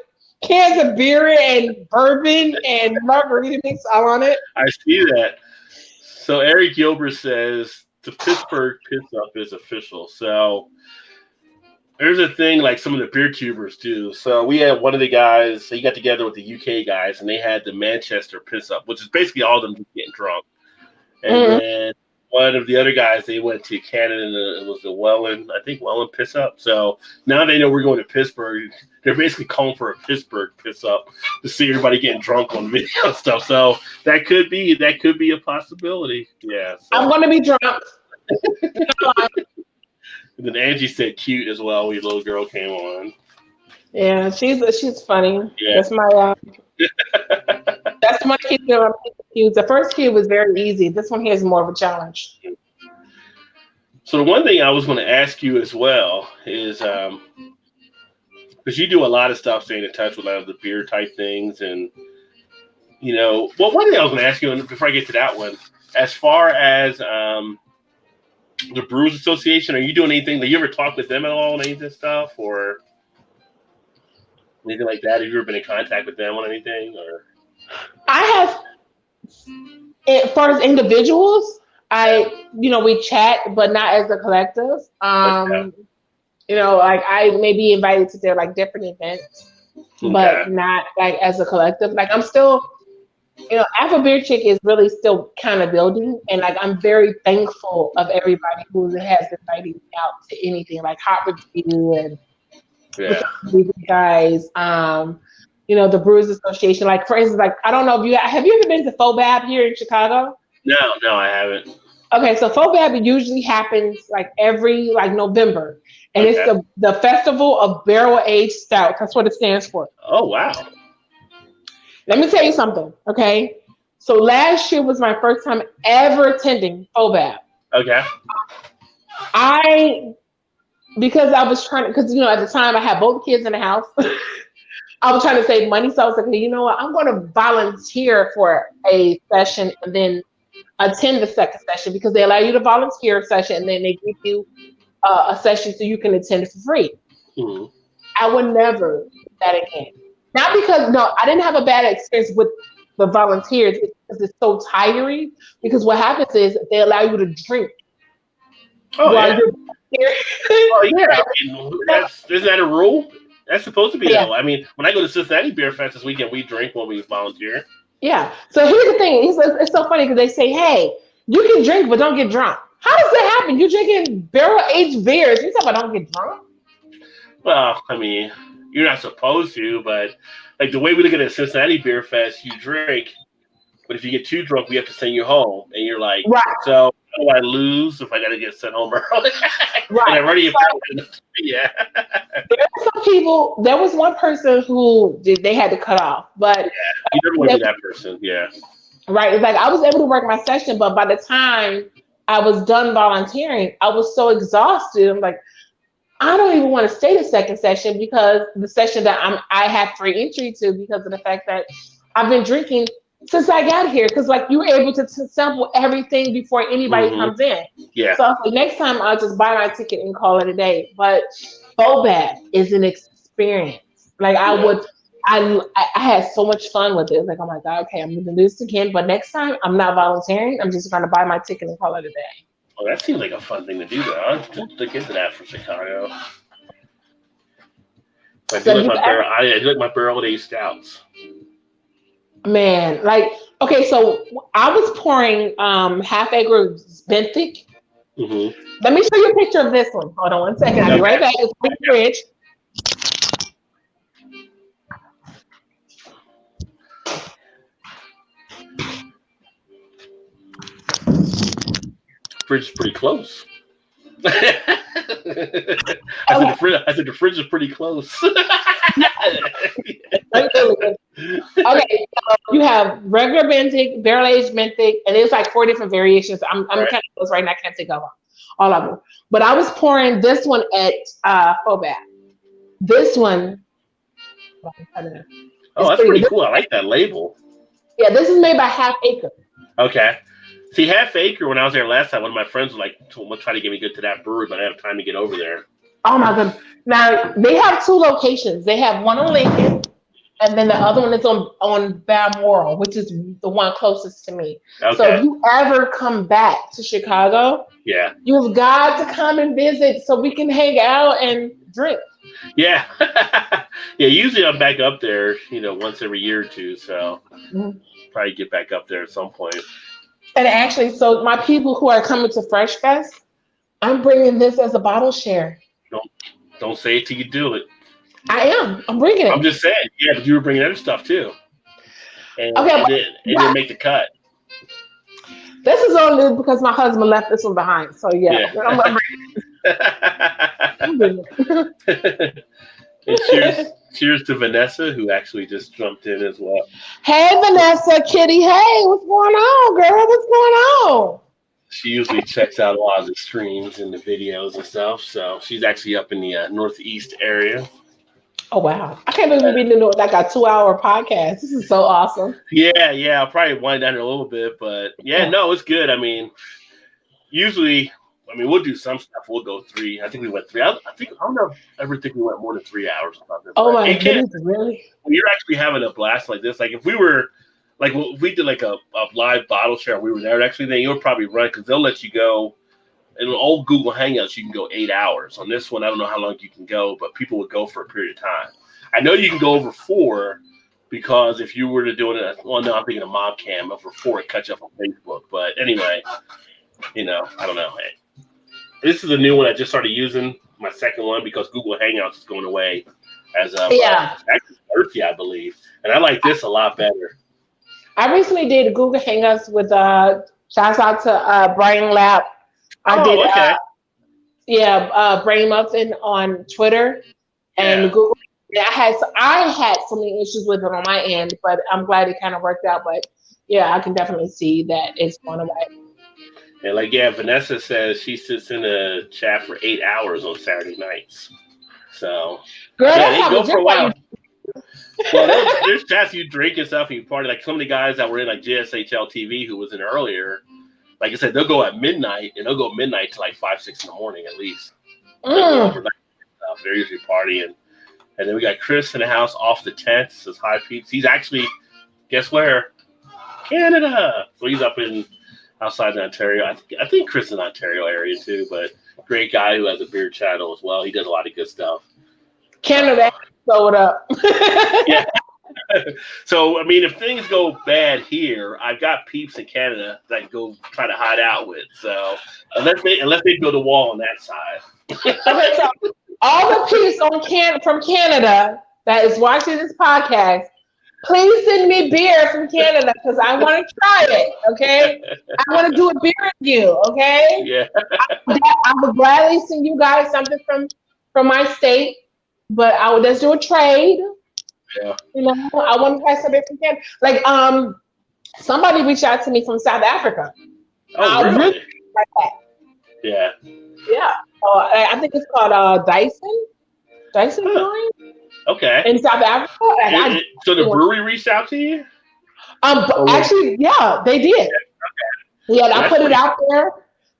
cans of beer and bourbon and margarita mix all on it. I see that. So Eric Gilbert says the Pittsburgh Piss Up is official. So there's a thing like some of the beer tubers do. So we had one of the guys, he got together with the UK guys, and they had the Manchester Piss Up, which is basically all of them getting drunk. And then one of the other guys, they went to Canada, and it was the Welland Piss Up. So now they know we're going to Pittsburgh. They're basically calling for a Pittsburgh Piss Up to see everybody getting drunk on video and stuff. So that could be a possibility. Yeah. So. I'm gonna be drunk. And then Angie said cute as well when your little girl came on. Yeah, she's funny. Yeah. That's my that's my kid. The first kid was very easy. This one here is more of a challenge. So the one thing I was going to ask you as well is because you do a lot of stuff, staying in touch with a lot of the beer type things, and one thing I was going to ask you, and before I get to that one, as far as the Brewers Association, are you doing anything? Do you ever talk with them at all on any of this stuff, or anything like that? Have you ever been in contact with them on anything, or? I have, as far as individuals, we chat, but not as a collective. Like I may be invited to their like different events, but not like as a collective. Like I'm still, Afro Beer Chick is really still kind of building, and like I'm very thankful of everybody who has invited me out to anything like Hot Review and guys. The Brewers Association. Like for instance, like I don't know if have you ever been to FOBAB here in Chicago? No, I haven't. Okay, so FOBAB usually happens like every like November, and it's the Festival of Barrel Aged Stout. That's what it stands for. Oh wow! Let me tell you something. Okay, so last year was my first time ever attending FOBAB. Okay. Because I was trying to, because at the time I had both kids in the house. I was trying to save money, so I was like, hey, you know what? I'm going to volunteer for a session and then attend the second session because they allow you to volunteer a session and then they give you a session so you can attend for free. Mm-hmm. I would never do that again. Not because, I didn't have a bad experience with the volunteers because it's so tiring. Because what happens is they allow you to drink. Oh, yeah. You're isn't that a rule? That's supposed to be Yeah. though. I mean, when I go to Cincinnati Beer Fest this weekend, we drink when we volunteer. Yeah. So here's the thing. It's so funny because they say, hey, you can drink, but don't get drunk. How does that happen? You're drinking barrel-aged beers. You talk about don't get drunk? Well, I mean, you're not supposed to, but like the way we look at it at Cincinnati Beer Fest, you drink, but if you get too drunk, we have to send you home. And you're like, Right. so how do I lose if I got to get sent home early? Right. And I've already So, yeah. there were some people. There was one person who they had to cut off, but You never want to be that person. Yeah. right. It's like I was able to work my session, but by the time I was done volunteering, I was so exhausted. I'm like, I don't even want to stay the second session because the session that I have free entry to because of the fact that I've been drinking since I got here. Because like you were able to sample everything before anybody comes in. Yeah. So I was like, next time I'll just buy my ticket and call it a day. But Bobat is an experience. Like I had so much fun with it. It's like, oh my God, okay, I'm gonna do this again. But next time I'm not volunteering. I'm just gonna buy my ticket and call it a day. Oh, that seems like a fun thing to do, though. I'll look into that for Chicago. I do like my barrel-aged stouts. Man, like, okay, so I was pouring half acre benthic. Mm-hmm. Let me show you a picture of this one. Hold on one second. I'll be right back. It's in the fridge. Fridge is pretty close. I said the fridge is pretty close. Okay, so you have regular benthic, barrel aged benthic, and there's like 4 different variations. I'm kind of close right now. I can't think of all of them. But I was pouring this one at Bobat. This one. Oh, that's pretty cool. I like that label. Yeah, this is made by Half Acre. Okay. See, Half Acre, when I was there last time, one of my friends was like, trying to get me good to that brewery, but I didn't have time to get over there. Oh my goodness. Now, they have 2 locations. They have one on Lincoln, and then the other one is on Balmoral, which is the one closest to me. Okay. So if you ever come back to Chicago, you've got to come and visit so we can hang out and drink. Yeah. Yeah, usually I'm back up there, once every year or two, so probably get back up there at some point. And actually, so my people who are coming to Fresh Fest, I'm bringing this as a bottle share. Don't say it till you do it. I am. I'm bringing it. I'm just saying. Yeah, but you were bringing other stuff too. And it didn't make the cut. This is only because my husband left this one behind. So yeah. I'm bringing it. And cheers to Vanessa, who actually just jumped in as well. Hey, Vanessa, Kitty. Hey, what's going on, girl? What's going on? She usually checks out a lot of the streams and the videos and stuff. So she's actually up in the Northeast area. Oh, wow. I can't believe we've been doing like a 2-hour podcast. This is so awesome. Yeah. I'll probably wind down a little bit. But no, it's good. I mean, usually, we'll do some stuff. We'll go 3. I think we went 3. I don't know. I ever think we went more than 3 hours. Oh my goodness, really? When you're actually having a blast like this, like if we were, like if we did like a live bottle share, we were there actually, then you'll probably run because they'll let you go. In an old Google Hangouts, you can go 8 hours. On this one, I don't know how long you can go, but people would go for a period of time. I know you can go over 4 because if you were to do it, I'm thinking of mob cam over 4, it cuts you up on Facebook. But anyway, I don't know. Hey, this is a new one I just started using, my second one, because Google Hangouts is going away as of actually Thursday, I believe. And I like this a lot better. I recently did Google Hangouts with shouts out to Brain Lab. I did Brain Muffin on Twitter and Google. I had so many issues with it on my end, but I'm glad it kind of worked out. But I can definitely see that it's going away. And Vanessa says she sits in a chat for 8 hours on Saturday nights. So girl, they go for a while. Well, there's chats you drink and stuff and you party. Like some of the guys that were in like JSHL TV who was in earlier, like I said, they'll go at midnight and they'll go midnight to like 5, 6 in the morning at least. They're usually partying. And then we got Chris in the house off the tent. Says hi, Pete. He's actually, guess where? Canada. So he's up in outside in Ontario. I think Chris is in Ontario area too, but great guy who has a beer channel as well. He does a lot of good stuff. Canada sold up. Yeah. So I mean, if things go bad here, I've got peeps in Canada that I can go try to hide out with. So unless they build a wall on that side. Okay, so all the peeps from Canada that is watching this podcast, please send me beer from Canada because I want to try it. Okay, I want to do a beer review. Okay, Yeah. I would gladly send you guys something from my state, but let's do a trade. Yeah. You know, I want to try something from Canada. Like somebody reached out to me from South Africa. Oh, really? Like that. Yeah. Yeah. I think it's called Dyson Huh. Brewing Okay. in South Africa. So the brewery reached out to you? Actually, yeah, they did. Yeah, I put it out there.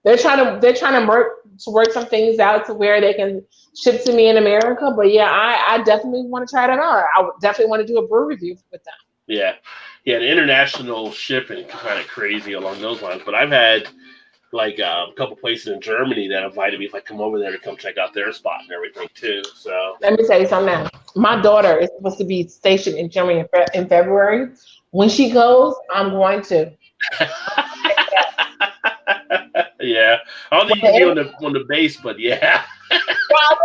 They're trying to work some things out to where they can ship to me in America. But yeah, I definitely want to try that out. I would definitely want to do a brew review with them. Yeah. Yeah, the international shipping is kind of crazy along those lines. But I've had like a couple places in Germany that invited me if I come over there to come check out their spot and everything too. So let me tell you something now. My daughter is supposed to be stationed in Germany in February. When she goes, I'm going to. Yeah, I don't think you can be on the base, but yeah. Well,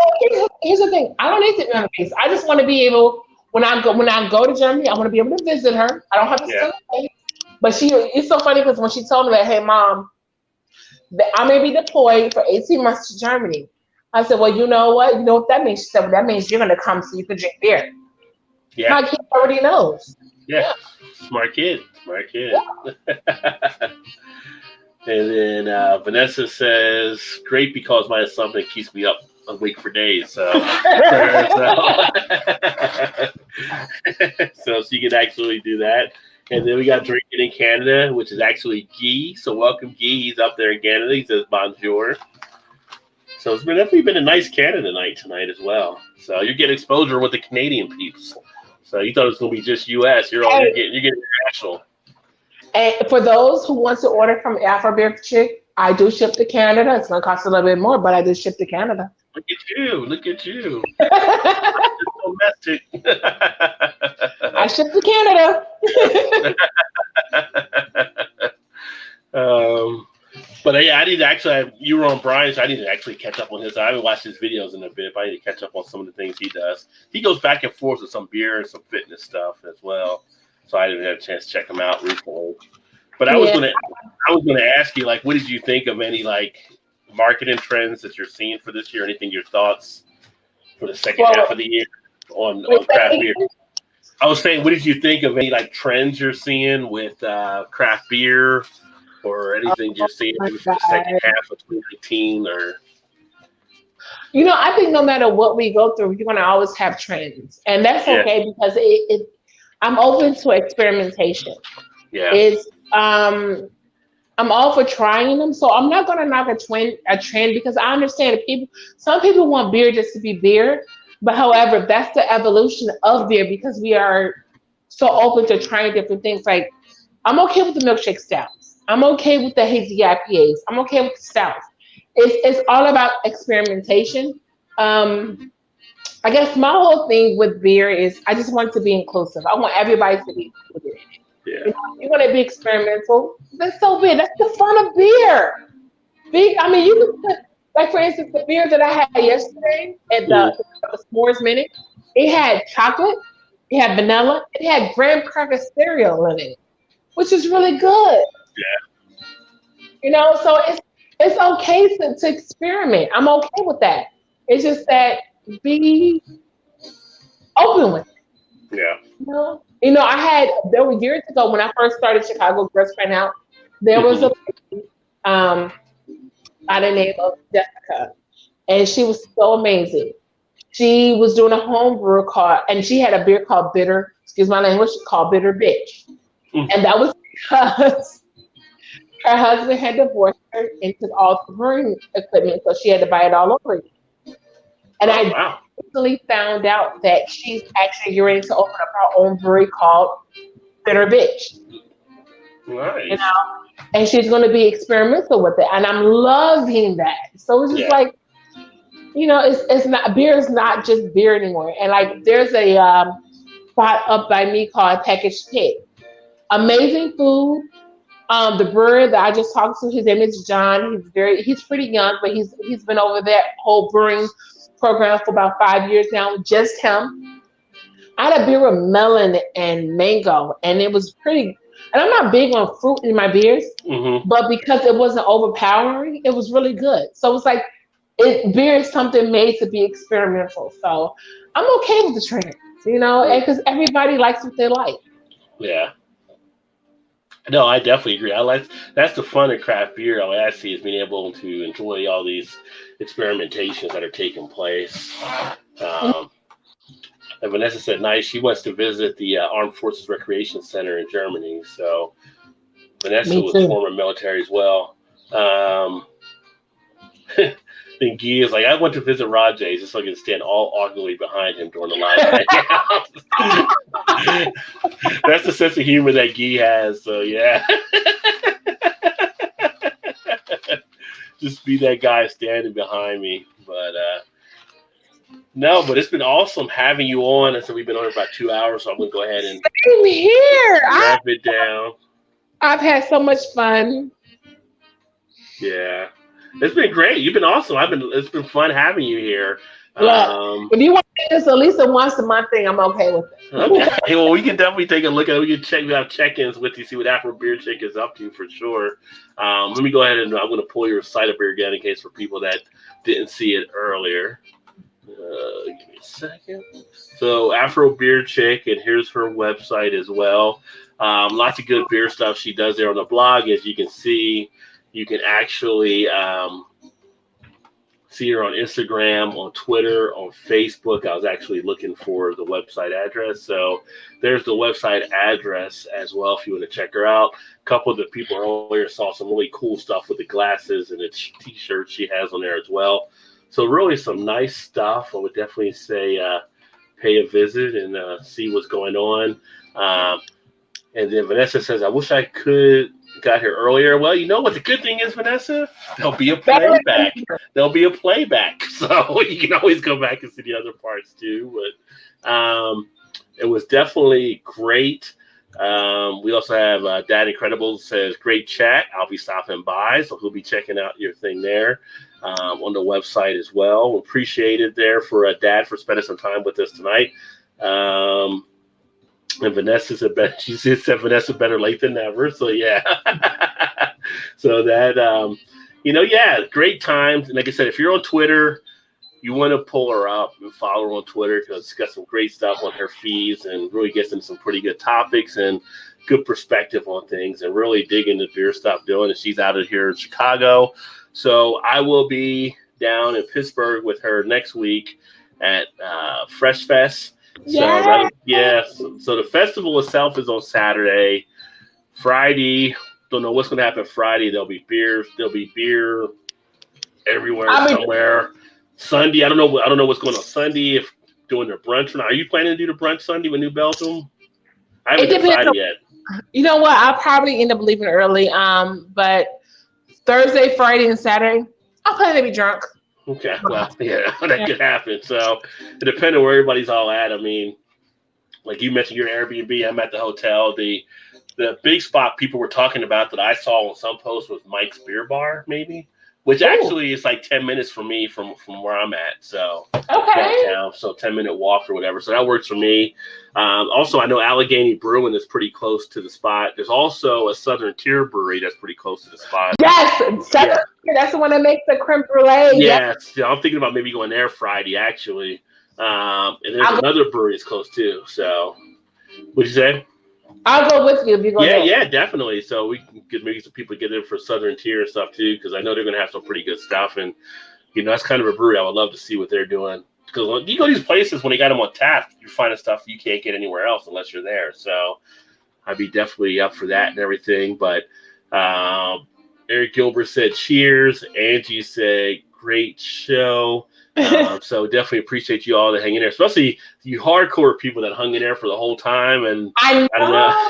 here's the thing. I don't need to be on the base. I just want to be able when I go to Germany, I want to be able to visit her. I don't have to stay. But it's so funny because when she told me that, hey mom, I may be deployed for 18 months to Germany. I said, well, you know what? You know what that means? She said, well, that means you're going to come so you can drink beer. Yeah. My kid already knows. Yeah. Smart kid. Yeah. And then Vanessa says, great because my something keeps me up awake for days. So she can actually do that. And then we got drinking in Canada, which is actually Guy. So welcome, Guy. He's up there in Canada. He says bonjour. So it's definitely been a nice Canada night tonight as well. So you're getting exposure with the Canadian peeps. So you thought it was going to be just U.S. You're getting international. And for those who want to order from Afro Beer Chick, I do ship to Canada. It's going to cost a little bit more, but I do ship to Canada. Look at you. Domestic. I ship to Canada. But yeah, I need to actually. You were on Brian's. I need to actually catch up on his. I haven't watched his videos in a bit, but I need to catch up on some of the things he does. He goes back and forth with some beer and some fitness stuff as well. So I didn't have a chance to check him out recently. But I was gonna ask you, like, what did you think of any like marketing trends that you're seeing for this year? Anything your thoughts for the second half of the year on craft beer? I was saying, what did you think of any like trends you're seeing with craft beer or anything you're seeing maybe for the second half of 2019 or? You know, I think no matter what we go through, you're gonna always have trends, and that's okay because I'm open to experimentation. Yeah. I'm all for trying them, so I'm not gonna knock a trend because I understand some people want beer just to be beer, but however, that's the evolution of beer because we are so open to trying different things. Like I'm okay with the milkshake stouts. I'm okay with the hazy IPAs. I'm okay with the stouts. It's all about experimentation. I guess my whole thing with beer is I just want it to be inclusive. I want everybody to be included in it. Yeah. You know, if you want to be experimental, that's so big. That's the fun of beer. I mean, you can put, like for instance, the beer that I had yesterday at the S'mores Minute, it had chocolate, it had vanilla, it had graham cracker cereal in it, which is really good. Yeah. You know, so it's okay to experiment. I'm okay with that. It's just that be open with it. Yeah. You know, there were years ago when I first started Chicago Girls Spread Out, there was a lady by the name of Jessica, and she was so amazing. She was doing a home brew and she had a beer called Bitter, excuse my language, called Bitter Bitch. And that was because her husband had divorced her and took all the brewing equipment, so she had to buy it all over again. And I recently found out that she's actually getting ready to open up her own brewery called Bitter Bitch. Nice. You know? And she's going to be experimental with it. And I'm loving that. So it's just like, it's not beer is not just beer anymore. And like there's a spot up by me called Packaged Pig. Amazing food. The brewer that I just talked to, his name is John. He's pretty young, but he's been over that whole brewing program for about 5 years now. Just him. I had a beer with melon and mango, and it was pretty. And I'm not big on fruit in my beers, Mm-hmm. but because it wasn't overpowering, it was really good. So it's like beer is something made to be experimental. So I'm okay with the trend, because everybody likes what they like. Yeah. No, I definitely agree. That's the fun of craft beer. All I see is being able to enjoy all these experimentations that are taking place. Um, and Vanessa said, nice. She wants to visit the Armed Forces Recreation Center in Germany. So Vanessa Me was too. former military as well. Then Guy is like, I went to visit Rajay just so I can stand all awkwardly behind him during the live hangout. That's the sense of humor that Guy has. So yeah, just be that guy standing behind me. But no, but it's been awesome having you on. And so we've been on for about 2 hours. So I'm gonna go ahead and Same here. wrap it down. I've had so much fun. Yeah, it's been great. You've been awesome. It's been fun having you here. Look, if you want to do this at least a once a month thing, I'm okay with it. Okay. Well, we can definitely take a look at it. We can have check-ins with you, see what Afro Beer Chick is up to for sure. Let me go ahead and I'm going to pull your site up here again in case for people that didn't see it earlier. Give me a second. So Afro Beer Chick, and here's her website as well. Lots of good beer stuff she does there on the blog. As you can see, you can actually see her on Instagram, on Twitter, on Facebook. I was actually looking for the website address. So there's the website address as well if you want to check her out. A couple of the people earlier saw some really cool stuff with the glasses and the t-shirts she has on there as well. So really some nice stuff. I would definitely say pay a visit and see what's going on. And then Vanessa says, I wish I could got here earlier. Well, you know what the good thing is, Vanessa? There'll be a playback. There'll be a playback. So you can always go back and see the other parts too. But it was definitely great. We also have Dad Incredible says, great chat. I'll be stopping by. So he'll be checking out your thing there on the website as well. Appreciate it there for Dad for spending some time with us tonight. And Vanessa said, she said Vanessa better late than never. So yeah. So that, yeah, great times. And like I said, if you're on Twitter, you want to pull her up and follow her on Twitter because she's got some great stuff on her feeds and really gets into some pretty good topics and good perspective on things and really digging the beer stuff doing. And she's out of here in Chicago. So I will be down in Pittsburgh with her next week at Fresh Fest. So so the festival itself is on Saturday. Friday, don't know what's going to happen Friday. There'll be beer everywhere, somewhere. Sunday, I don't know what's going on Sunday. If doing their brunch or not. Are you planning to do the brunch Sunday with New Belgium? I haven't decided yet. You know what? I'll probably end up leaving early. But Thursday, Friday, and Saturday, I'll plan to be drunk. Okay, well, yeah, that could happen. So it depends on where everybody's all at. I mean, like you mentioned your Airbnb, I'm at the hotel. The big spot people were talking about that I saw on some post was Mike's Beer Bar, maybe, which actually is like 10 minutes for me from where I'm at. So downtown, so 10-minute walk or whatever. So that works for me. Also, I know Allegheny Brewing is pretty close to the spot. There's also a Southern Tier Brewery that's pretty close to the spot. Yes, that's the one that makes the creme brulee. Yes, yeah, I'm thinking about maybe going there Friday, actually. And there's another brewery that's close too. So, what'd you say? I'll go with you if you go there. Yeah, definitely. So we can get maybe some people get in for Southern Tier and stuff too, because I know they're going to have some pretty good stuff. And, that's kind of a brewery I would love to see what they're doing. Because you go to these places, when they got them on tap, you're finding stuff you can't get anywhere else unless you're there. So I'd be definitely up for that and everything. But Eric Gilbert said, cheers. Angie said, great show. So definitely appreciate you all that hang in there, especially you hardcore people that hung in there for the whole time. And I don't know.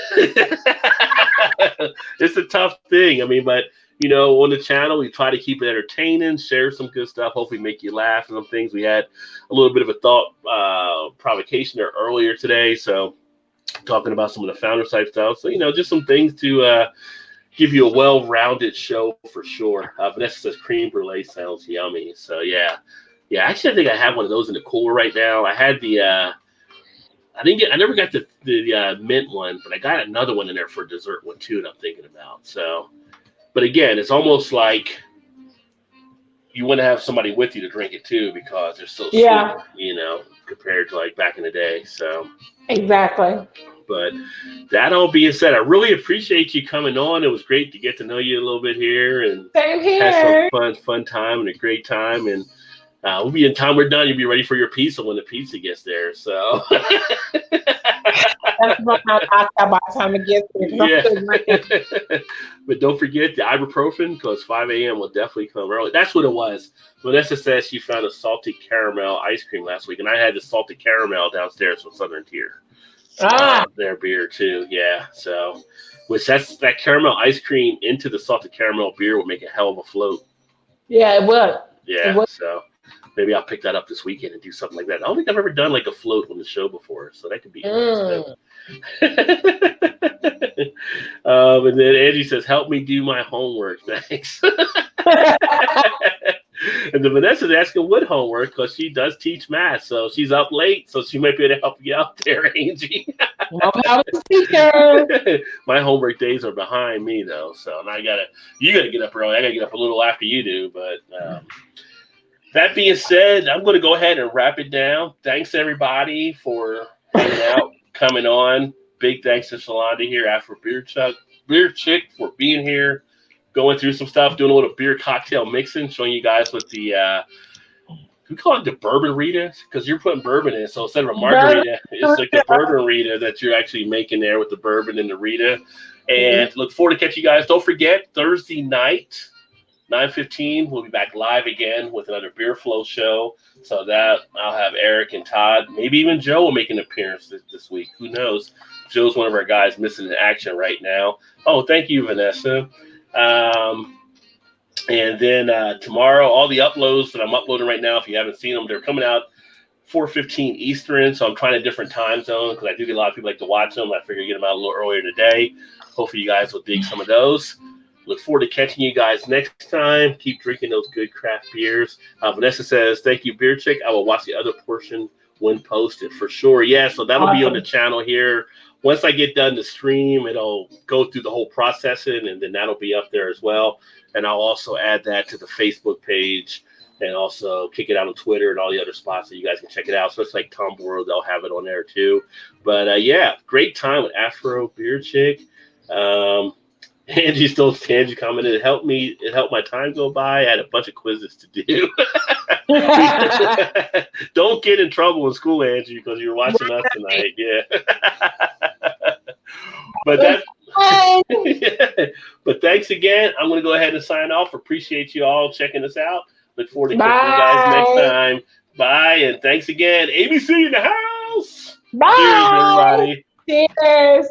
It's a tough thing. I mean, but on the channel. We try to keep it entertaining, share some good stuff, hopefully make you laugh and some things. We had a little bit of a thought provocation there earlier today. So talking about some of the founder side stuff. So, just some things to give you a well-rounded show for sure. Vanessa says cream brulee sounds yummy. So yeah. Actually, I think I have one of those in the cooler right now. I had I never got the mint one, but I got another one in there for a dessert one too that I'm thinking about. So, but again, it's almost like you want to have somebody with you to drink it too because they're so sweet, compared to like back in the day. So exactly. But that all being said, I really appreciate you coming on. It was great to get to know you a little bit here and Same here. had some fun time and a great time. And we'll be in time we're done. You'll be ready for your pizza when the pizza gets there. So that's what by the time it gets there. Yeah. But don't forget the ibuprofen because 5 a.m. will definitely come early. That's what it was. Vanessa says she found a salted caramel ice cream last week, and I had the salted caramel downstairs from Southern Tier. Their beer too. Yeah. So, that caramel ice cream into the salted caramel beer would make a hell of a float. Yeah, it would. Yeah. It would. So maybe I'll pick that up this weekend and do something like that. I don't think I've ever done like a float on the show before, so that could be interesting. And then Angie says, "Help me do my homework." Thanks. And then Vanessa's asking what homework because she does teach math, so she's up late, so she might be able to help you out there, Angie. My homework days are behind me though, so and you gotta get up early. I gotta get up a little after you do, but that being said, I'm gonna go ahead and wrap it down. Thanks everybody for hanging out, coming on. Big thanks to Shalonda here, Afro Beer Chick, for being here. Going through some stuff, doing a little beer cocktail mixing, showing you guys what we call it the bourbon Rita, because you're putting bourbon in. So instead of a margarita, it's like the bourbon Rita that you're actually making there with the bourbon and the Rita. And look forward to catching you guys. Don't forget, Thursday night, 9:15, we'll be back live again with another Beer Flow show. So that I'll have Eric and Todd, maybe even Joe will make an appearance this week. Who knows? Joe's one of our guys missing in action right now. Oh, thank you, Vanessa. And then tomorrow, all the uploads that I'm uploading right now, if you haven't seen them, they're coming out 4:15 Eastern. So I'm trying a different time zone because I do get a lot of people like to watch them. I figure get them out a little earlier today. Hopefully you guys will dig some of those. Look forward to catching you guys next time. Keep drinking those good craft beers. Vanessa says, "Thank you, Beer Chick. I will watch the other portion when posted for sure." Yeah, so that'll be on the channel here. Once I get done the stream, it'll go through the whole processing, and then that'll be up there as well. And I'll also add that to the Facebook page and also kick it out on Twitter and all the other spots so you guys can check it out. So it's like Tom World, they'll have it on there too. But yeah, great time with Afro Beer Chick. Angie commented, it helped my time go by. I had a bunch of quizzes to do. Don't get in trouble in school, Angie, because you're watching us tonight. Yeah. But thanks again. I'm going to go ahead and sign off. Appreciate you all checking us out. Look forward to catching you guys next time. Bye, and thanks again. ABC in the house. Bye. Cheers, everybody. Cheers.